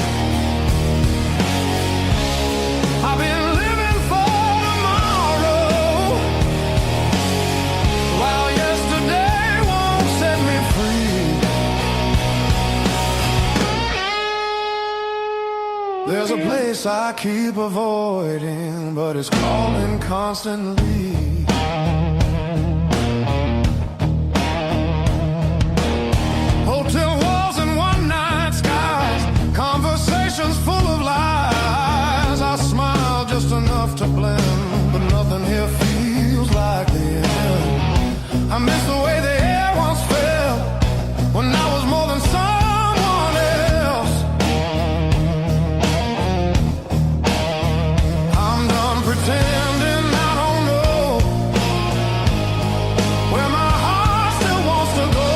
I've been living for tomorrow, while yesterday won't set me free. There's a place I keep avoiding, but it's calling constantly. Hotel walls and one-night skies, conversations full of lies. I smile just enough to blend, but nothing here feels like the end. I miss the way the air once felt, when I was more than someone else. I'm done pretending I don't know where my heart still wants to go.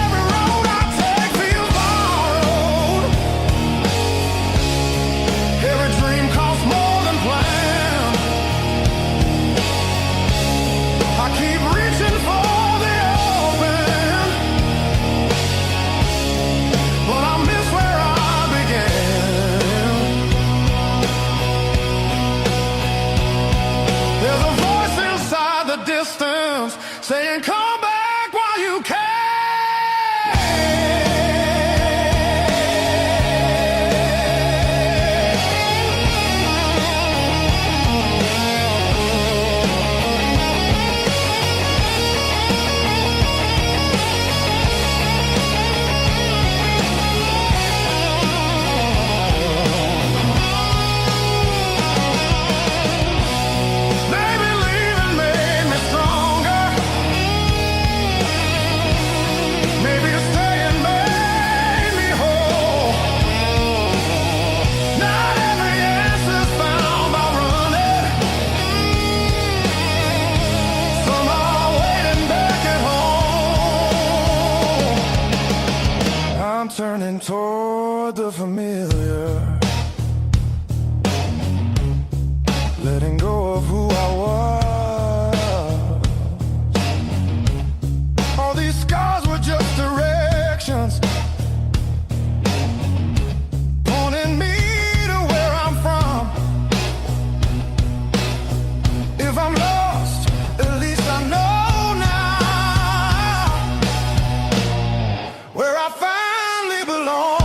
Every road I take feels borrowed. Every dream costs more than planned. I keep reaching for the open, but I miss where I began. There's a voice inside the distance saying, come back while you can. Maybe leaving made me stronger. Maybe staying made me whole. Not every answer's found by running. Some are waiting back at home. I'm turning toward the familiar, letting go of who I was. All these scars were just directions, pointing me to where I'm from. If I'm lost, at least I know now where I finally belong.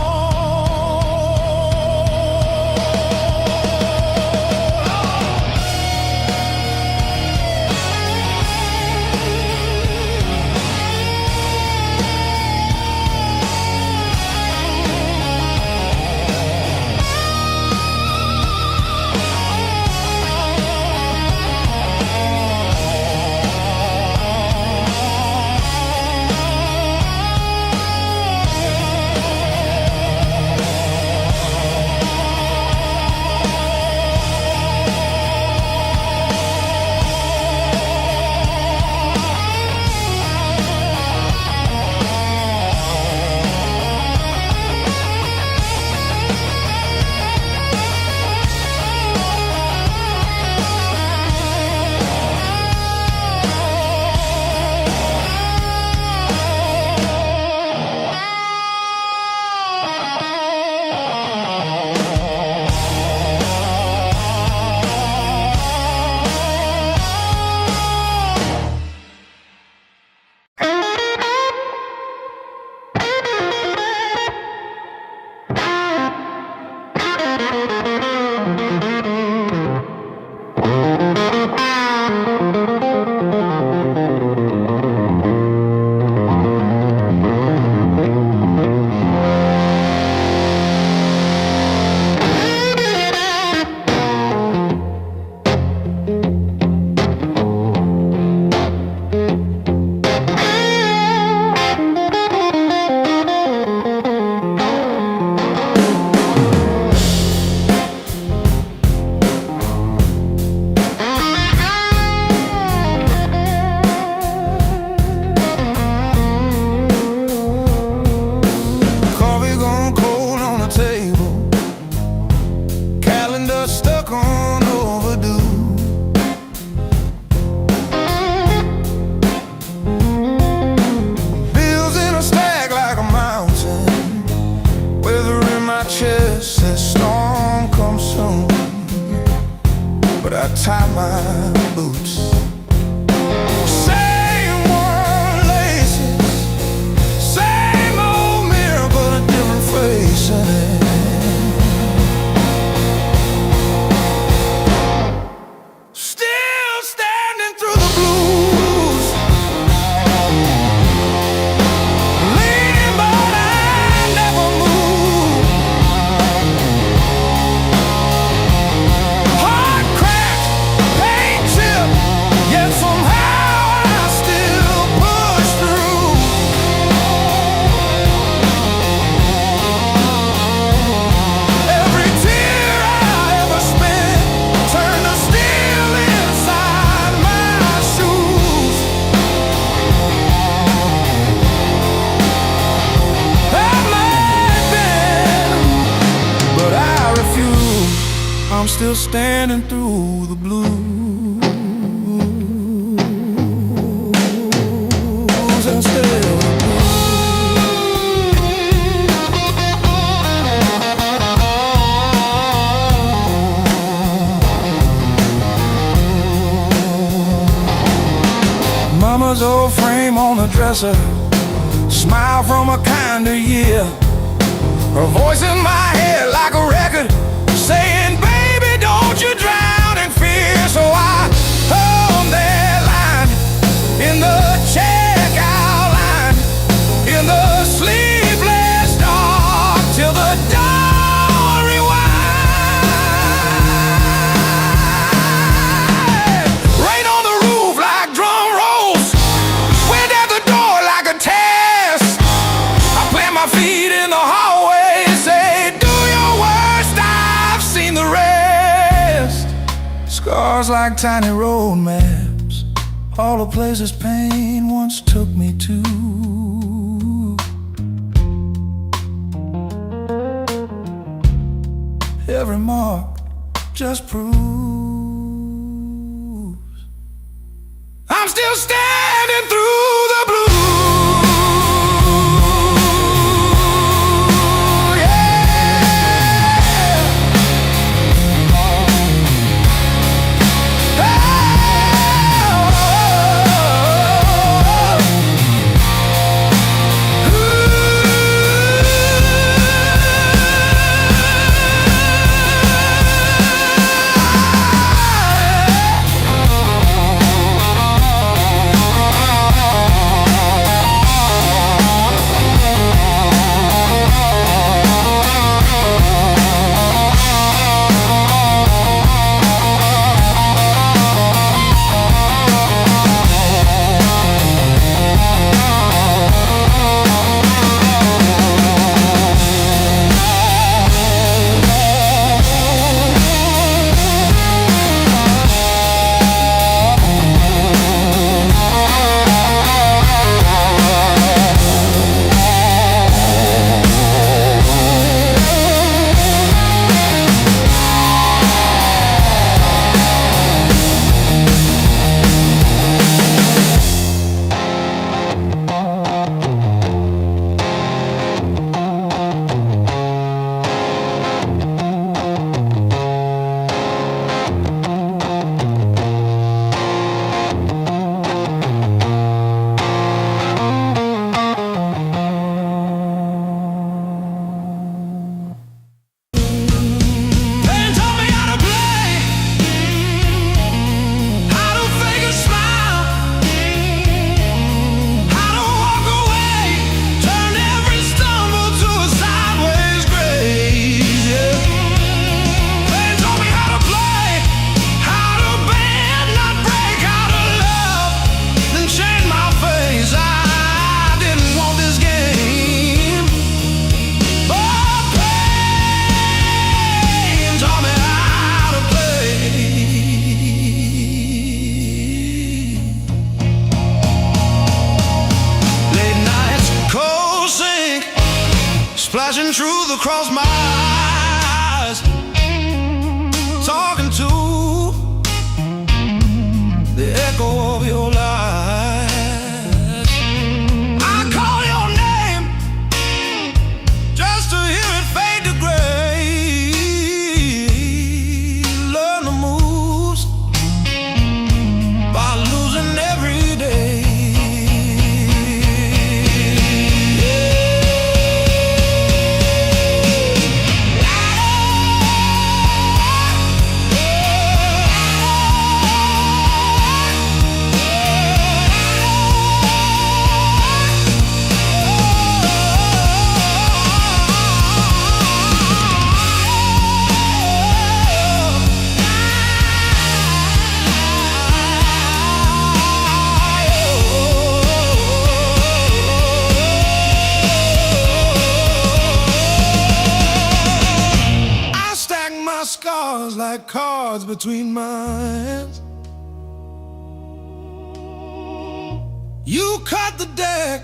chest says storm comes soon, but I tie my boots. Same worn laces, same old mirror, but a different face in it. Still standing through the blues, leaning but I never move. Heart cracked, pain chipped, yet somehow I still push through. Every tear I ever spent turned to steel inside my shoes. That might have been, but I refuse. I'm still standing through the blues and still the blues. Mama's old frame on the dresser, smile from a kinder year. Her voice in my head like a record saying, baby, don't you drown in fear. So I hum that line in the checkout line, in the sleepless dark, till the dawn rewind. Rain on the roof like drum rolls, wind at the door like a test. I plant my feet in the hallway, say, do your worst, I've seen the rest. Scars like tiny road maps, all the places pain once took me to. Every mark just proves I'm still standing through the blues. Flashing truth across my eyes, talking to the echo of your lies. I call your name just to hear it fade to gray. stars like cards between my hands. You cut the deck,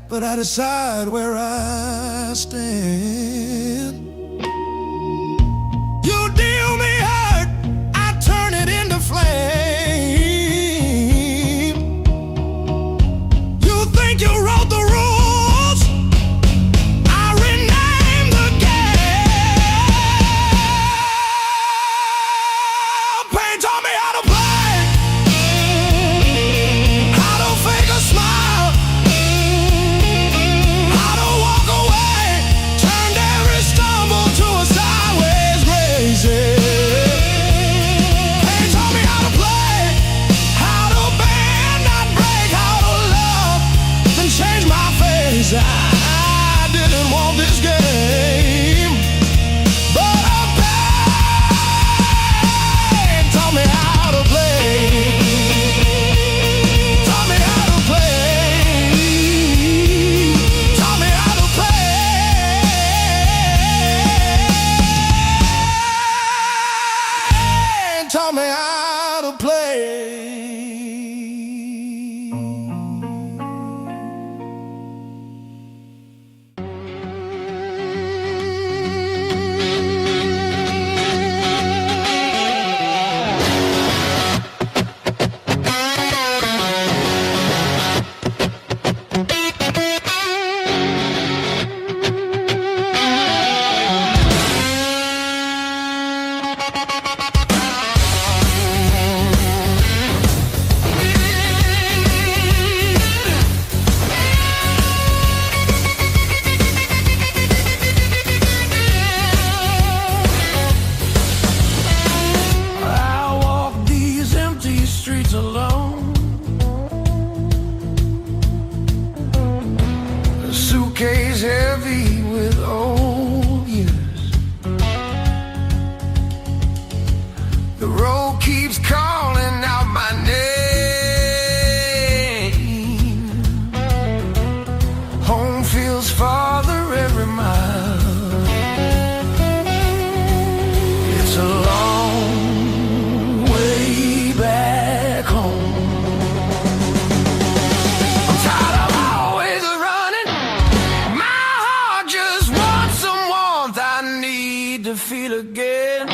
but I decide where I stand. You deal me hurt, I turn it into flame. You think you wrote the rules, I rename the game. Pain taught me how to play, how to fake a smile, how to walk away, turned every stumble to a sideways crazy. Pain taught me how to play, how to bend, not break, how to love, then change my face. I didn't want this game, but a pain taught me how to play. Taught me how to play. Taught me how to play. Taught me how to play. I walk these empty streets alone, a suitcase heavy with old years. The road keeps calling out my name. Home feels farther every mile. It's a long way back home. I'm tired of always running. My heart just wants some warmth. I need to feel again.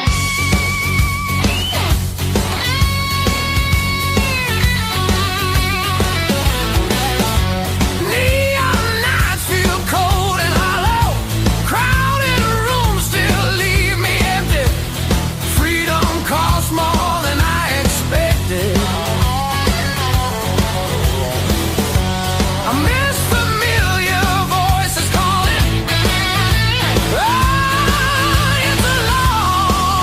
Neon nights feel cold and hollow. Crowded rooms still leave me empty. Freedom costs more than I expected. I miss familiar voices calling. Ah, it's a long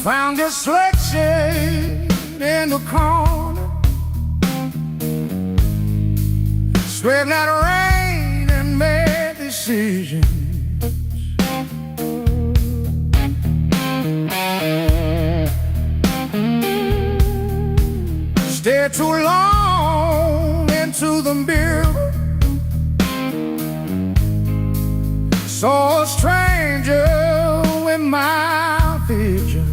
Found this selection in the corner, straightened out rain and made decisions. Stayed too long into the mirror, saw a stranger in my vision.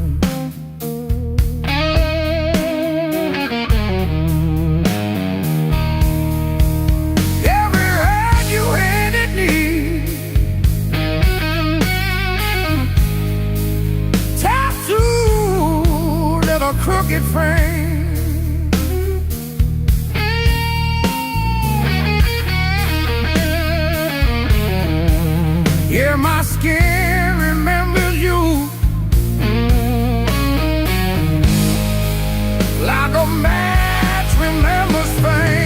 Crooked frame, yeah, my skin remembers you like a match remembers fame.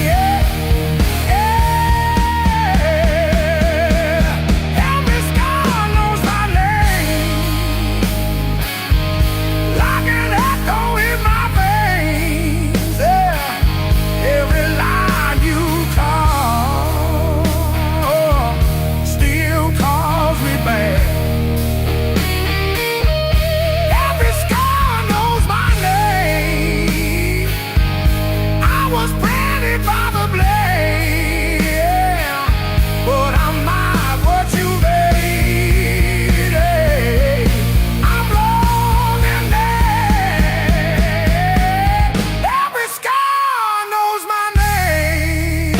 Yeah, yeah. Every scar knows my name, like an echo in my veins. Yeah, every line you call still calls me back. Every scar knows my name. I was branded by the blade, yeah, but I'm not what you made. Hey, I'm long and dead. Every scar knows my name.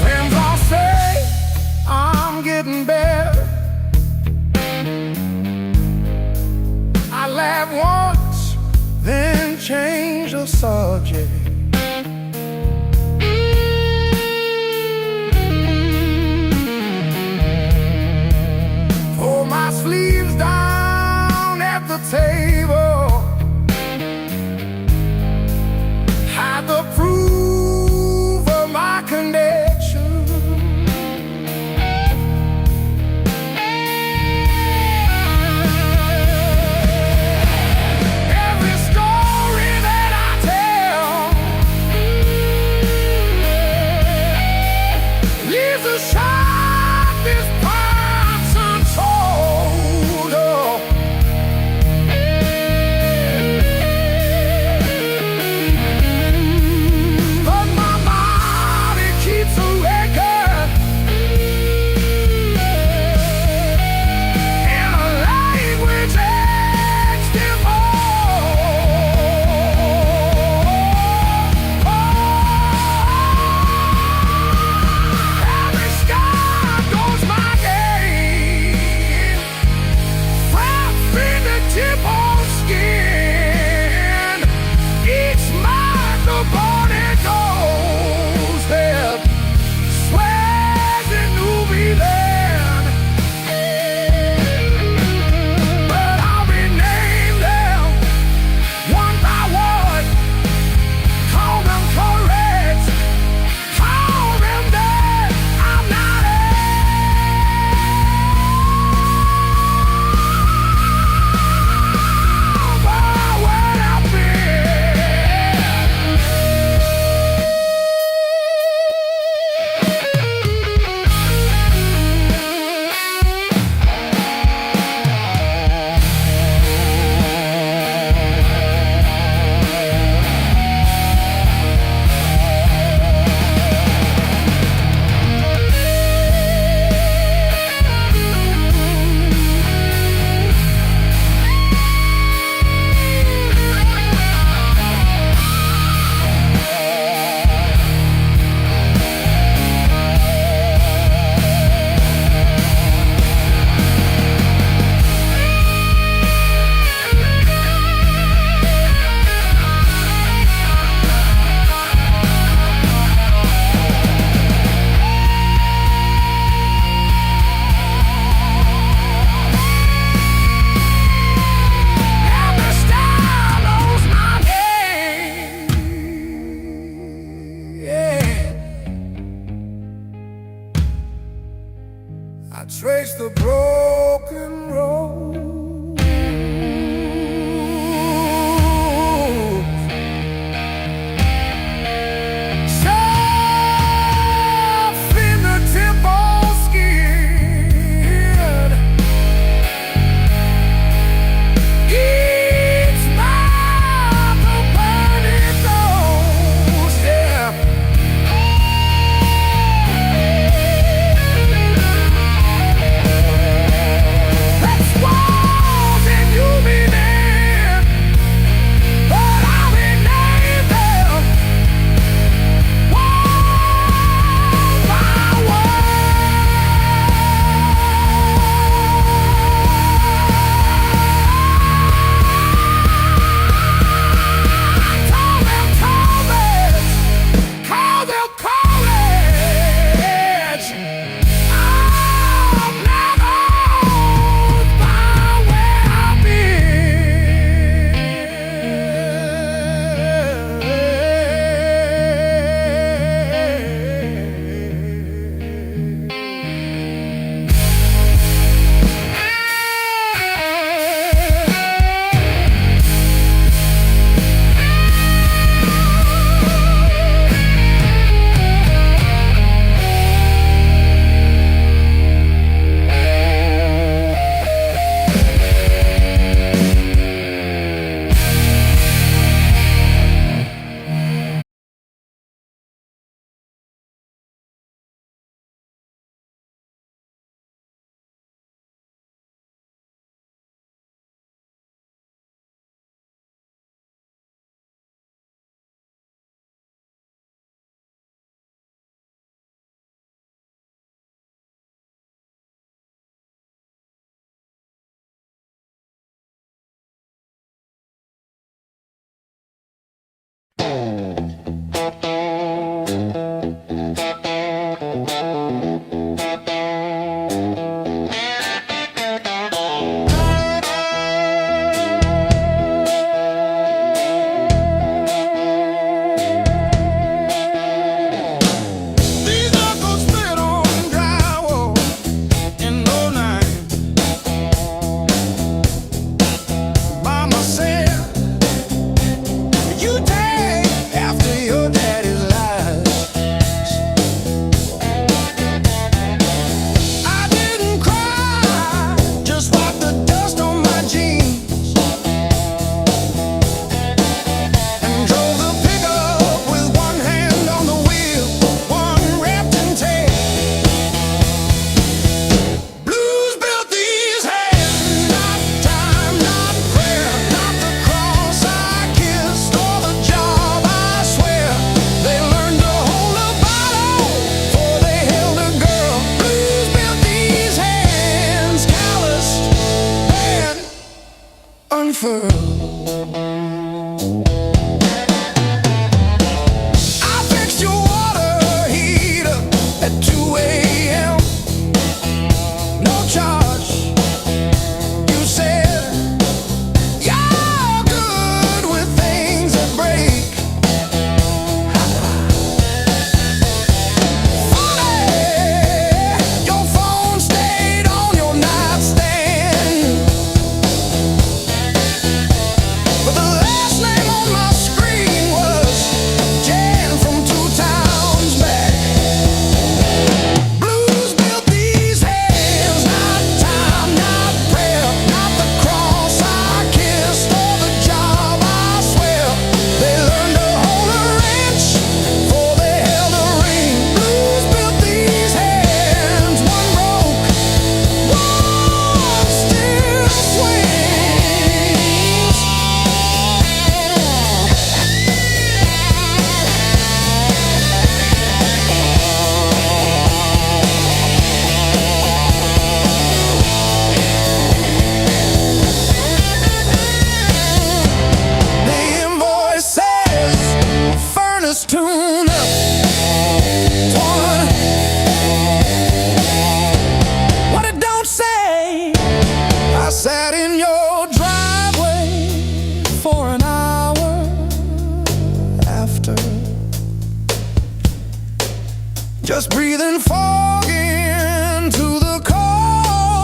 Friends all say I'm getting better. I laugh once, then change the subject. Pull my sleeves down at the table, hide the proof of my connection. Every story that I tell the broken road. Soften the temple skin. Each mouth a burning nose, yeah. Let's walk and you be there, but I'll be there. Wall by call them college. I'm never by where I've these knuckles spit on drywall in '09. Mama said, you take after your daddy's lies. I didn't cry, just wiped the dust on my jeans and drove the pickup with one hand on the wheel, one wrapped in tape. Blues built these hands, not time, not prayer, not the cross I kissed or the job I swear. They learned to hold a bottle before they held a girl. Blues built these hands, calloused and unfurled. I fixed your water heater at 2 a.m. No charge. You said you're good with things that break. Funny, your phone stayed on your nightstand, but the last name on my screen was Jan from 2 towns back. Blues built these hands, not time, not prayer, not the cross I kissed or the job I swear. They learned to hold a wrench before they held a ring. Blues built these hands, one broke, one still swings. The invoice says furnace tune up. One. What it don't say, I sat in your driveway for an hour after, just breathing fog into the cold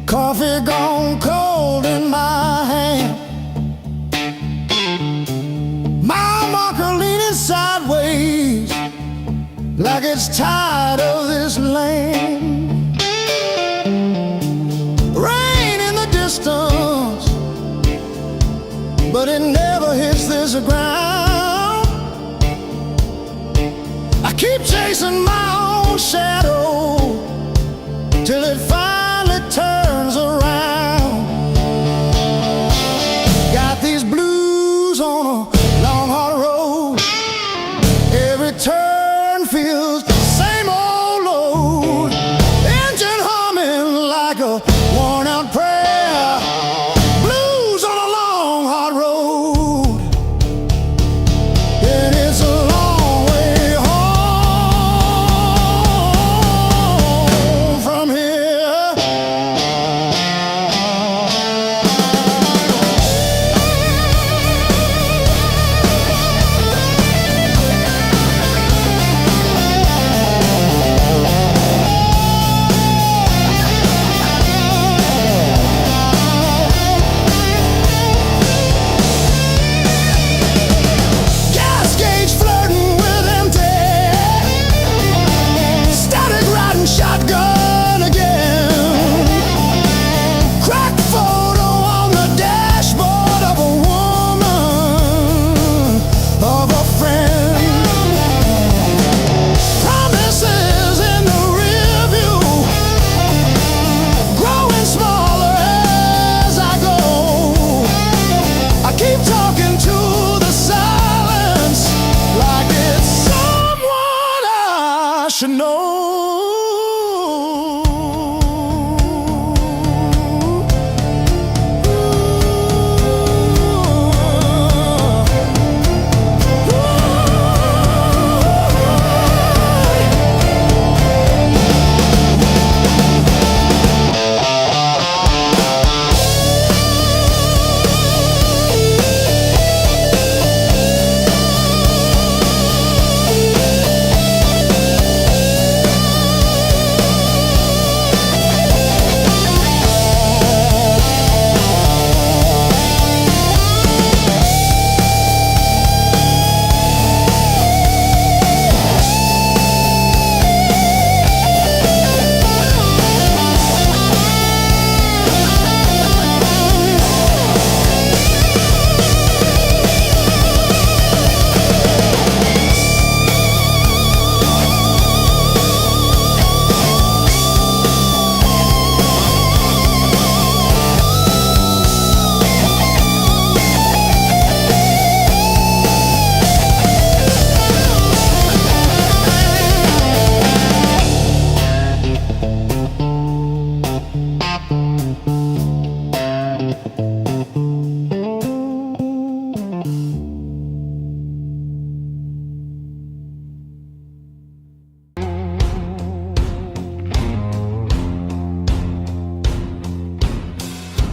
Coffee gone cold in my hand. My marker leaning sideways like it's tired of this land. Rain in the distance, but it never hits this ground. I keep chasing my own shadow till it finally turns around. Got these blues on a long hard road. Every turn feels the same old load. Engine humming like a worn out prayer. Blues on a long hard road. And it's a long way home from here. Gas gauge flirting with empty. Static riding shotgun again. Cracked photo on the dashboard of a woman, of a friend. Promises in the rear view, growing smaller as I go. I keep talking to the silence like it's someone I should know.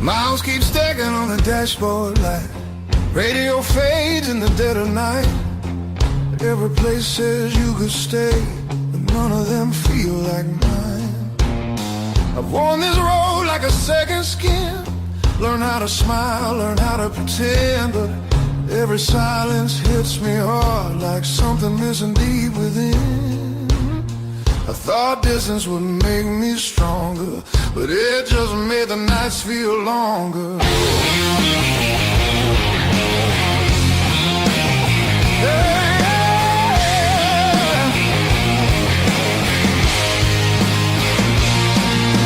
Miles keep stacking on the dashboard light. Radio fades in the dead of night. Every place says you could stay, but none of them feel like mine. I've worn this road like a second skin. Learn how to smile, learn how to pretend, but every silence hits me hard like something missing deep within. I thought distance would make me stronger, but it just made the nights feel longer.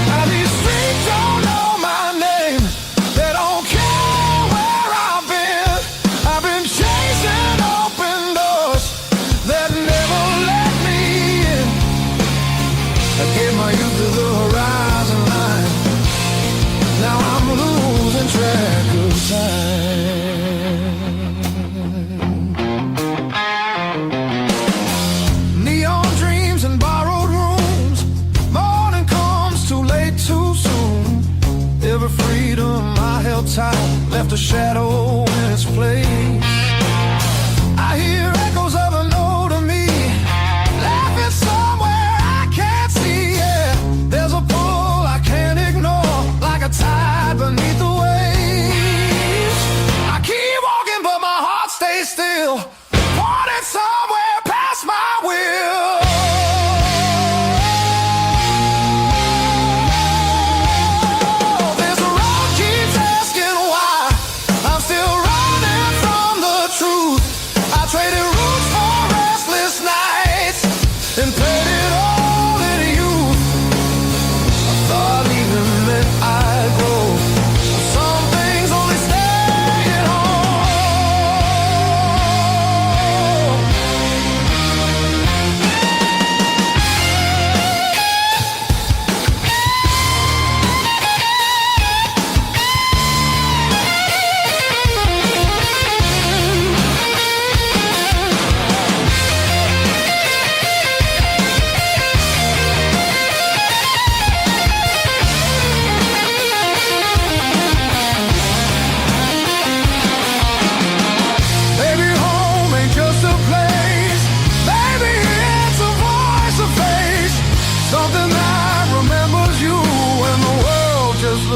Now these streets don't know my name. They don't care where I've been. I've been chasing open doors that never let me in. I gave my youth to the horizon line. Now I'm losing track of time. Neon dreams and borrowed rooms. Morning comes too late, too soon. Every freedom I held tight left a shadow in its place. I hear echoes of an older me laughing somewhere I can't see. Yeah, there's a pull I can't ignore, like a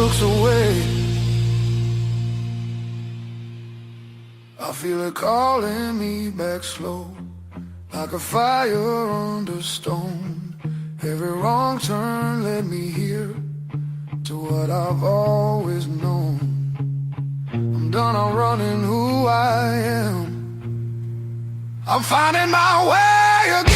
looks away. I feel it calling me back slow, like a fire under stone. Every wrong turn led me here to what I've always known. I'm done outrunning who I am. I'm finding my way again.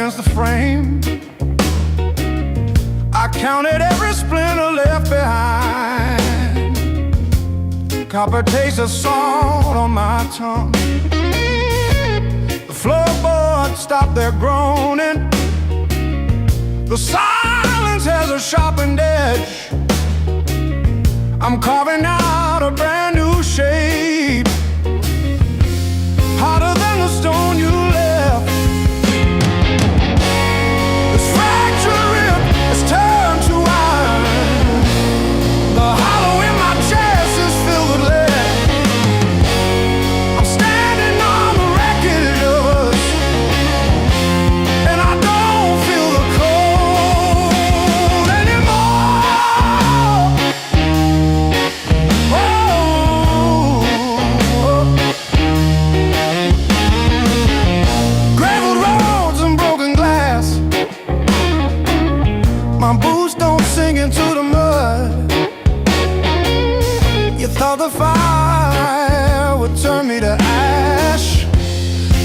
against the frame. I counted every splinter left behind. Copper taste of salt on my tongue. The floorboards stopped their groaning. The silence has a sharpened edge. I'm carving out a brand new shape, harder than the stone you left. This fractured rib has turned to iron. The hollow in my chest is filled with lead. I'm standing on the wreckage of us, and I don't feel the cold anymore. Graveled roads and broken glass. My boots don't sink into the mud. You thought the fire would turn me to ash,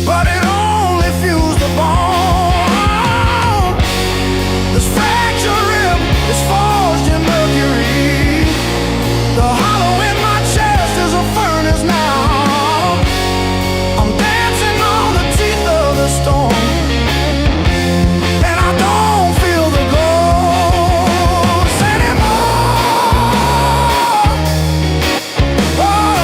but it only fused the bone. This fractured rib is forged in mercury. The hollow in my chest is a furnace now. I'm dancing on the teeth of the storm, and I don't feel the ghost anymore. Oh,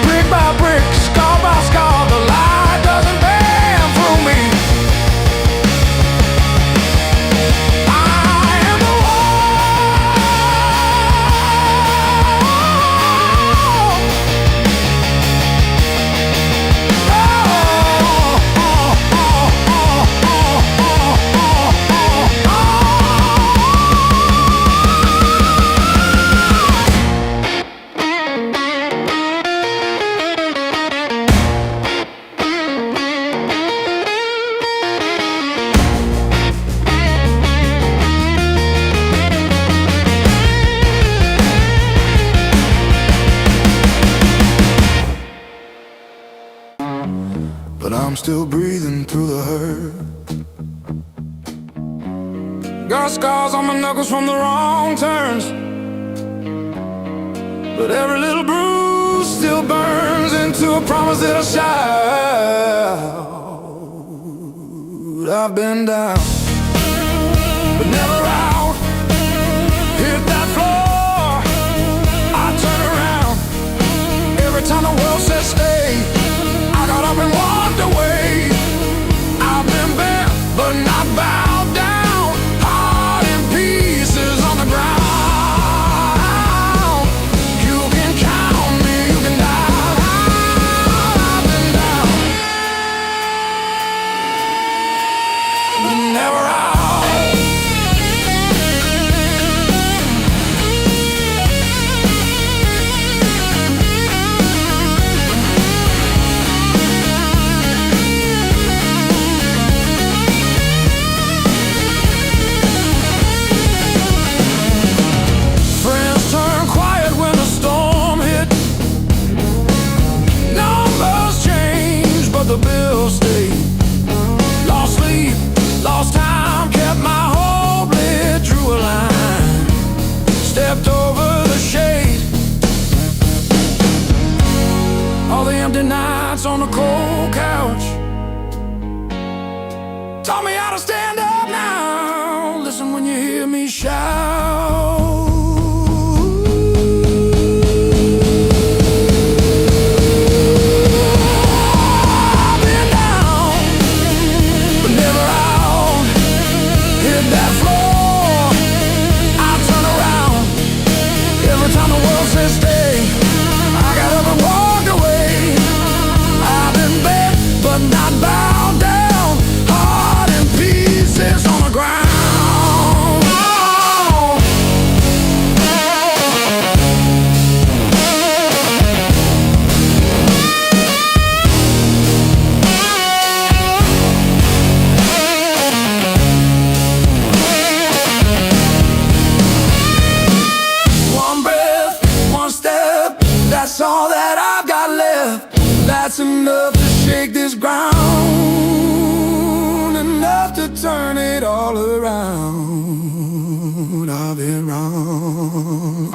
brick by brick, scar by scar, the light doesn't bend through me. I am the but I'm still breathing through the hurt. Got scars on my knuckles from the wrong turns, but every little bruise still burns into a promise that I shout. I've been down, but never out. Hit that floor, I turn around. Every time the world says stay, I got up and walked away. I've been bent, but not bowed down. Heart in pieces on the ground. You can count me, you can die. I've been down, but never Just enough to shake this ground, enough to turn it all around. I've been wrong.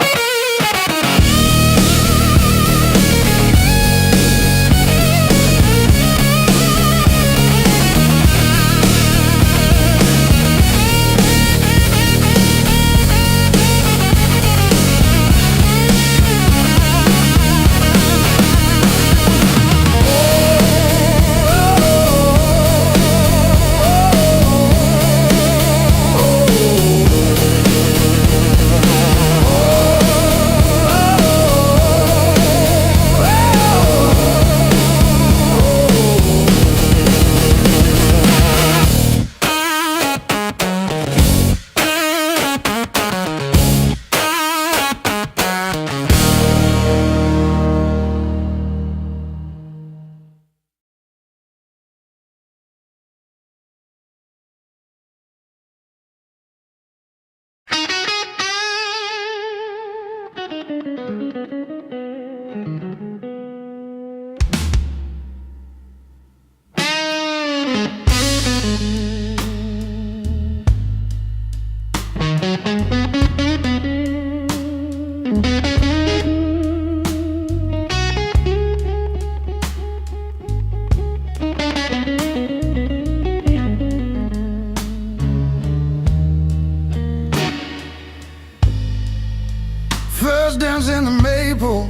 First dance in the maple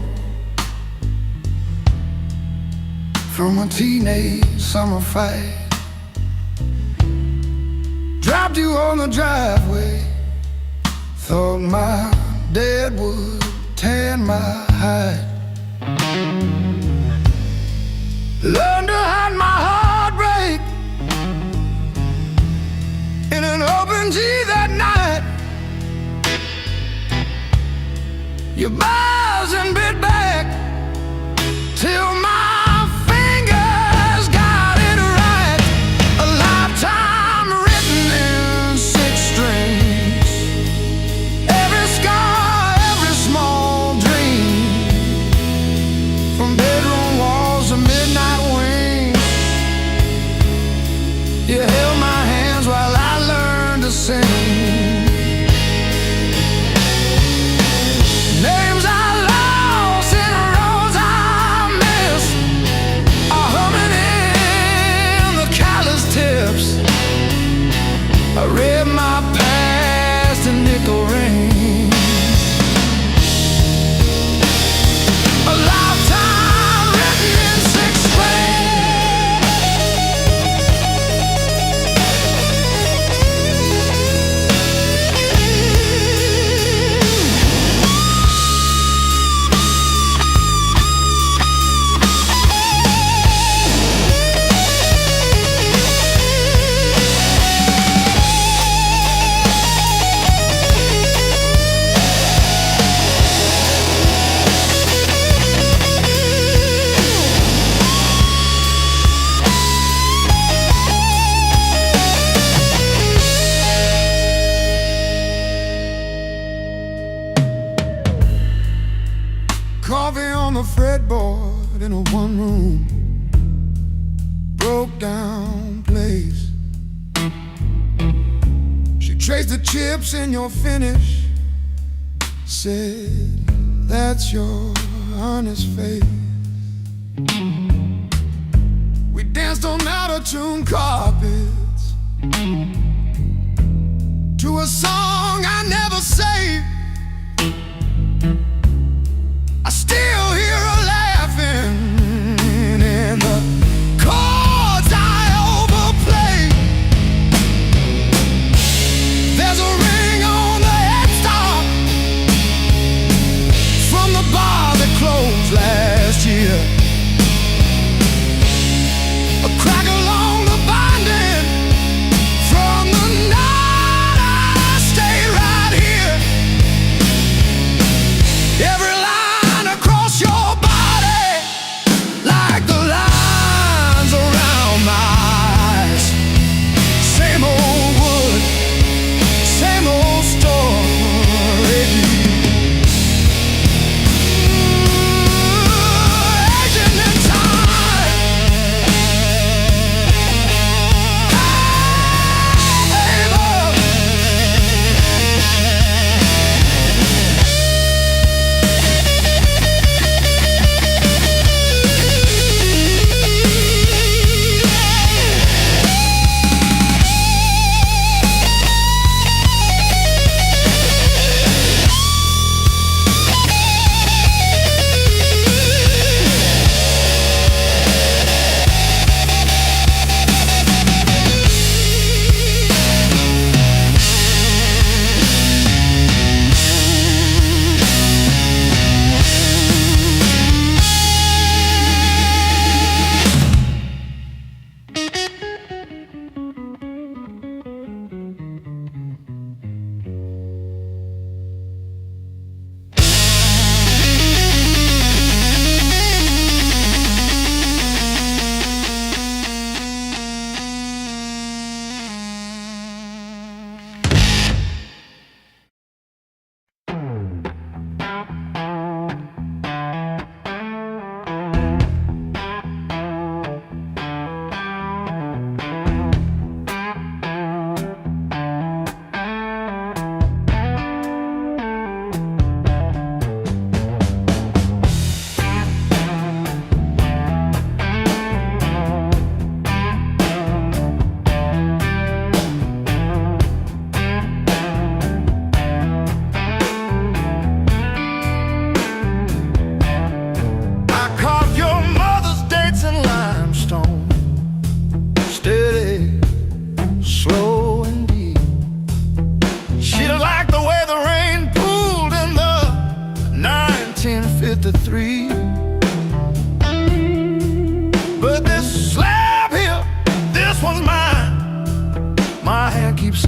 from a teenage summer fight. Dropped you on the driveway, thought my dad would tan my hide. Learned to hide my heartbreak in an open G that night. You buzz and bit back till my fingers got it right. A lifetime written in 6 strings. Every scar, every small dream, from bedroom walls to midnight wings. You held my hands while I learned to sing. I read my past in nickel rings. A lifetime written in 6 Coffee on the fretboard in a one-room broke down place. She traced the chips in your finish, said, that's your honest face. We danced on out-of-tune carpets to a song I never saved. I still hear her laughing in the chords I overplay. There's a ring on the headstock from the bar that closed last year. A crack along the binding from the night I stayed right here.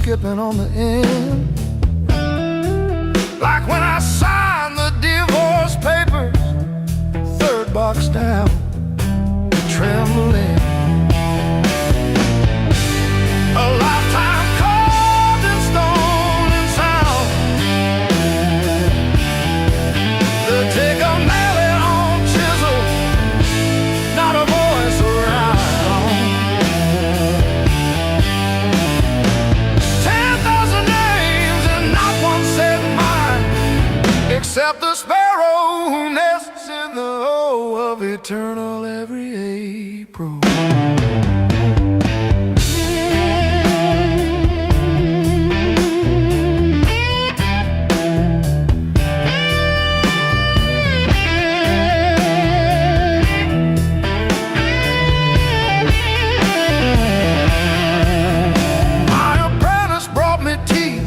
skipping on the end. Like when I signed the divorce papers, third box down, trembling. A lifetime carved in stone and sound. They take a mallet on chisel, not a voice around. 10,000 names and not one said mine, except the sparrow who nests in the O of eternal every April.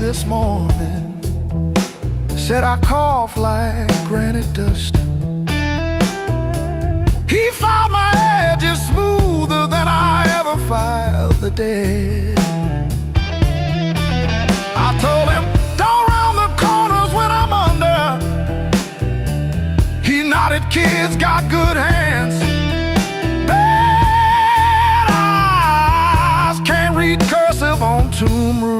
This morning said I cough like granite dust. He filed my edges smoother than I ever filed the dead. I told him, don't round the corners when I'm under. He nodded, kids got good hands. Bad eyes can't read cursive on tomb roots.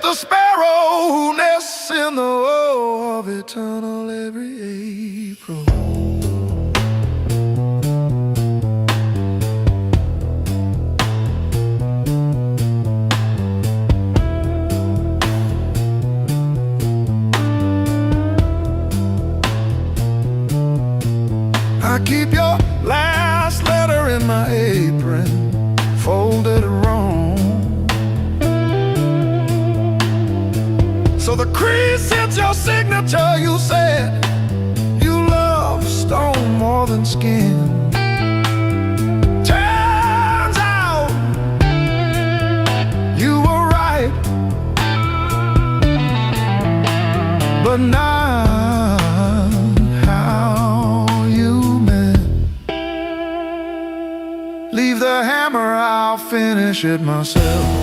The sparrow who nests in the O of eternal every April. I keep your last letter in my apron, folded wrong. So the crease hits your signature. You said you love stone more than skin. Turns out you were right, but not how you meant. Leave the hammer, I'll finish it myself.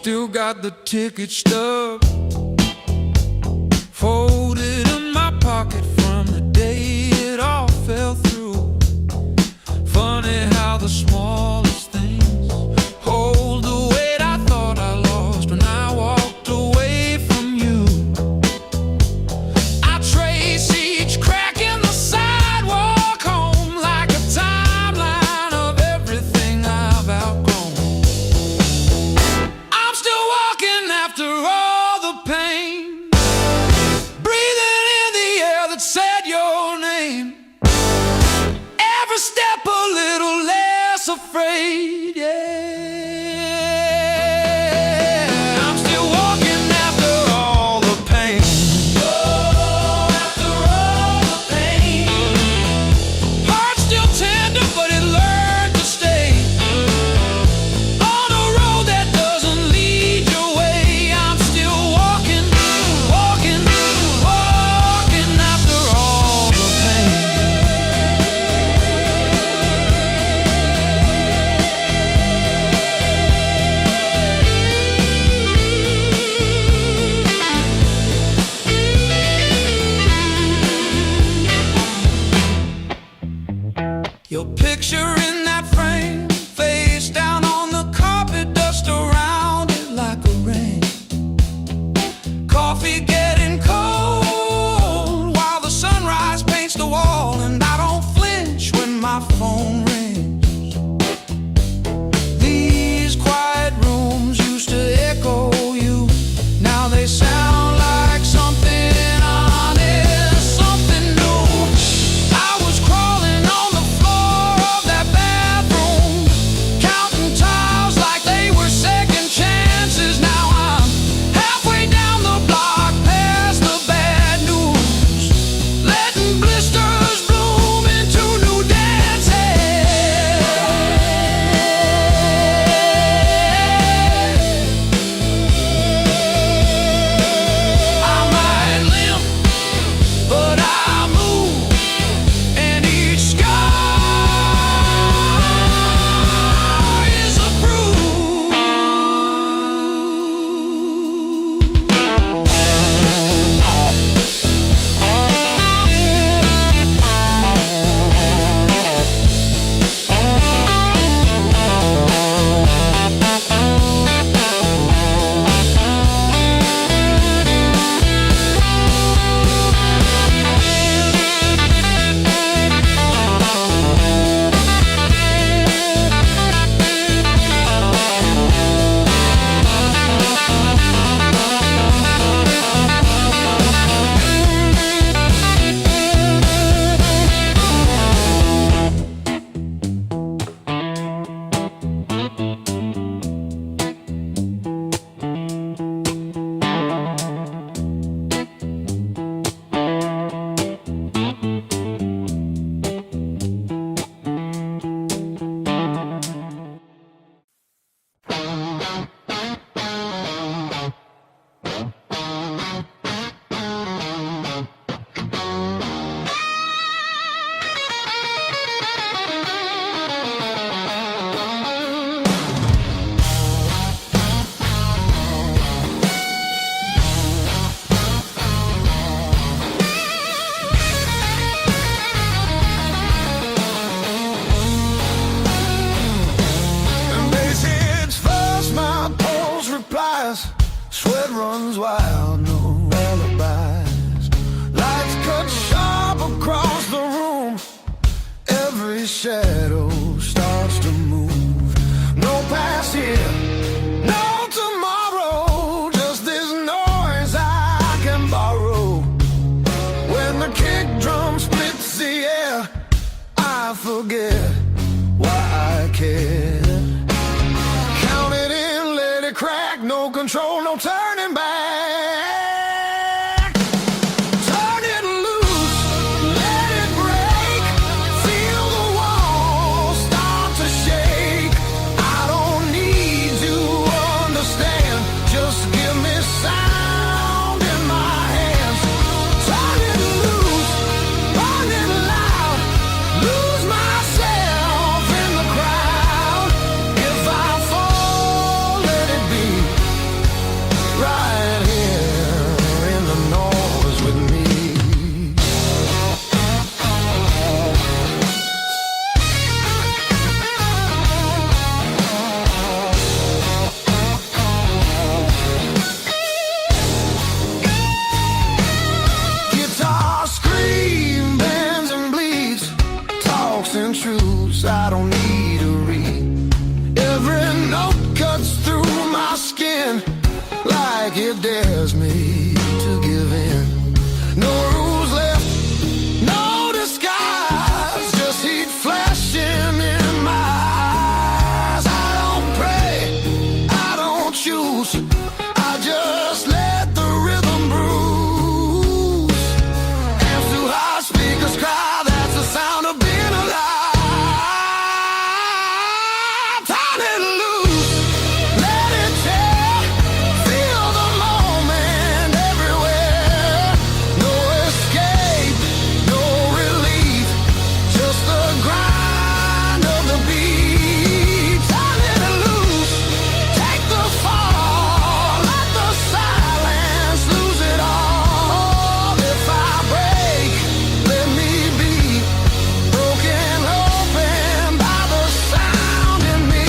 Still got the ticket stub folded in my pocket from the day it all fell through. Funny how the smallest things hold the weight I thought I lost when I walked away from you. I trace each crack in the sidewalk home like a timeline of everything I've outgrown. I'm still walking after all the pain, breathing in the air that said your name. Every step a little less afraid, yeah. I'm still walking after all the pain. Oh, after all the pain. Heart still tender, but it learned to stay. On a road that doesn't lead your way, I'm still walking, walking, walking after all the pain. Your picture in that frame, face down on the carpet, dust around it like a rain. Coffee getting cold while the sunrise paints the wall, and I don't flinch when my phone rings. These quiet rooms used to echo you, now they sound like something honest, something new. I was crawling on the floor of that bathroom, counting tiles like they were second chances. Now I'm halfway down the block, past the bad news, letting blisters bloom into new dances. I might limp, but I move, and each scar is a bruise. And they say it's fast, my pulse replies, sweat runs wild, no alibis. Lights cut sharp across the room, every shadow starts to move. No past here, no tomorrow, just this noise I can borrow. When the kick drum splits the air, I forget why I care. Count it in, let it crack, no control, no turning back. Turn it loose, let it break, feel the walls start to shake. I don't need to understand, just give me sound in my hands. Turn it loose, burn it loud, lose myself in the crowd. If I fall, let it be. dares me to give in. No rules left, no disguise, just heat flashing in my eyes. I don't pray, I don't choose, I just let the rhythm bruise. Amps too high, speakers cry, that's the sound of being alive. Turn it loose, let it tear, feel the moment everywhere. No escape, no relief, just the grind of the beat. Turn it loose, take the fall, let the silence lose it all. If I break, let me be broken open by the sound in me.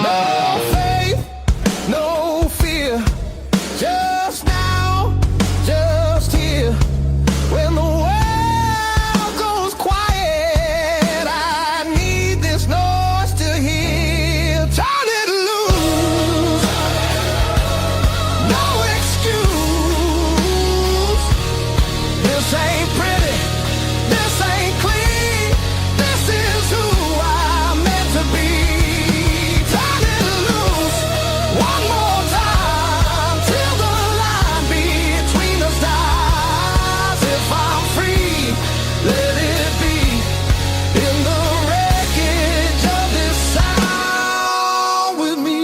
No faith, no fear, just now, just here. When the world goes quiet, I need this noise to hear. Turn it loose, no excuse. This ain't pretty, this ain't clean, this is who I'm meant to be. Turn it loose, one more time, till the line between us dies. If I'm free, let it be in the wreckage of this sound with me.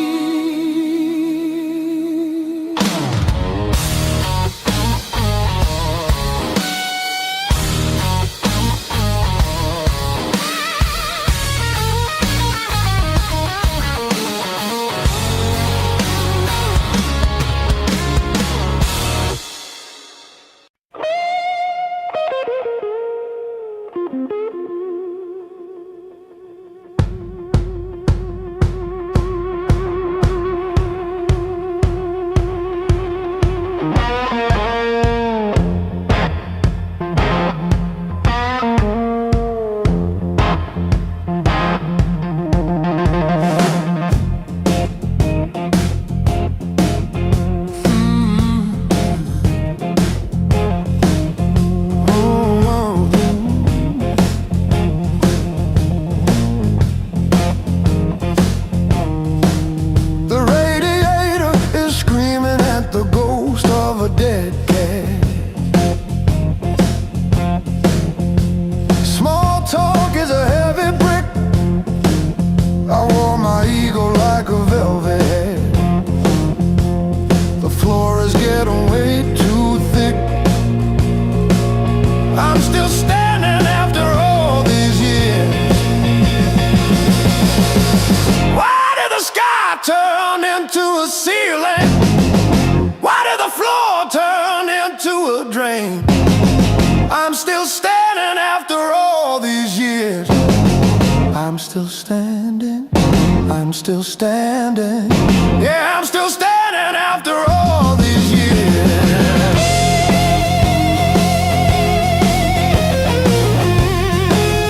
The radiator is screaming at the ghost of a dead cat. Small talk is a heavy brick. I wore my ego like a velvet hat. The floor is getting way too thick. I'm still standing after all these years. Why did the sky turn into a ceiling? Why did the floor turn into a drain? I'm still standing after all these years. I'm still standing, I'm still standing. Yeah, I'm still standing after all these years.